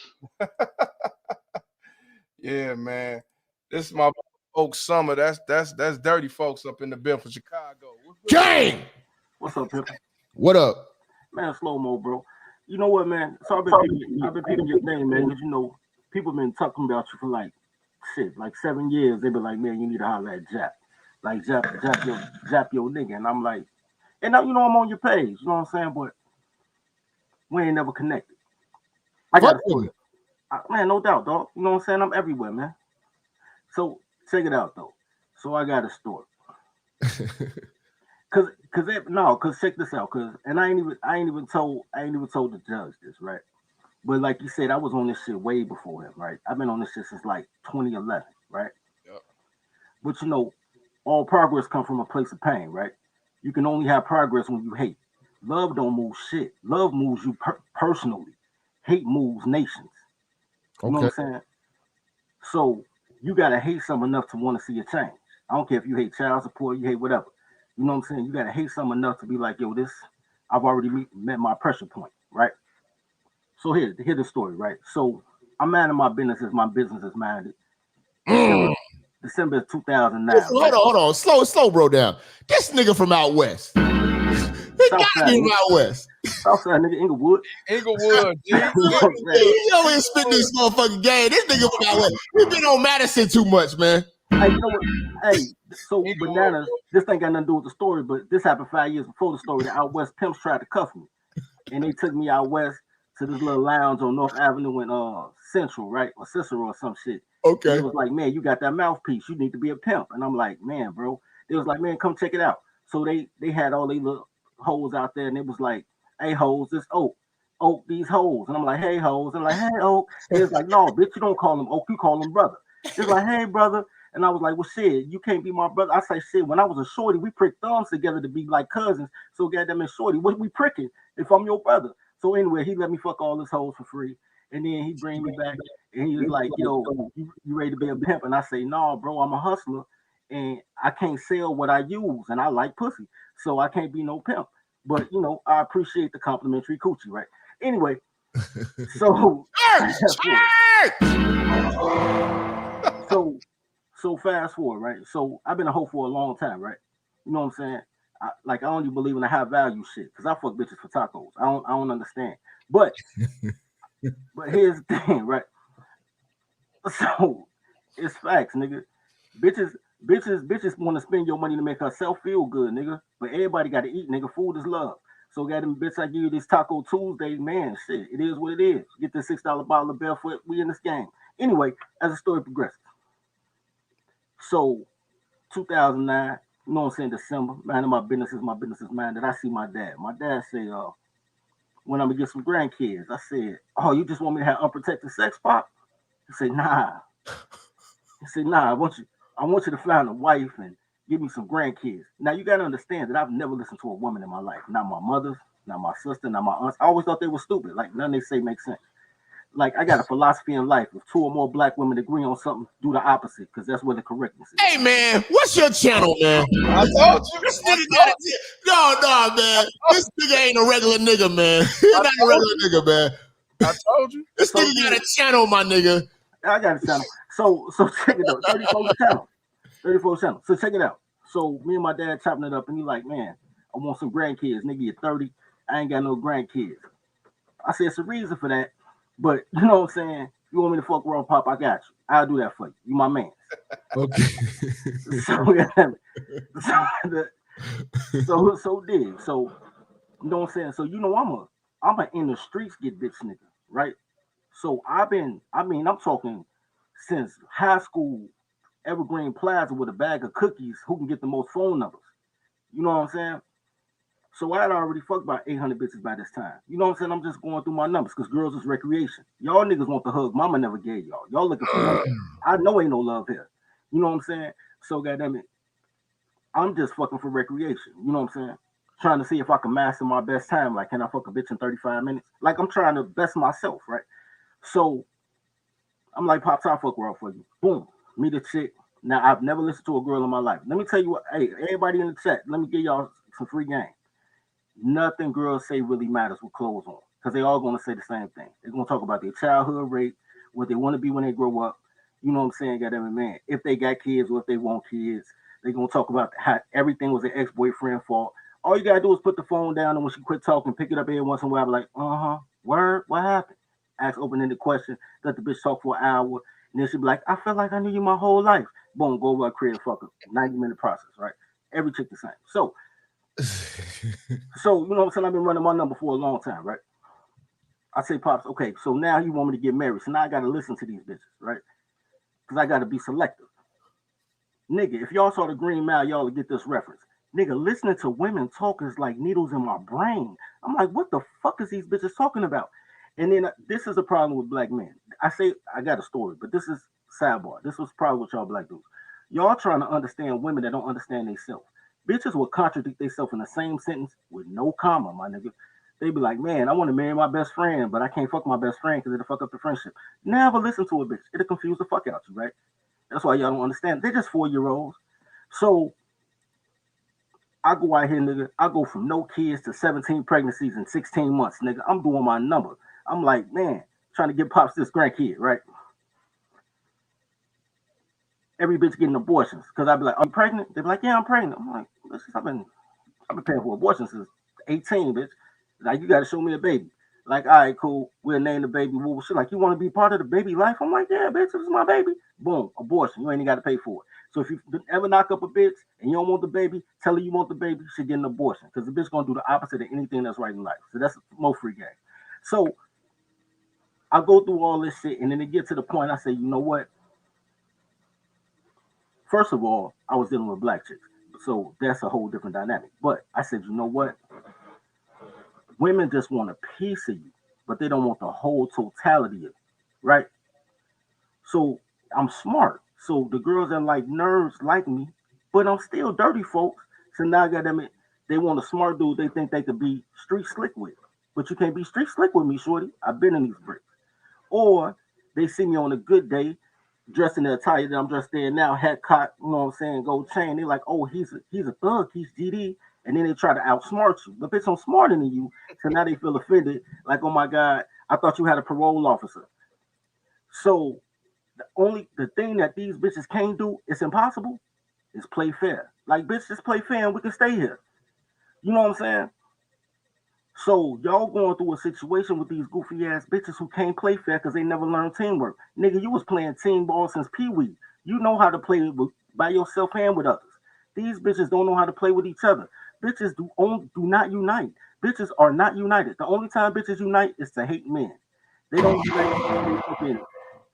Yeah, man. This is my folks summer. That's dirty folks up in the bill for Chicago. Gang! What's up, Pip? What up? Man, slow mo, bro. You know what, man? So I've been picking your name, man, because people been talking about you for like 7 years. They been like, man, you need to holler at Jap. Like Jap your nigga. And I'm like, and now I'm on your page, you know what I'm saying? But we ain't never connected. I got it. Man, no doubt, dog. You know what I'm saying? I'm everywhere, man. So check it out though. So I got a story. Cause check this out, and I ain't even told the judge this, right? But like you said, I was on this shit way before him, right? I've been on this shit since like 2011, right? Yep. But you know, all progress comes from a place of pain, right? You can only have progress when you hate. Love don't move shit. Love moves you personally. Hate moves nations. You know what I'm saying? So you gotta hate something enough to want to see a change. I don't care if you hate child support, you hate whatever. You know what I'm saying? You gotta hate something enough to be like, yo, this I've already met my pressure point, right? So here's the story, right? So I'm minding my business as my business is minded. December 2009. Listen, right? hold on. Slow, bro, down. This nigga from out west. This guy from out west. Southside nigga, Inglewood. Inglewood, G. He over here spitting this motherfucking game. This nigga from out west. He been on Madison too much, man. Hey, you know what? Hey, so bananas. This ain't got nothing to do with the story, but this happened 5 years before the story. The out west pimps tried to cuff me, and they took me out west to this little lounge on North Avenue in Central, right, or Cicero or some shit. Okay. And it was like, man, you got that mouthpiece. You need to be a pimp. And I'm like, man, bro. They was like, man, come check it out. So they had all these little hoes out there, and it was like, hey hoes, this Oak, these hoes. And I'm like, hey hoes. And like, hey Oak. And it's like, no, bitch, you don't call them Oak, you call them brother. It's like, hey brother. And I was like, well, shit, you can't be my brother. I say, shit, when I was a shorty, we pricked thumbs together to be like cousins. So goddamn it, shorty, what we pricking if I'm your brother? So anyway, he let me fuck all his hoes for free. And then he bring me back and he was like, yo, you ready to be a pimp? And I say, no, bro, I'm a hustler and I can't sell what I use and I like pussy. So I can't be no pimp. But, you know, I appreciate the complimentary coochie, right? Anyway, so so fast forward, right? So I've been a hoe for a long time, right? You know what I'm saying? I don't even believe in the high value shit because I fuck bitches for tacos. I don't understand. But here's the thing, right? So it's facts, nigga. Bitches want to spend your money to make herself feel good, nigga. But everybody got to eat, nigga. Food is love. So got them bitch, I give you this Taco Tuesday, man. Shit, it is what it is. Get this $6 bottle of Barefoot. We in this game. Anyway, as the story progresses. So 2009, you know what I'm saying, December, minding my business is mine. That I see my dad. My dad say, when I'm gonna get some grandkids, I said, oh, you just want me to have unprotected sex, Pop? He said, nah. He said, nah, I want you to find a wife and give me some grandkids. Now you gotta understand that I've never listened to a woman in my life. Not my mother, not my sister, not my aunts. I always thought they were stupid. Like none they say makes sense. Like I got a philosophy in life. If 2 or more black women agree on something, do the opposite, because that's where the correctness is. Hey man, what's your channel, man? I told you. This nigga got it. No, man. This nigga ain't a regular nigga, man. He's not a regular nigga, man. I told you. This nigga got a channel, my nigga. I got a channel. So check it out. 34 channel. 34 channel. So check it out. So me and my dad chopping it up, and he like, man, I want some grandkids. Nigga, you're 30. I ain't got no grandkids. I said, it's a reason for that. But you know what I'm saying? You want me to fuck around, Pop? I got you. I'll do that for you. You my man. Okay. So dig. So you know what I'm saying? So you know I'm a in the streets get bitch nigga, right? So I'm talking since high school, Evergreen Plaza with a bag of cookies, who can get the most phone numbers. You know what I'm saying? So I had already fucked about 800 bitches by this time. You know what I'm saying? I'm just going through my numbers because girls is recreation. Y'all niggas want the hug mama never gave y'all. Y'all looking for love. I know ain't no love here. You know what I'm saying? So goddamn it, I'm just fucking for recreation. You know what I'm saying? Trying to see if I can master my best time. Like, can I fuck a bitch in 35 minutes? Like, I'm trying to best myself, right? So I'm like, Pops, I'll fuck around for you. Boom. Meet a chick. Now, I've never listened to a girl in my life. Let me tell you what, hey, everybody in the chat, let me give y'all some free game. Nothing girls say really matters with clothes on, because they all going to say the same thing. They're going to talk about their childhood rate, what they want to be when they grow up. You know what I'm saying? Goddamn man. If they got kids or if they want kids, they're going to talk about how everything was an ex-boyfriend fault. All you got to do is put the phone down, and when she quit talking, pick it up every once in a while, like, word, what happened? Ask open-ended question, let the bitch talk for an hour, and then she'll be like, I feel like I knew you my whole life. Boom, go over a crib, fuck her. 90-minute process, right? Every chick the same. So you know what I'm saying? I've been running my number for a long time, right? I say, Pops, okay, so now you want me to get married. So now I got to listen to these bitches, right? Because I got to be selective. Nigga, if y'all saw the Green Mile, y'all would get this reference. Nigga, listening to women talk is like needles in my brain. I'm like, what the fuck is these bitches talking about? And then this is a problem with black men. I got a story, but this is sidebar. This was probably with y'all black dudes. Y'all trying to understand women that don't understand themselves. Bitches will contradict themselves in the same sentence with no comma, my nigga. They be like, man, I want to marry my best friend, but I can't fuck my best friend because it'll fuck up the friendship. Never listen to a bitch. It'll confuse the fuck out you, right? That's why y'all don't understand. They're just 4-year-olds. So I go out here, nigga. I go from no kids to 17 pregnancies in 16 months, nigga. I'm doing my number. I'm like, man, trying to get pops this grandkid, right? Every bitch getting abortions. Because I'd be like, are you pregnant? They'd be like, yeah, I'm pregnant. I'm like, I've been paying for abortions since 18, bitch. Like, you got to show me a baby. Like, all right, cool. We'll name the baby. Shit, like, you want to be part of the baby life? I'm like, yeah, bitch, this is my baby. Boom, abortion. You ain't even got to pay for it. So if you ever knock up a bitch and you don't want the baby, tell her you want the baby, she should get an abortion. Because the bitch going to do the opposite of anything that's right in life. So that's more free game. So I go through all this shit, and then it gets to the point I say, you know what? First of all, I was dealing with black chicks. So that's a whole different dynamic. But I said, you know what? Women just want a piece of you, but they don't want the whole totality of it, right? So I'm smart. So the girls that like nerds like me, but I'm still dirty, folks. So now I got them. They want a smart dude they think they could be street slick with. But you can't be street slick with me, shorty. I've been in these bricks. Or they see me on a good day, dressed in the attire that I'm dressed in now, hat cocked, you know what I'm saying, gold chain. They're like, oh, he's a thug, he's GD. And then they try to outsmart you. But bitch, I'm smarter than you. So now they feel offended. Like, oh my God, I thought you had a parole officer. So the thing that these bitches can't do, it's impossible, is play fair. Like, bitch, just play fair and we can stay here. You know what I'm saying? So y'all going through a situation with these goofy ass bitches who can't play fair because they never learned teamwork. Nigga, you was playing team ball since Pee-wee. You know how to play by yourself and with others. These bitches don't know how to play with each other. Bitches do not unite. Bitches are not united. The only time bitches unite is to hate men. They don't unite fucking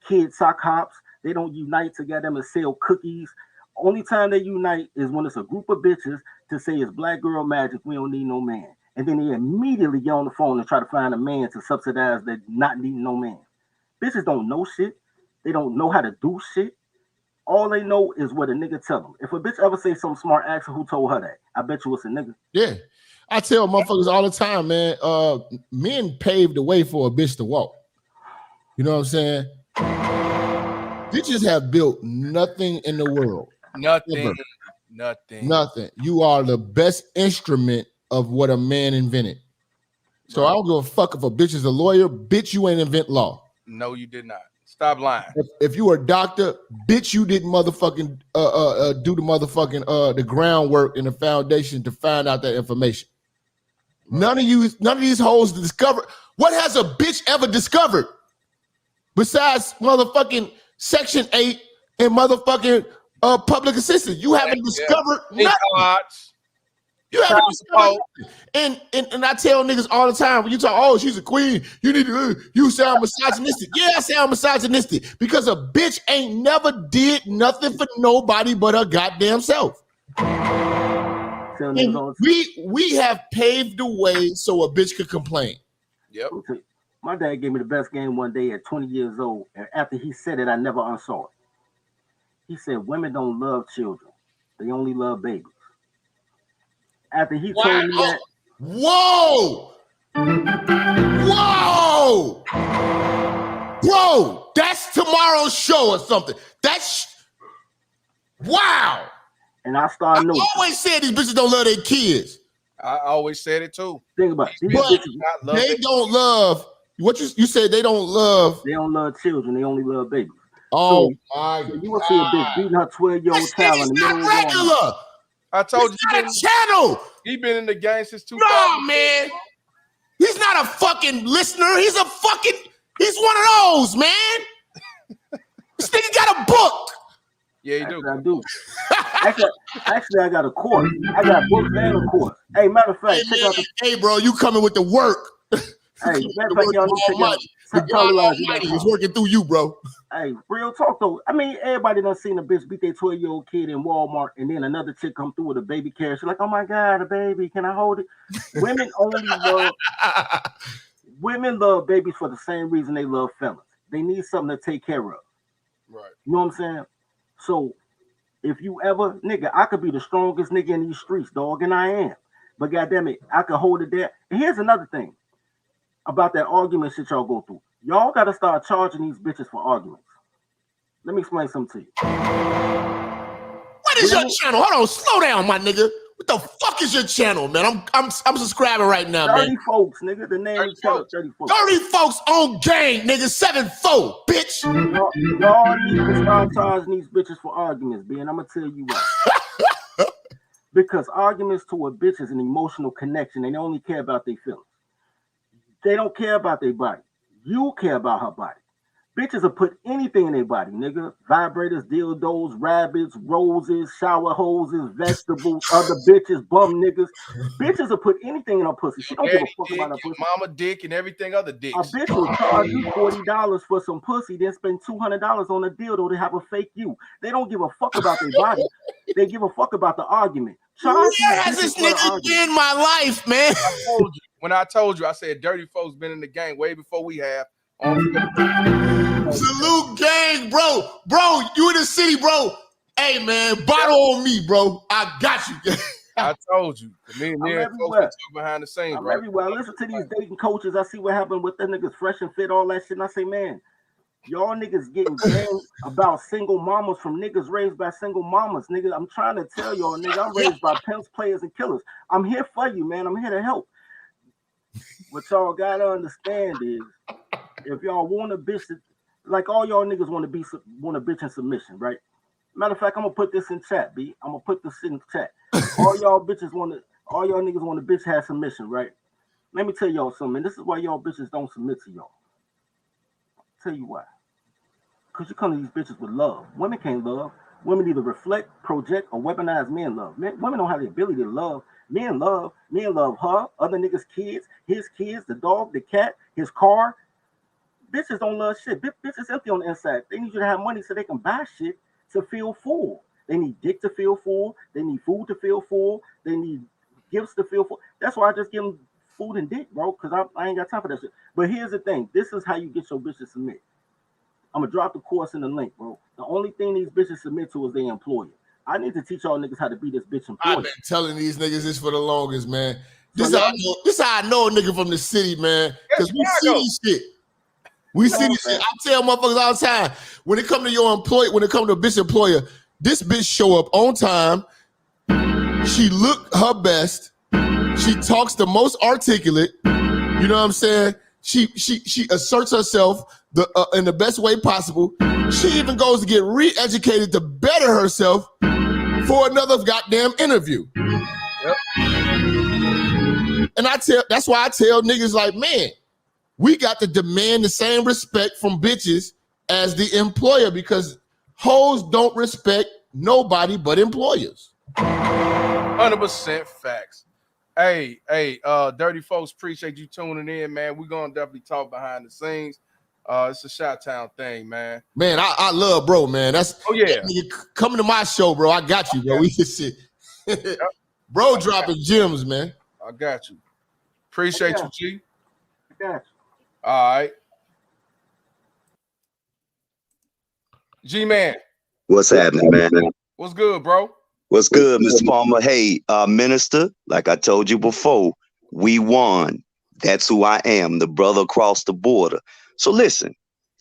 kid sock hops. They don't unite to get them and sell cookies. Only time they unite is when it's a group of bitches to say it's black girl magic. We don't need no man. And then they immediately get on the phone and try to find a man to subsidize that not needing no man. Bitches don't know shit. They don't know how to do shit. All they know is what a nigga tell them. If a bitch ever say something smart, ask her who told her that. I bet you it's a nigga. Yeah. I tell motherfuckers all the time, man, men paved the way for a bitch to walk. You know what I'm saying? Bitches have built nothing in the world. Nothing. You are the best instrument of what a man invented. So I don't give a fuck if a bitch is a lawyer. Bitch, you ain't invent law. No, you did not. Stop lying. If you were a doctor, bitch, you didn't motherfucking do the motherfucking the groundwork and the foundation to find out that information. None of these hoes discovered. What has a bitch ever discovered besides motherfucking Section 8 and motherfucking public assistance? You haven't discovered nothing. You haven't discovered nothing. And I tell niggas all the time, when you talk, oh, she's a queen, you need to, you sound misogynistic. Yeah, I sound misogynistic because a bitch ain't never did nothing for nobody but her goddamn self. We have paved the way so a bitch could complain. Yep. My dad gave me the best game one day at 20 years old, and after he said it, I never unsaw it. He said, women don't love children. They only love babies. After he told me that. Whoa! Bro, that's tomorrow's show or something. Wow. And I started knowing. I always said these bitches don't love their kids. I always said it too. Think about it. But they don't love. What you said they don't love. They don't love children. They only love babies. Oh my God. You will see a bitch beating her 12-year-old child in the middle of the regular. I told you he been in the game since 2000. No, man. He's not a fucking listener. He's one of those, man. This nigga got a book. Yeah, you do. I do. Actually, I got a course. I got books and a course. Hey, matter of fact, check out hey, bro, you coming with the work. Hey, matter of fact, y'all need to check out. The God Almighty was working through you, bro. Hey, real talk though. I mean, everybody done seen a bitch beat their 12-year-old kid in Walmart, and then another chick come through with a baby carriage. She's like, "Oh my God, a baby! Can I hold it?" Women love babies for the same reason they love fellas. They need something to take care of. Right. You know what I'm saying? So if you ever, nigga, I could be the strongest nigga in these streets, dog, and I am. But goddamn it, I could hold it there. And here's another thing about that argument shit y'all go through. Y'all gotta start charging these bitches for arguments. Let me explain something to you. What is your channel? Hold on, slow down, my nigga. What the fuck is your channel, man? I'm subscribing right now, 30 man. folks, nigga. The name of the channel 30 folks. 30 folks on gang, nigga. 7-4, bitch. Y'all need to start charging these bitches for arguments, B, and I'm gonna tell you why. Because arguments to a bitch is an emotional connection. They only care about their feelings. They don't care about their body. You care about her body. Bitches will put anything in their body, nigga. Vibrators, dildos, rabbits, roses, shower hoses, vegetables, other bitches, bum niggas. Bitches will put anything in her pussy. She don't give a fuck about her pussy. Mama dick and everything other dicks. A bitch will charge you $40 for some pussy, then spend $200 on a dildo to have a fake you. They don't give a fuck about their body. They give a fuck about the argument. Charge Where has this nigga been my life, man? When I told you, I said dirty folks been in the game way before we have. Salute gang, bro. Bro, you in the city, bro. Hey, man, bottle on me, bro. I got you. I told you. Me and folks talk behind the scenes, I'm everywhere. I listen to these dating coaches. I see what happened with them niggas fresh and fit, all that shit. And I say, man, y'all niggas getting gang about single mamas from niggas raised by single mamas. Nigga, I'm trying to tell y'all, nigga, I'm raised by pimps, players, and killers. I'm here for you, man. I'm here to help. What y'all gotta understand is, if y'all want a bitch, like all y'all niggas want a bitch in submission, right? Matter of fact, I'm gonna put this in chat, B. I'm gonna put this in chat. All y'all niggas want a bitch have submission, right? Let me tell y'all something. This is why y'all bitches don't submit to y'all. Tell you why. Because you come to these bitches with love. Women can't love. Women either reflect, project, or weaponize men love. Women don't have the ability to love. Men love. Men love her, other niggas' kids, his kids, the dog, the cat, his car. Bitches don't love shit. Bitches empty on the inside. They need you to have money so they can buy shit to feel full. They need dick to feel full. They need food to feel full. They need gifts to feel full. That's why I just give them food and dick, bro, because I ain't got time for that shit. But here's the thing. This is how you get your bitch to submit. I'm going to drop the course in the link, bro. The only thing these bitches submit to is their employer. I need to teach y'all niggas how to be this bitch employer. I've been telling these niggas this for the longest, man. This how I know a nigga from the city, man, because we see this shit. We see this shit. I tell motherfuckers all the time, when it come to your employee, when it come to a bitch employer, this bitch show up on time. She look her best. She talks the most articulate. You know what I'm saying? She asserts herself in the best way possible. She even goes to get re-educated to better herself for another goddamn interview. Yep. And that's why I tell niggas like, man, we got to demand the same respect from bitches as the employer, because hoes don't respect nobody but employers. 100% facts. Hey, dirty folks, appreciate you tuning in, man. We're gonna definitely talk behind the scenes. It's a Chi-Town thing, man. Man, I love bro, man. Yeah. Coming to my show, bro. I got you, bro. We can sit. Bro dropping gems, man. I got you. Appreciate you, G. I got you. All right. G-Man. What's happening, man? What's good, bro? What's good, Mr. Palmer? Hey, Minister, like I told you before, we won. That's who I am, the brother across the border. So listen,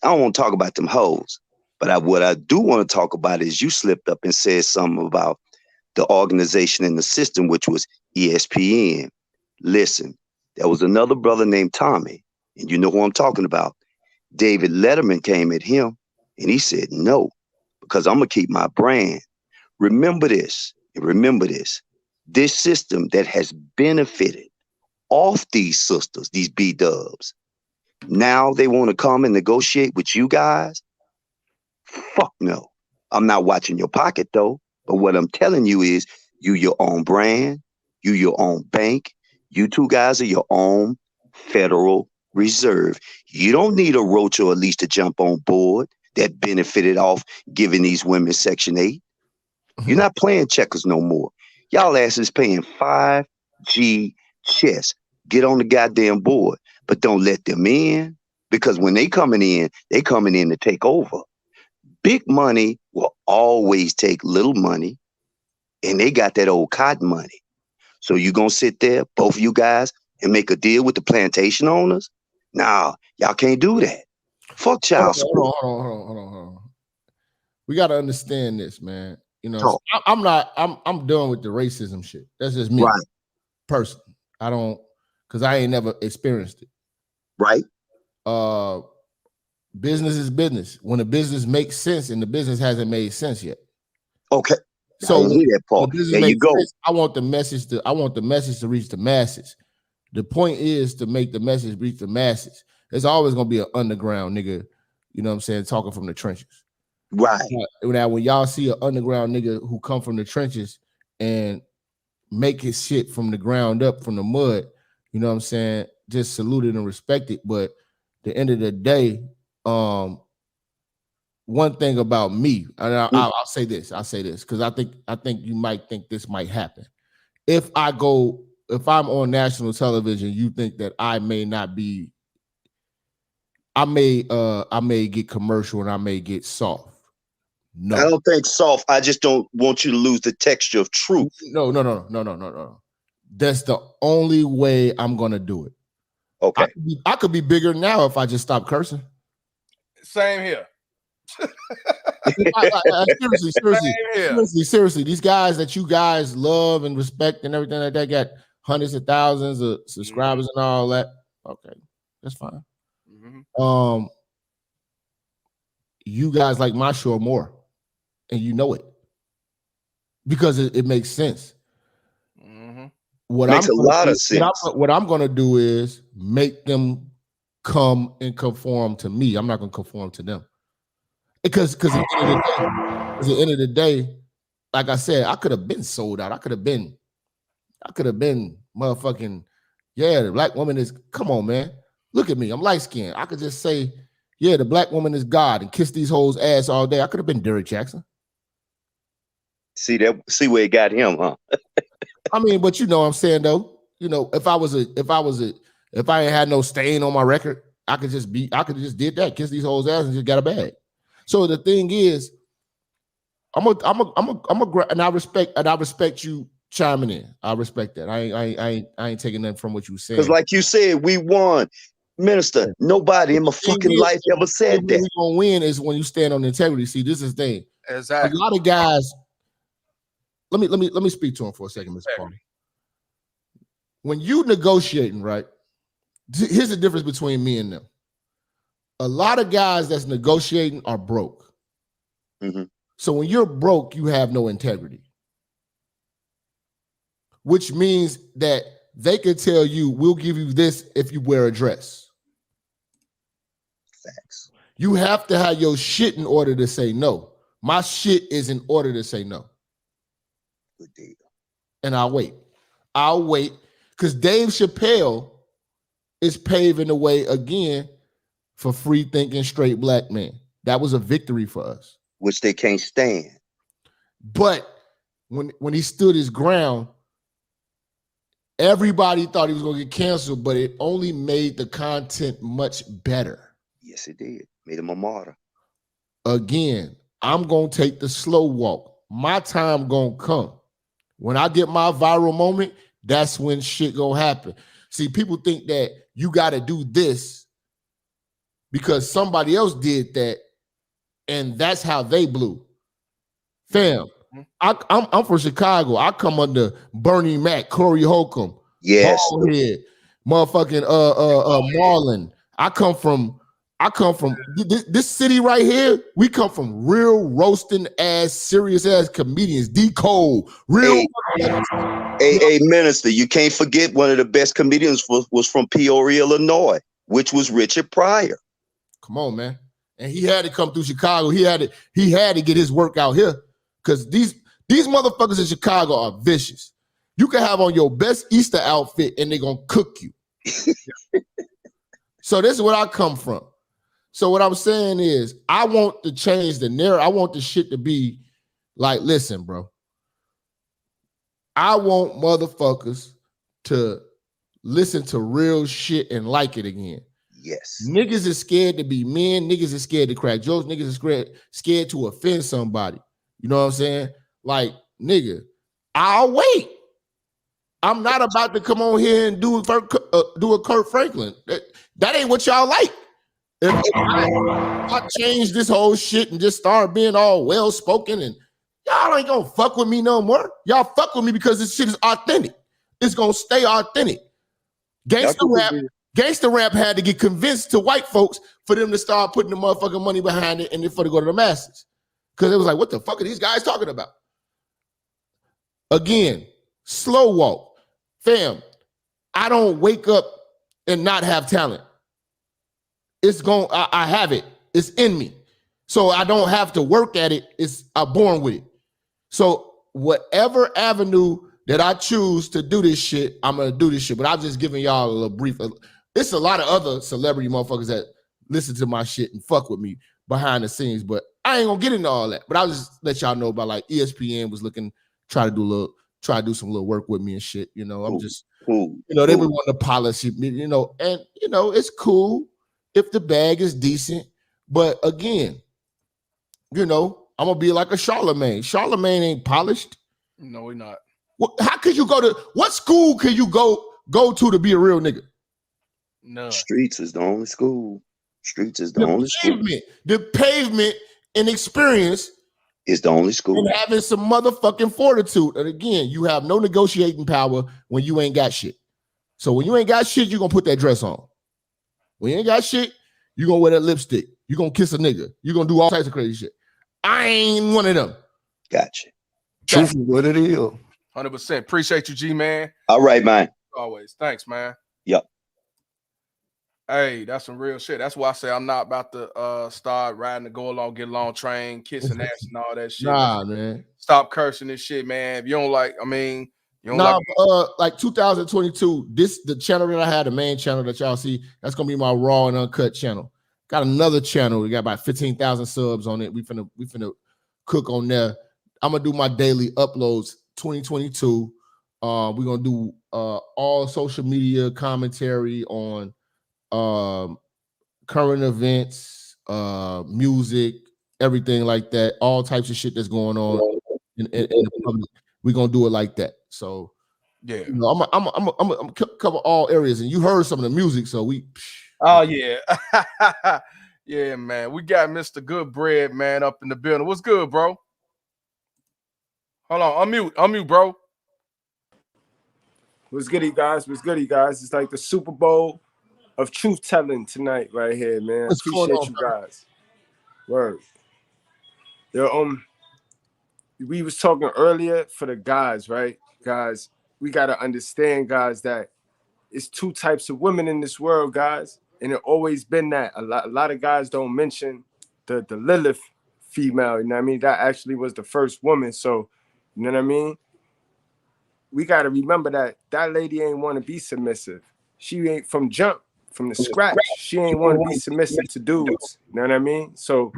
I don't want to talk about them hoes, but what I do want to talk about is you slipped up and said something about the organization and the system, which was ESPN. Listen, there was another brother named Tommy, and you know who I'm talking about. David Letterman came at him, and he said, no, because I'm going to keep my brand. Remember this, and remember this. This system that has benefited off these sisters, these B-dubs, now they want to come and negotiate with you guys? Fuck no. I'm not watching your pocket, though. But what I'm telling you is, you your own brand, you your own bank, you two guys are your own federal reserve. You don't need a Roach or a leash to jump on board that benefited off giving these women Section 8. You're not playing checkers no more. Y'all asses paying 5G chess. Get on the goddamn board, but don't let them in, because when they coming in to take over. Big money will always take little money, and they got that old cotton money. So you gonna sit there, both of you guys, and make a deal with the plantation owners? Nah, y'all can't do that. Fuck child support. Hold on. We got to understand this, man. You know, I'm done with the racism shit. That's just me, right? Personally, I don't, because I ain't never experienced it. Right. Business is business. When a business makes sense, and the business hasn't made sense yet. Okay. So I hear that part. There you go. Sense, I want the message to reach the masses. The point is to make the message reach the masses. There's always gonna be an underground nigga, you know what I'm saying, talking from the trenches. Right. Now, when y'all see an underground nigga who come from the trenches and make his shit from the ground up, from the mud, you know what I'm saying, just salute it and respect it. But at the end of the day, one thing about me, and I'll say this, because I think you might think this might happen. If I'm on national television, you think that I may get commercial and I may get soft. No, I don't think soft. I just don't want you to lose the texture of truth. No. That's the only way I'm gonna do it. Okay. I could be bigger now if I just stop cursing. Same here. Seriously, these guys that you guys love and respect and everything like that got hundreds of thousands of subscribers and all that. Okay, that's fine. You guys like my show more, and you know it because it makes sense. What makes a lot of sense. What I'm gonna do is make them come and conform to me. I'm not gonna conform to them. Because at the end of the day, like I said, I could have been sold out. I could have been motherfucking, yeah, the black woman is, come on, man. Look at me. I'm light-skinned. I could just say, yeah, the black woman is God and kiss these hoes' ass all day. I could have been Derrick Jackson. See where it got him, huh? I mean, but you know what I'm saying, though. You know, if I ain't had no stain on my record, I could just did that, kiss these hoes' ass and just got a bag. So the thing is, and I respect you chiming in. I respect that. I ain't taking nothing from what you said. Because like you said, we won. Minister, nobody in my fucking life ever said that. We're gonna win is when you stand on integrity. See, this is the thing. Exactly. A lot of guys. Let me speak to him for a second, Mr. Paul. When you negotiating, right? Here's the difference between me and them. A lot of guys that's negotiating are broke. So when you're broke, you have no integrity. Which means that they could tell you, we'll give you this if you wear a dress. Facts. You have to have your shit in order to say no. My shit is in order to say no. Good deal. And I'll wait because Dave Chappelle is paving the way again for free thinking straight black men. That was a victory for us. Which they can't stand. But when he stood his ground, everybody thought he was going to get canceled, but it only made the content much better. Yes, it did. Made him a martyr. Again, I'm going to take the slow walk. My time going to come. When I get my viral moment, that's when shit going to happen. See, people think that you got to do this because somebody else did that, and that's how they blew. Fam, I'm from Chicago. I come under Bernie Mac, Corey Holcomb, yes, Ballhead, motherfucking Marlon. I come from this city right here. We come from real roasting ass, serious ass comedians. D. Cole, real. Hey, Minister, you can't forget one of the best comedians was from Peoria, Illinois, which was Richard Pryor. Come on, man. And he had to come through Chicago. He had to get his work out here because these motherfuckers in Chicago are vicious. You can have on your best Easter outfit and they're gonna cook you. So this is what I come from. So what I'm saying is I want to change the narrative. I want the shit to be like, listen, bro. I want motherfuckers to listen to real shit and like it again. Yes. Niggas is scared to be men. Niggas is scared to crack jokes. Niggas is scared to offend somebody. You know what I'm saying? Like, nigga, I'll wait. I'm not about to come on here and do a Kurt Franklin. That ain't what y'all like. If I change this whole shit and just start being all well spoken, and y'all ain't gonna fuck with me no more. Y'all fuck with me because this shit is authentic. It's gonna stay authentic. Gangster rap had to get convinced to white folks for them to start putting the motherfucking money behind it and then for to go to the masses. Because it was like, what the fuck are these guys talking about? Again, slow walk. Fam, I don't wake up and not have talent. I have it. It's in me. So I don't have to work at it. I'm born with it. So whatever avenue that I choose to do this shit, I'm gonna do this shit. But I'm just giving y'all a little brief. It's a lot of other celebrity motherfuckers that listen to my shit and fuck with me behind the scenes, but I ain't gonna get into all that. But I'll just let y'all know about like ESPN was looking, try to do some little work with me and shit. You know, I'm just, you know, they would want to polish it, you know, and you know, it's cool if the bag is decent. But again, you know, I'm gonna be like a Charlemagne. Charlemagne ain't polished. No, we're not. How could you what school can you go to be a real nigga? No. Streets is the only school. Streets is the only school. The pavement and experience is the only school. And having some motherfucking fortitude. And again, you have no negotiating power when you ain't got shit. So when you ain't got shit, you're gonna put that dress on. When you ain't got shit, you're gonna wear that lipstick. You're gonna kiss a nigga. You're gonna do all types of crazy shit. I ain't one of them. Gotcha. Truth is what it is. 100%. Appreciate you, G, man. All right, man. Always. Thanks, man. Yep. Hey, that's some real shit. That's why I say I'm not about to start riding the go along, get along train, kissing ass and all that shit. Nah, man. Stop cursing this shit, man. If you don't like, you don't like 2022, the channel that I had, the main channel that y'all see, that's gonna be my raw and uncut channel. Got another channel. We got about 15,000 subs on it. We finna cook on there. I'm gonna do my daily uploads 2022. We're gonna do all social media commentary on current events, music, everything like that, all types of shit that's going on in the public. We're gonna do it like that. So yeah, you know, I'm cover all areas, and you heard some of the music, so we. Oh yeah, yeah, man. We got Mr. Good Bread, man, up in the building. What's good, bro? Hold on, unmute, bro. What's goody, guys? What's goody, guys? It's like the Super Bowl of truth telling tonight, right here, man. What's going Appreciate on, you guys. Word. Yo, we was talking earlier for the guys, right? Guys, we gotta understand, guys, that it's two types of women in this world, guys, and it always been that. A lot of guys don't mention the Lilith female. You know what I mean? That actually was the first woman. So, you know what I mean? We got to remember that lady ain't want to be submissive. She ain't from the scratch. She ain't want to be submissive to dudes. You know what I mean? So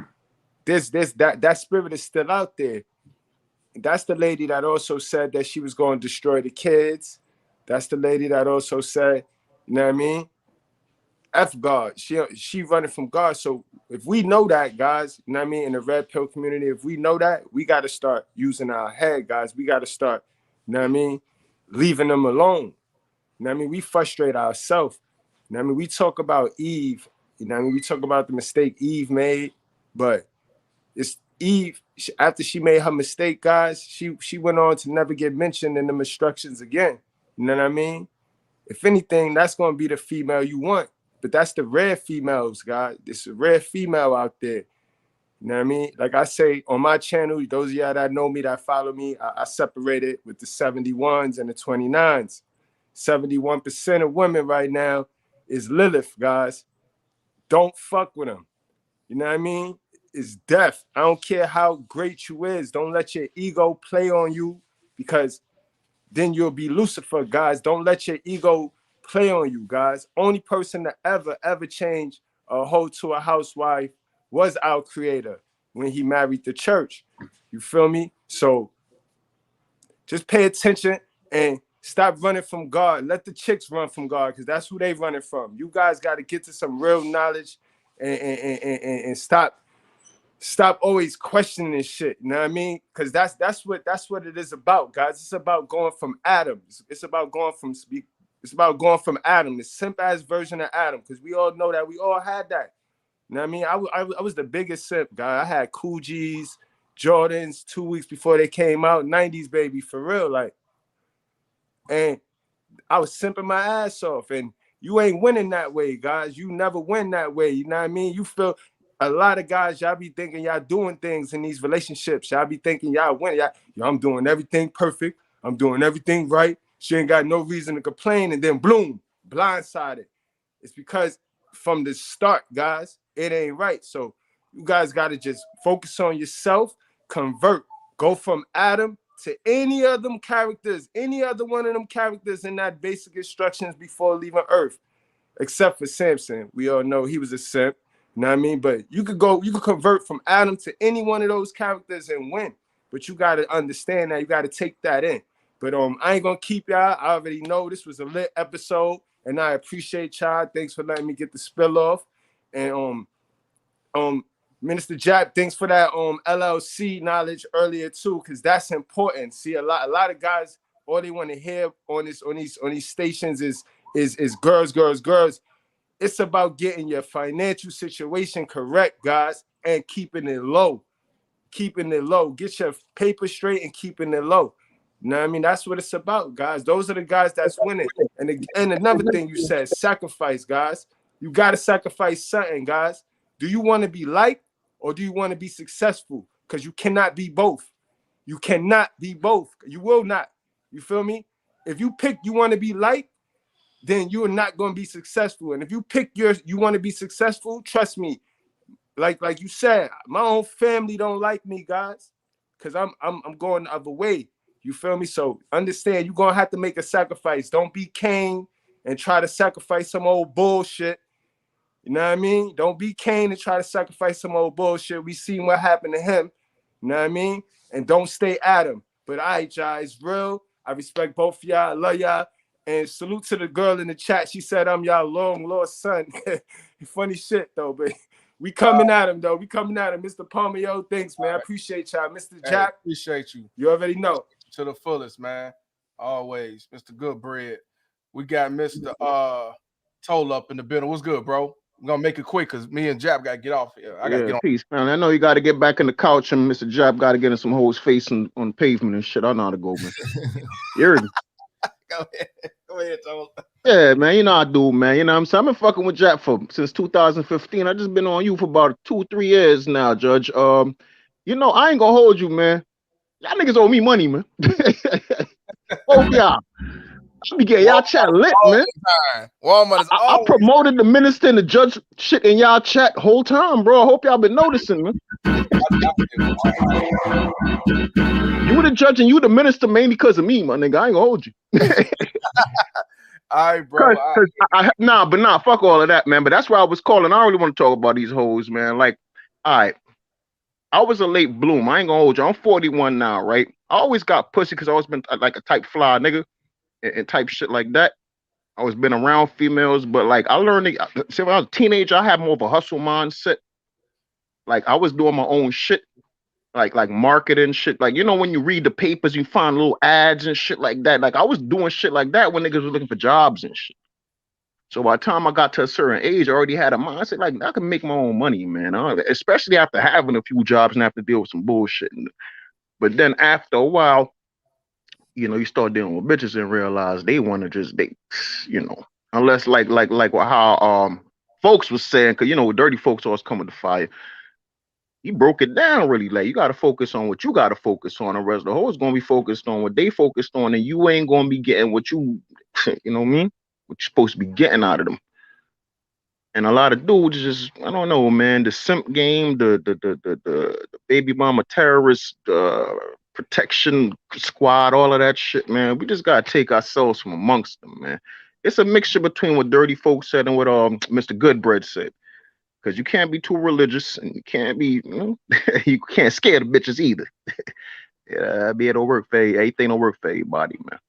that spirit is still out there. That's the lady that also said that she was going to destroy the kids. That's the lady that also said, you know what I mean? F God. She running from God. So if we know that, guys, you know what I mean, in the red pill community, if we know that, we got to start using our head, guys. We got to start, you know what I mean, leaving them alone. You know what I mean? We frustrate ourselves. You know what I mean? We talk about Eve. You know what I mean? We talk about the mistake Eve made, but it's Eve, after she made her mistake, guys, she went on to never get mentioned in the instructions again. You know what I mean? If anything, that's going to be the female you want. But that's the rare females, guys. There's a rare female out there. You know what I mean? Like I say on my channel, those of y'all that know me, that follow me, I separate it with the 71s and the 29s. 71% of women right now is Lilith, guys. Don't fuck with them. You know what I mean? It's death. I don't care how great you is. Don't let your ego play on you, because then you'll be Lucifer, guys. Don't let your ego play on you, guys. Only person to ever change a hoe to a housewife was our Creator when he married the church. You feel me? So just pay attention and stop running from God. Let the chicks run from God, because that's who they running from. You guys got to get to some real knowledge and stop always questioning this shit. You know what I mean? Because that's what it is about, guys. It's about going from Adam. It's about going from Adam, the simp ass version of Adam, because we all know that we all had that. You know what I mean? I was the biggest simp, guy. I had Cool G's, Jordans 2 weeks before they came out, 90s baby, for real, like. And I was simping my ass off, and you ain't winning that way, guys. You never win that way. You know what I mean? You feel a lot of guys, y'all be thinking y'all doing things in these relationships. Y'all be thinking y'all win. Yo, I'm doing everything perfect. I'm doing everything right. She ain't got no reason to complain, and then bloom, blindsided. It's because from the start, guys, it ain't right. So you guys got to just focus on yourself, convert, go from Adam to any of them characters, any other one of them characters in that basic instructions before leaving Earth, except for Samson. We all know he was a simp, you know what I mean? But you could convert from Adam to any one of those characters and win. But you got to understand that, you got to take that in. But I ain't gonna keep y'all. I already know this was a lit episode, and I appreciate y'all. Thanks for letting me get the spill off. And Minister Jack, thanks for that LLC knowledge earlier too, because that's important. See, a lot of guys, all they want to hear on these stations is girls. It's about getting your financial situation correct, guys, and keeping it low. Get your paper straight and keeping it low. You know what I mean? That's what it's about, guys. Those are the guys that's winning. And another thing you said, sacrifice, guys. You got to sacrifice something, guys. Do you want to be liked or do you want to be successful? Because you cannot be both. You cannot be both. You will not. You feel me? If you pick you want to be liked, then you're not going to be successful. And if you pick you want to be successful, trust me, like you said, my own family don't like me, guys, because I'm going the other way. You feel me? So understand, you're gonna have to make a sacrifice. Don't be Cain and try to sacrifice some old bullshit. You know what I mean? Don't be Cain and try to sacrifice some old bullshit. We seen what happened to him. You know what I mean? And don't stay Adam. But all right, y'all, it's real. I respect both of y'all. I love y'all. And salute to the girl in the chat. She said I'm y'all long lost son. Funny shit though, but we coming at him though. We coming at him. Mr. Palmer, yo, thanks, man. I appreciate y'all. Mr. Jack, appreciate you. You already know. To the fullest, man. Always. Mr. Goodbread. We got Mr. Toll up in the building. What's good, bro? I'm gonna make it quick because me and Jab gotta get off here. I gotta get on. Peace, man. I know you gotta get back in the couch, and Mr. Jab gotta get in some hoes face on pavement and shit. I know how to go, man. You heard me? Go ahead, Toll. Yeah, man, you know I do, man. You know what I'm saying? I've been fucking with Jack since 2015. I just been on you for about 2-3 years now, Judge. You know, I ain't gonna hold you, man. Y'all niggas owe me money, man. Oh, y'all. I be getting y'all chat lit, man. Walmart is I promoted the minister and the judge shit in y'all chat whole time, bro. I hope y'all been noticing, man. You the judge and you the minister mainly because of me, my nigga. I ain't gonna hold you. All right, bro. Nah, fuck all of that, man. But that's why I was calling. I don't really want to talk about these hoes, man. Like, all right. I was a late bloom. I ain't gonna hold you. I'm 41 now, right? I always got pussy because I always been like a type fly nigga and type shit like that. I always been around females, but like I learned when I was a teenager, I had more of a hustle mindset. Like I was doing my own shit, like marketing shit. Like, you know, when you read the papers, you find little ads and shit like that. Like I was doing shit like that when niggas was looking for jobs and shit. So by the time I got to a certain age, I already had a mindset like I can make my own money, man. Especially after having a few jobs and have to deal with some bullshit. But then after a while, you know, you start dealing with bitches and realize they want to just date, you know, unless like how folks was saying, because you know, dirty folks always come with the fire. He broke it down really like you got to focus on what you got to focus on. The rest of the whole is going to be focused on what they focused on, and you ain't going to be getting what you know what I mean? What you're supposed to be getting out of them. And a lot of dudes just, I don't know, man, the simp game, the baby mama terrorist protection squad, all of that shit, man. We just gotta take ourselves from amongst them, man. it's a mixture between what Dirty Folk said and what Mr. Goodbread said. Because you can't be too religious and you can't be, you can't scare the bitches either. Yeah, it don't work for everything don't work for everybody, man.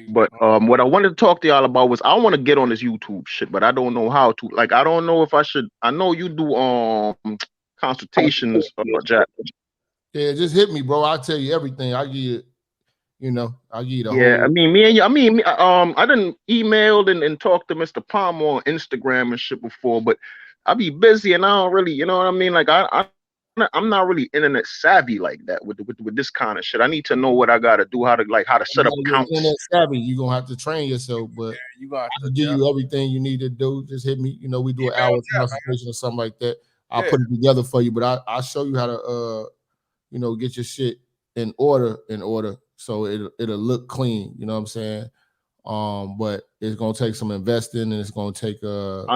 But what I wanted to talk to y'all about was I want to get on this YouTube shit, but I don't know how to. Like, I don't know if I should. I know you do consultations, Jack. Yeah, just hit me, bro. I'll tell you everything. I'll give you, I'll give you the Yeah, whole. I mean, me and you. I mean, I didn't emailed and talked to Mr. Palmer on Instagram and shit before, but I be busy and I don't really, you know what I mean? Like, I'm not really internet savvy like that with this kind of shit. I need to know what I gotta do, how to set up accounts. Internet savvy, you're gonna have to train yourself, but you got I can give you everything you need to do. Just hit me. We do an hour consultation or something like that. I'll put it together for you, but I'll show you how to get your shit in order so it'll look clean. You know what I'm saying? But it's gonna take some investing and it's gonna take some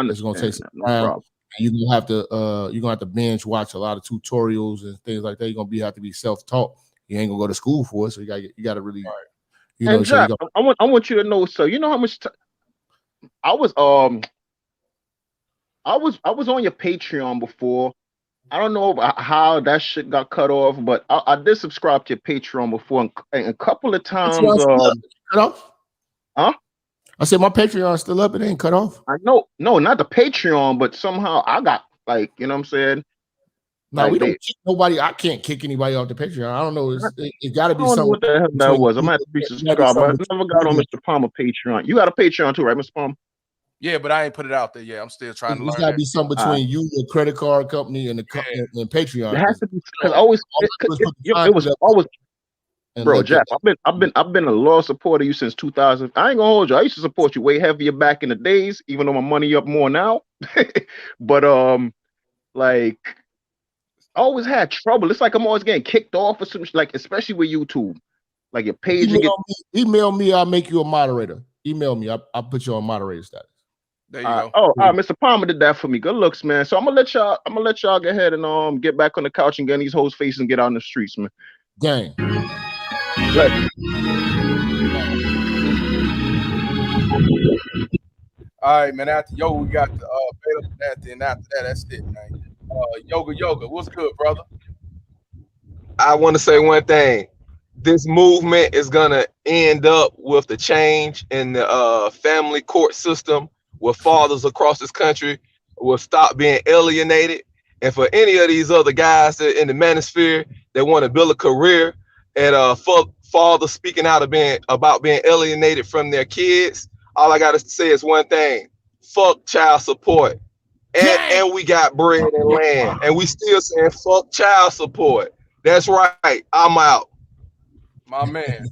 time. You're gonna have to binge watch a lot of tutorials and things like that. You're gonna have to be self-taught. You ain't gonna go to school for it, so you gotta really And Jack, I want you to know, so you know how much I was on your Patreon before. I don't know how that shit got cut off, but I did subscribe to your Patreon before, and a couple of times cut off. Huh? I said my Patreon's still up. It ain't cut off. I know, no, not the Patreon, but somehow I got you know what I'm saying. No, we don't kick nobody. I can't kick anybody off the Patreon. I don't know. It got to be something. What the hell that was? I'm gonna have to be subscribed. I never got on Mr. Palmer Patreon. You got a Patreon too, right, Mr. Palmer? Yeah, but I ain't put it out there yet. I'm still trying to learn. It's got to be something between you, your credit card company, and and Patreon. It has to be because it was always. Bro, Jack, I've been a loyal supporter of you since 2000. I ain't gonna hold you. I used to support you way heavier back in the days, even though my money up more now. But like I always had trouble. It's like I'm always getting kicked off or something, like especially with YouTube. Like your page, email me. I'll make you a moderator. Email me. I'll put you on moderator status. There you go. Oh, Mr. Palmer did that for me. Good looks, man. So I'm gonna let y'all go ahead and get back on the couch and get in these hoes' faces and get out in the streets, man. Gang. All right, man. After Yoga, we got the Beta, and after that, that's it, man. Yoga, what's good, brother? I want to say one thing. This movement is gonna end up with the change in the family court system, where fathers across this country will stop being alienated. And for any of these other guys that in the manosphere that want to build a career and fathers speaking out about being alienated from their kids, all I gotta say is one thing: fuck child support. And we got bread and land, and we still saying fuck child support. That's right. I'm out. My man,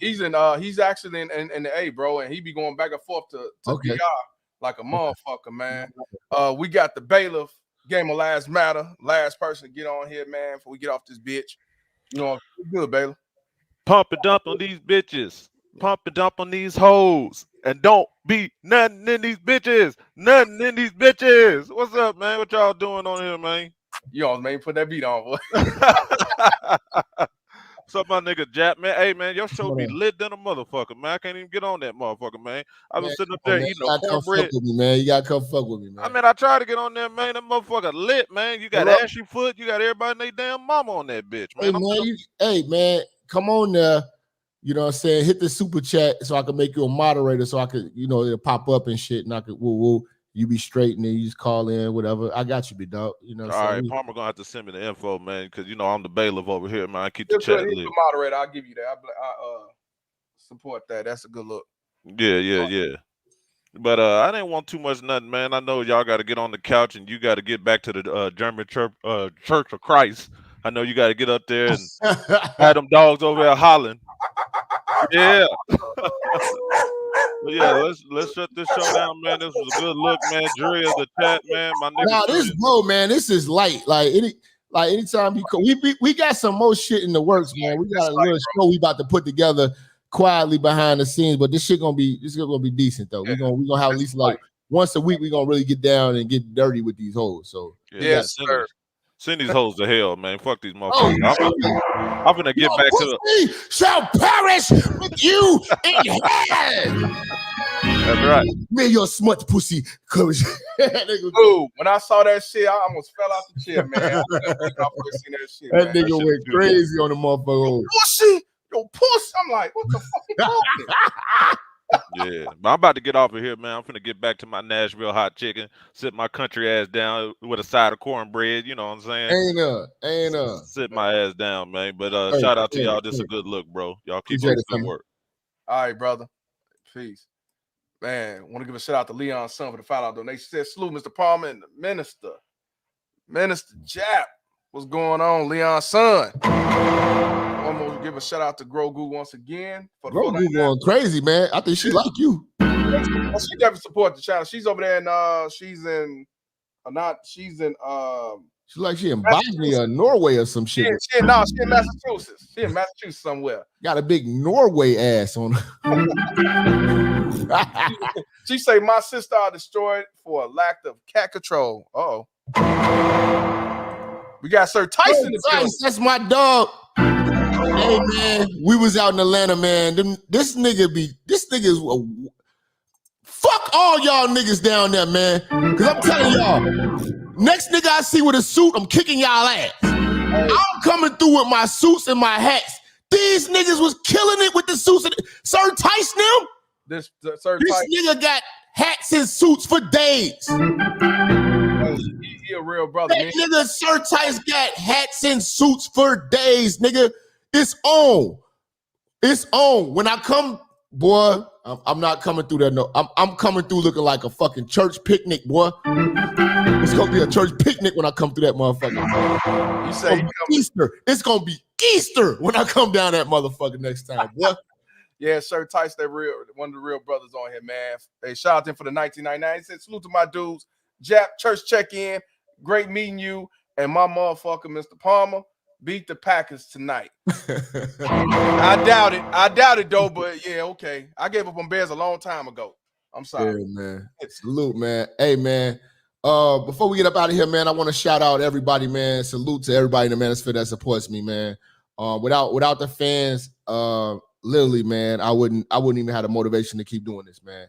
he's actually in the A, bro, and he be going back and forth to DR like a motherfucker, man. We got the bailiff, game of last matter, last person to get on here, man, before we get off this bitch. You know, good, bailiff. Pump and dump on these bitches. Pump and dump on these hoes. And don't be nothing in these bitches. Nothing in these bitches. What's up, man? What y'all doing on here, man? You always made me put that beat on, boy. What's up, my nigga Jap, man? Hey, man, your show be lit than a motherfucker, man. I can't even get on that motherfucker, man. I was sitting up there eating a cornbread. You gotta come fuck with me, man. I mean, I tried to get on there, man. That motherfucker lit, man. You got Ashy Foot. You got everybody and their damn mama on that bitch, man. Hey, man, come on there. You know what I'm saying? Hit the super chat so I can make you a moderator so I could, it'll pop up and shit. And I could, you be straight and then you just call in, whatever. I got you, big dog. You know what I'm saying? All right, Palmer gonna have to send me the info, man, because I'm the bailiff over here, man. I keep the chat lit. Moderator, I'll give you that. I support that. That's a good look. Yeah. But I didn't want too much nothing, man. I know y'all got to get on the couch and you got to get back to the German Church of Christ. I know you got to get up there and have them dogs over there hollering. Yeah. But yeah, let's shut this show down, man. This was a good look, man. Jury of the chat, man. My nigga. Man, this is light. Anytime you come, we got some more shit in the works, man. We got a little show we about to put together quietly behind the scenes, but this gonna be decent though. We're gonna have at least like once a week. We're gonna really get down and get dirty with these hoes. So yes, sir. Send these hoes to hell, man. Fuck these motherfuckers. I'm gonna get back to the shall perish with you in hell. That's right. Man, you're a smut pussy. Ooh, when I saw that shit, I almost fell out the chair, man. I first seen that shit, That man. nigga went crazy on the motherfucker. Pussy, yo, pussy. I'm like, what the fuck you talking? Yeah, but I'm about to get off of here, man. I'm finna get back to my Nashville hot chicken, sit my country ass down with a side of cornbread. You know what I'm saying? Ain't Sit my ass down, man. But Hey, shout out to hey, y'all. This is hey. a good look, bro. Y'all keep Appreciate up it, the good fam. work. All right, brother. Peace. Man, want to give a shout out to Leon's son for the $5 donation. Said salute, Mr. Palmer and the minister. Minister Jap. What's going on, Leon's son? One more give a shout out to Grogu once again. For the Grogu going crazy, man. I think she like you. she definitely support the channel. She's over there in she's in She in Bosnia or Norway or some shit. she in Massachusetts. She in Massachusetts somewhere. Got a big Norway ass on her. She say my sister are destroyed for a lack of cat control. Uh-oh. We got Sir Tyson. Tyson, that's my dog. Hey man, we was out in Atlanta, man. This nigga is fuck all y'all niggas down there, man. Cause I'm telling y'all, next nigga I see with a suit, I'm kicking y'all ass. I'm coming through with my suits and my hats. These niggas was killing it with the suits. Sir Tyson, them? This nigga got hats and suits for days. He a real brother, man. Nigga, Sir Tyson got hats and suits for days, nigga. It's on. It's on. When I come, boy, I'm not coming through that. No, I'm coming through looking like a fucking church picnic, boy. It's gonna be a church picnic when I come through that motherfucker. You say Easter. It's gonna be Easter when I come down that motherfucker next time, boy. Yeah, Sir Tyson, that one of the real brothers on here, man. Hey, shout out to him for the 1999. He said, salute to my dudes. Jap, church check-in. Great meeting you. And my motherfucker, Mr. Palmer, beat the Packers tonight. I doubt it, though, but yeah, okay. I gave up on Bears a long time ago. I'm sorry. Yeah, man. Salute, man. Hey, man. Before we get up out of here, man, I want to shout out everybody, man. Salute to everybody in the manosphere that supports me, man. Without the fans, literally, man, I wouldn't even have the motivation to keep doing this, man.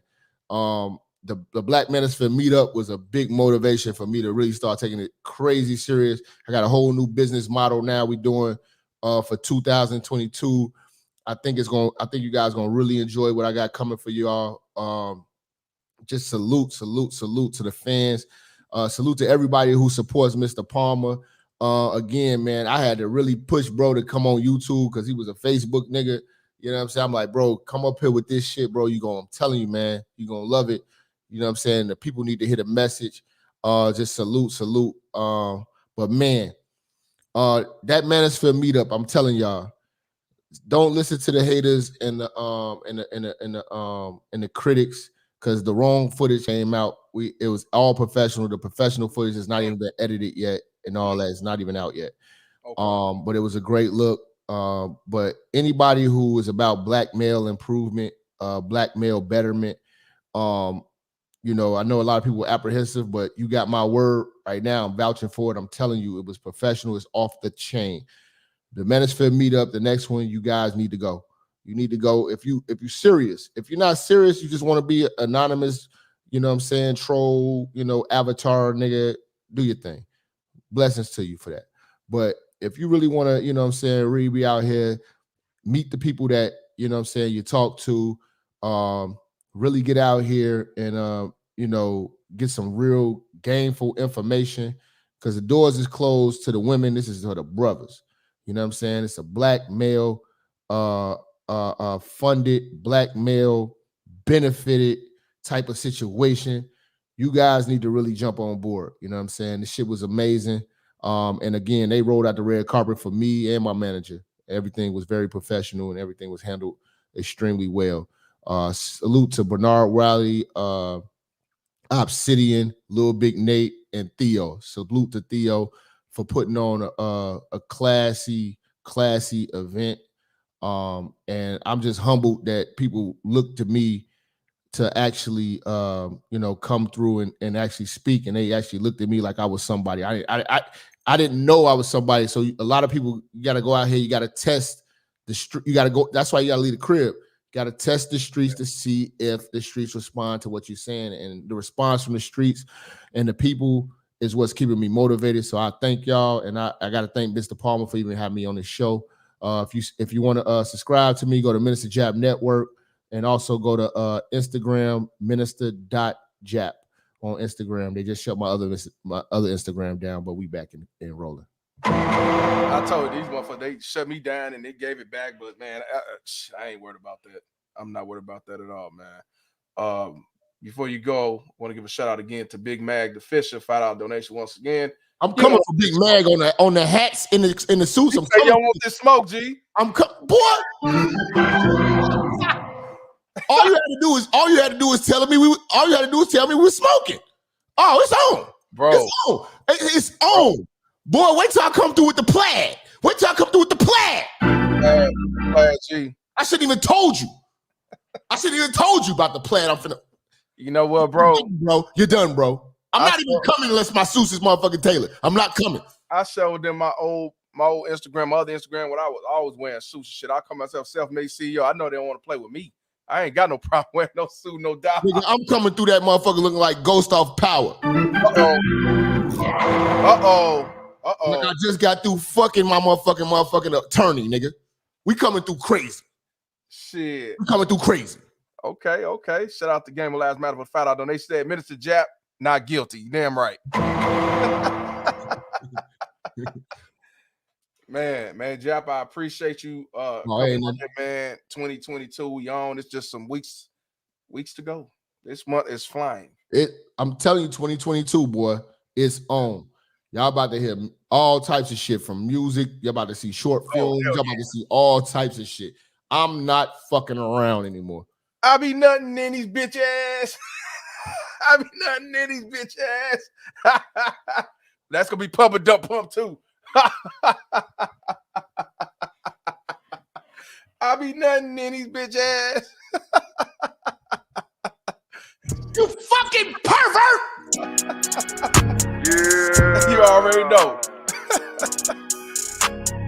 The Black Manosphere meetup was a big motivation for me to really start taking it crazy serious. I got a whole new business model now we're doing for 2022. I think you guys gonna really enjoy what I got coming for y'all. Just salute to the fans. Salute to everybody who supports Mr. Palmer. Again, man, I had to really push bro to come on YouTube because he was a Facebook nigga. You know what I'm saying? I'm like, bro, come up here with this shit, bro. I'm telling you, man, you're gonna love it. You know what I'm saying? The people need to hear the message. Just salute. But man, that Manosphere meetup, I'm telling y'all, don't listen to the haters and the critics, because the wrong footage came out. It was all professional. The professional footage is not even been edited yet, and all that is not even out yet. Okay. But it was a great look. But anybody who is about black male improvement, black male betterment, you know, I know a lot of people were apprehensive, but you got my word right now. I'm vouching for it. I'm telling you, it was professional. It's off the chain. The Manosphere meetup, the next one, you guys need to go. You need to go if you're serious. If you're not serious, you just want to be anonymous, you know what I'm saying, troll, you know, avatar nigga, do your thing. Blessings to you for that. But if you really want to, you know what I'm saying, really be out here, meet the people that, you know what I'm saying, you talk to, really get out here and, you know, get some real gainful information, because the doors is closed to the women. This is to the brothers. You know what I'm saying? It's a black male, funded, black male benefited type of situation. You guys need to really jump on board. You know what I'm saying? This shit was amazing. And again, they rolled out the red carpet for me and my manager. Everything was very professional and everything was handled extremely well. Salute to Bernard Riley, Obsidian, Lil Big Nate, and Theo. Salute to Theo for putting on a classy event. And I'm just humbled that people look to me to actually, you know, come through and actually speak. And they actually looked at me like I was somebody. I didn't know I was somebody. So a lot of people, you got to go out here. You got to test the street. You got to go. That's why you got to leave the crib. Got to test the streets to see if the streets respond to what you're saying. And the response from the streets and the people is what's keeping me motivated. So I thank y'all. And I got to thank Mr. Palmer for even having me on the show. If you want to subscribe to me, go to Minister Jap Network and also go to Instagram, minister.jap on Instagram. They just shut my other Instagram down, but we back in rolling. I told you, these motherfuckers, they shut me down and they gave it back, but man, I ain't worried about that. I'm not worried about that at all, man. Before you go, I want to give a shout out again to Big Mag the Fisher, $5 donation once again. I'm coming for Big Mag on the hats in the suits. I'm coming. You don't want this smoke, G. Boy. All you had to do is tell me we were smoking. Oh, it's on, bro. It's on. It's on. Boy, wait till I come through with the plaid. Plaid, G. I shouldn't even told you. About the plaid. I'm finna. You know what, bro? You're done, bro. I'm not even coming unless my suits is motherfucking tailored. I'm not coming. I showed them my old Instagram, my other Instagram, when I was always wearing suits and shit. I call myself self-made CEO. I know they don't want to play with me. I ain't got no problem wearing no suit, no doubt. Nigga, I'm coming through that motherfucker looking like Ghost off Power. Like I just got through fucking my motherfucking attorney, nigga. We coming through crazy. Shit. We coming through crazy. Okay. Shout out to Game of Last Matter for $5 donation. Said Minister Jap, not guilty. You damn right. man, Jap, I appreciate you. Man, 2022, we on. It's just some weeks to go. This month is flying. I'm telling you, 2022, boy, it's on. Y'all about to hear all types of shit from music. Y'all about to see short films. Y'all about to see all types of shit. I'm not fucking around anymore. I be nothing in these bitch ass. That's gonna be Pump and Dump Pump too. I be nothing in these bitch ass. You fucking pervert! Yeah, you already know.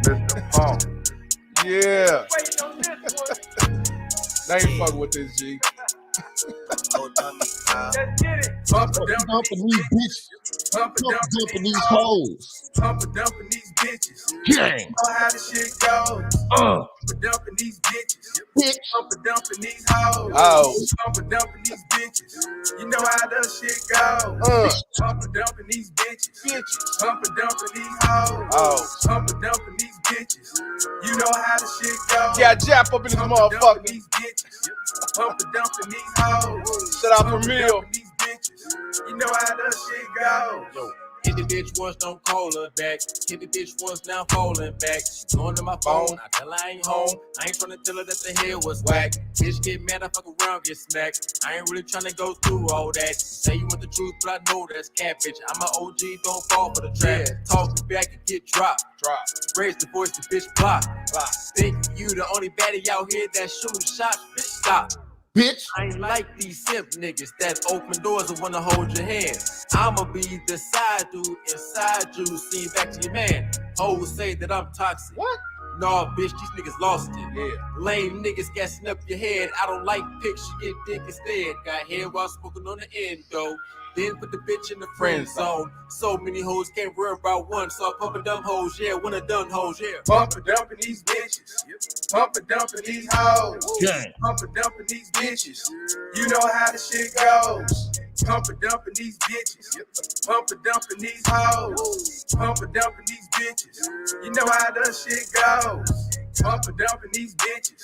Mr. Pump. Yeah. They ain't fucking with this, G. Dumping these bitches. Dumping these hoes. Dumping these bitches. Gang. You know how the shit goes. Dumping these bitches. Bitch. Dumping these hoes. Dumping these bitches. You know how the shit goes. Dumping these bitches. Dumping these hoes. Dumping these bitches. You know how the shit goes. Yeah, Jap up in this motherfucker. These bitches. Dumping these hoes. Shout out for Mill. These bitches. You know how the shit goes. Hit the bitch once, don't call her back. Hit the bitch once, now falling back. Going to my phone, I tell her I ain't home. I ain't tryna tell her that the hair was whack. Bitch get mad, I fuck around, get smacked. I ain't really tryna go through all that. Say you want the truth, but I know that's cat, bitch. I'm an OG, don't fall for the trap. Talk back and get dropped. Raise the voice, the bitch block. Think you the only baddie out here that shooting shots, bitch, stop. Bitch. I ain't like these simp niggas that open doors and wanna hold your hand. I'ma be the side dude inside you. See back to your man. Hoes say that I'm toxic. What? Nah, bitch, these niggas lost it. Yeah. Lame niggas gassing up your head. I don't like pics, you get dick instead. Got hair while smoking on the endo. Then put the bitch in the friend zone. So many hoes can't worry about one. So I pump and dump hoes, yeah. When I done hoes, yeah. Pump and dumping these bitches. Pump and dumping these hoes. Pump and dumping these bitches. You know how the shit goes. Pump and dumping these bitches. Pump and dumping these hoes. Pump and dumping these bitches. You know how the shit goes. Pump and dumping these bitches.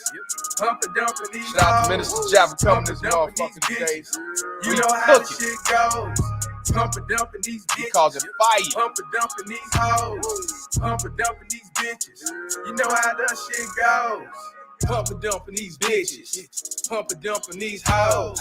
Pump and dumping these hoes. Shout out to Minister Jap for coming this motherfucking today. You know how the shit goes. Pump and dumping these bitches. Causing fire. Pump and dumping these hoes. Pump and dumping these bitches. You know how the shit goes. Pump and dumping these bitches. Pump and dumping these hoes.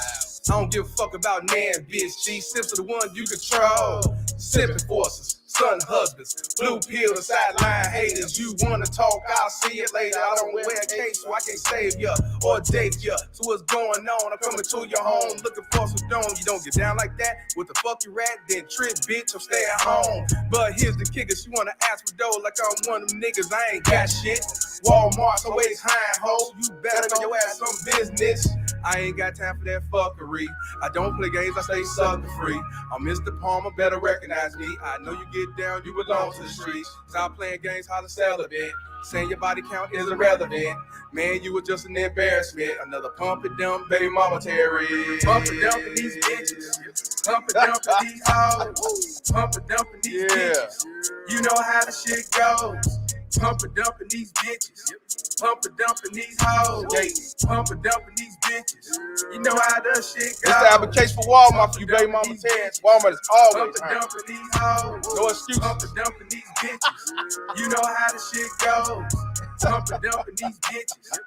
I don't give a fuck about nan, bitch. G. Sips are the one you control. Sipping forces. son husbands, blue pill and sideline haters. You wanna talk, I'll see it later. I don't wear a case, so I can't save ya or date ya. So what's going on? I'm coming to your home, looking for some dome. You don't get down like that with the fuck you rat, then trip, bitch, I'm stay at home. But here's the kicker, she wanna ask for dough like I'm one of them niggas, I ain't got shit. Walmart's always hiring hoes, you better know your ass some business. I ain't got time for that fuckery. I don't play games, I stay sucker free. I'm Mr. Palmer, better recognize me. I know you get down, you belong to the streets. Stop playing games, how to sell a bit. Saying your body count is irrelevant. Man, you were just an embarrassment. Another pump and dump, baby mama Terrori. Pump and dumping these bitches. Pump and dumping these hoes. Pump and dumping these bitches. You know how the shit goes. Pump and dumping these bitches. Pump and dumping these hoes. Pump and dumping these bitches. You know how the shit goes. This the application for Walmart for you, baby mama Terrence. Walmart is always Pump and dumping these hoes. no excuse. Pump and dumping these bitches. You know how the shit goes. Pump and dumping these bitches.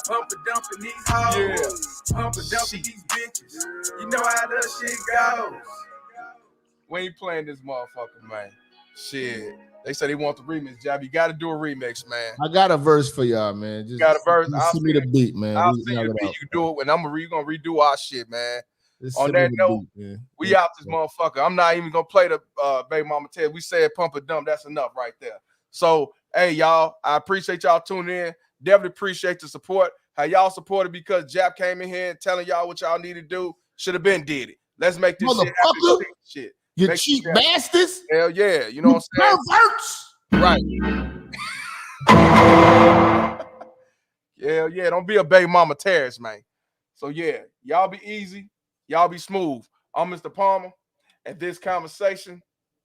Pump and dumping these hoes. Pump and dumping these bitches. You know how the shit goes. We ain't playing this motherfucker, man. Shit. They said they want the remix, Jab. You got to do a remix, man. I got a verse for y'all, man. Just got a verse. I'll send me the beat, man. I'll send you the beat. You do it when I'm gonna redo our shit, man. On that note, we out this motherfucker. I'm not even gonna play the baby mama Ted. We said pump and dump. That's enough right there. So, hey, y'all, I appreciate y'all tuning in. Definitely appreciate the support. How y'all supported because Jap came in here and telling y'all what y'all need to do. Should have been did it. Let's make this shit happen. Shit. You Make cheap bastards. Hell yeah. You know what I'm saying? Perverts. Right. Hell yeah. Don't be a baby mama terrorist, man. So yeah, y'all be easy. Y'all be smooth. I'm Mr. Palmer. And this conversation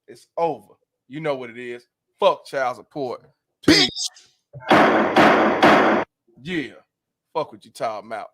is over. You know what it is. Fuck child support. Peace. Yeah. Fuck what you talking about.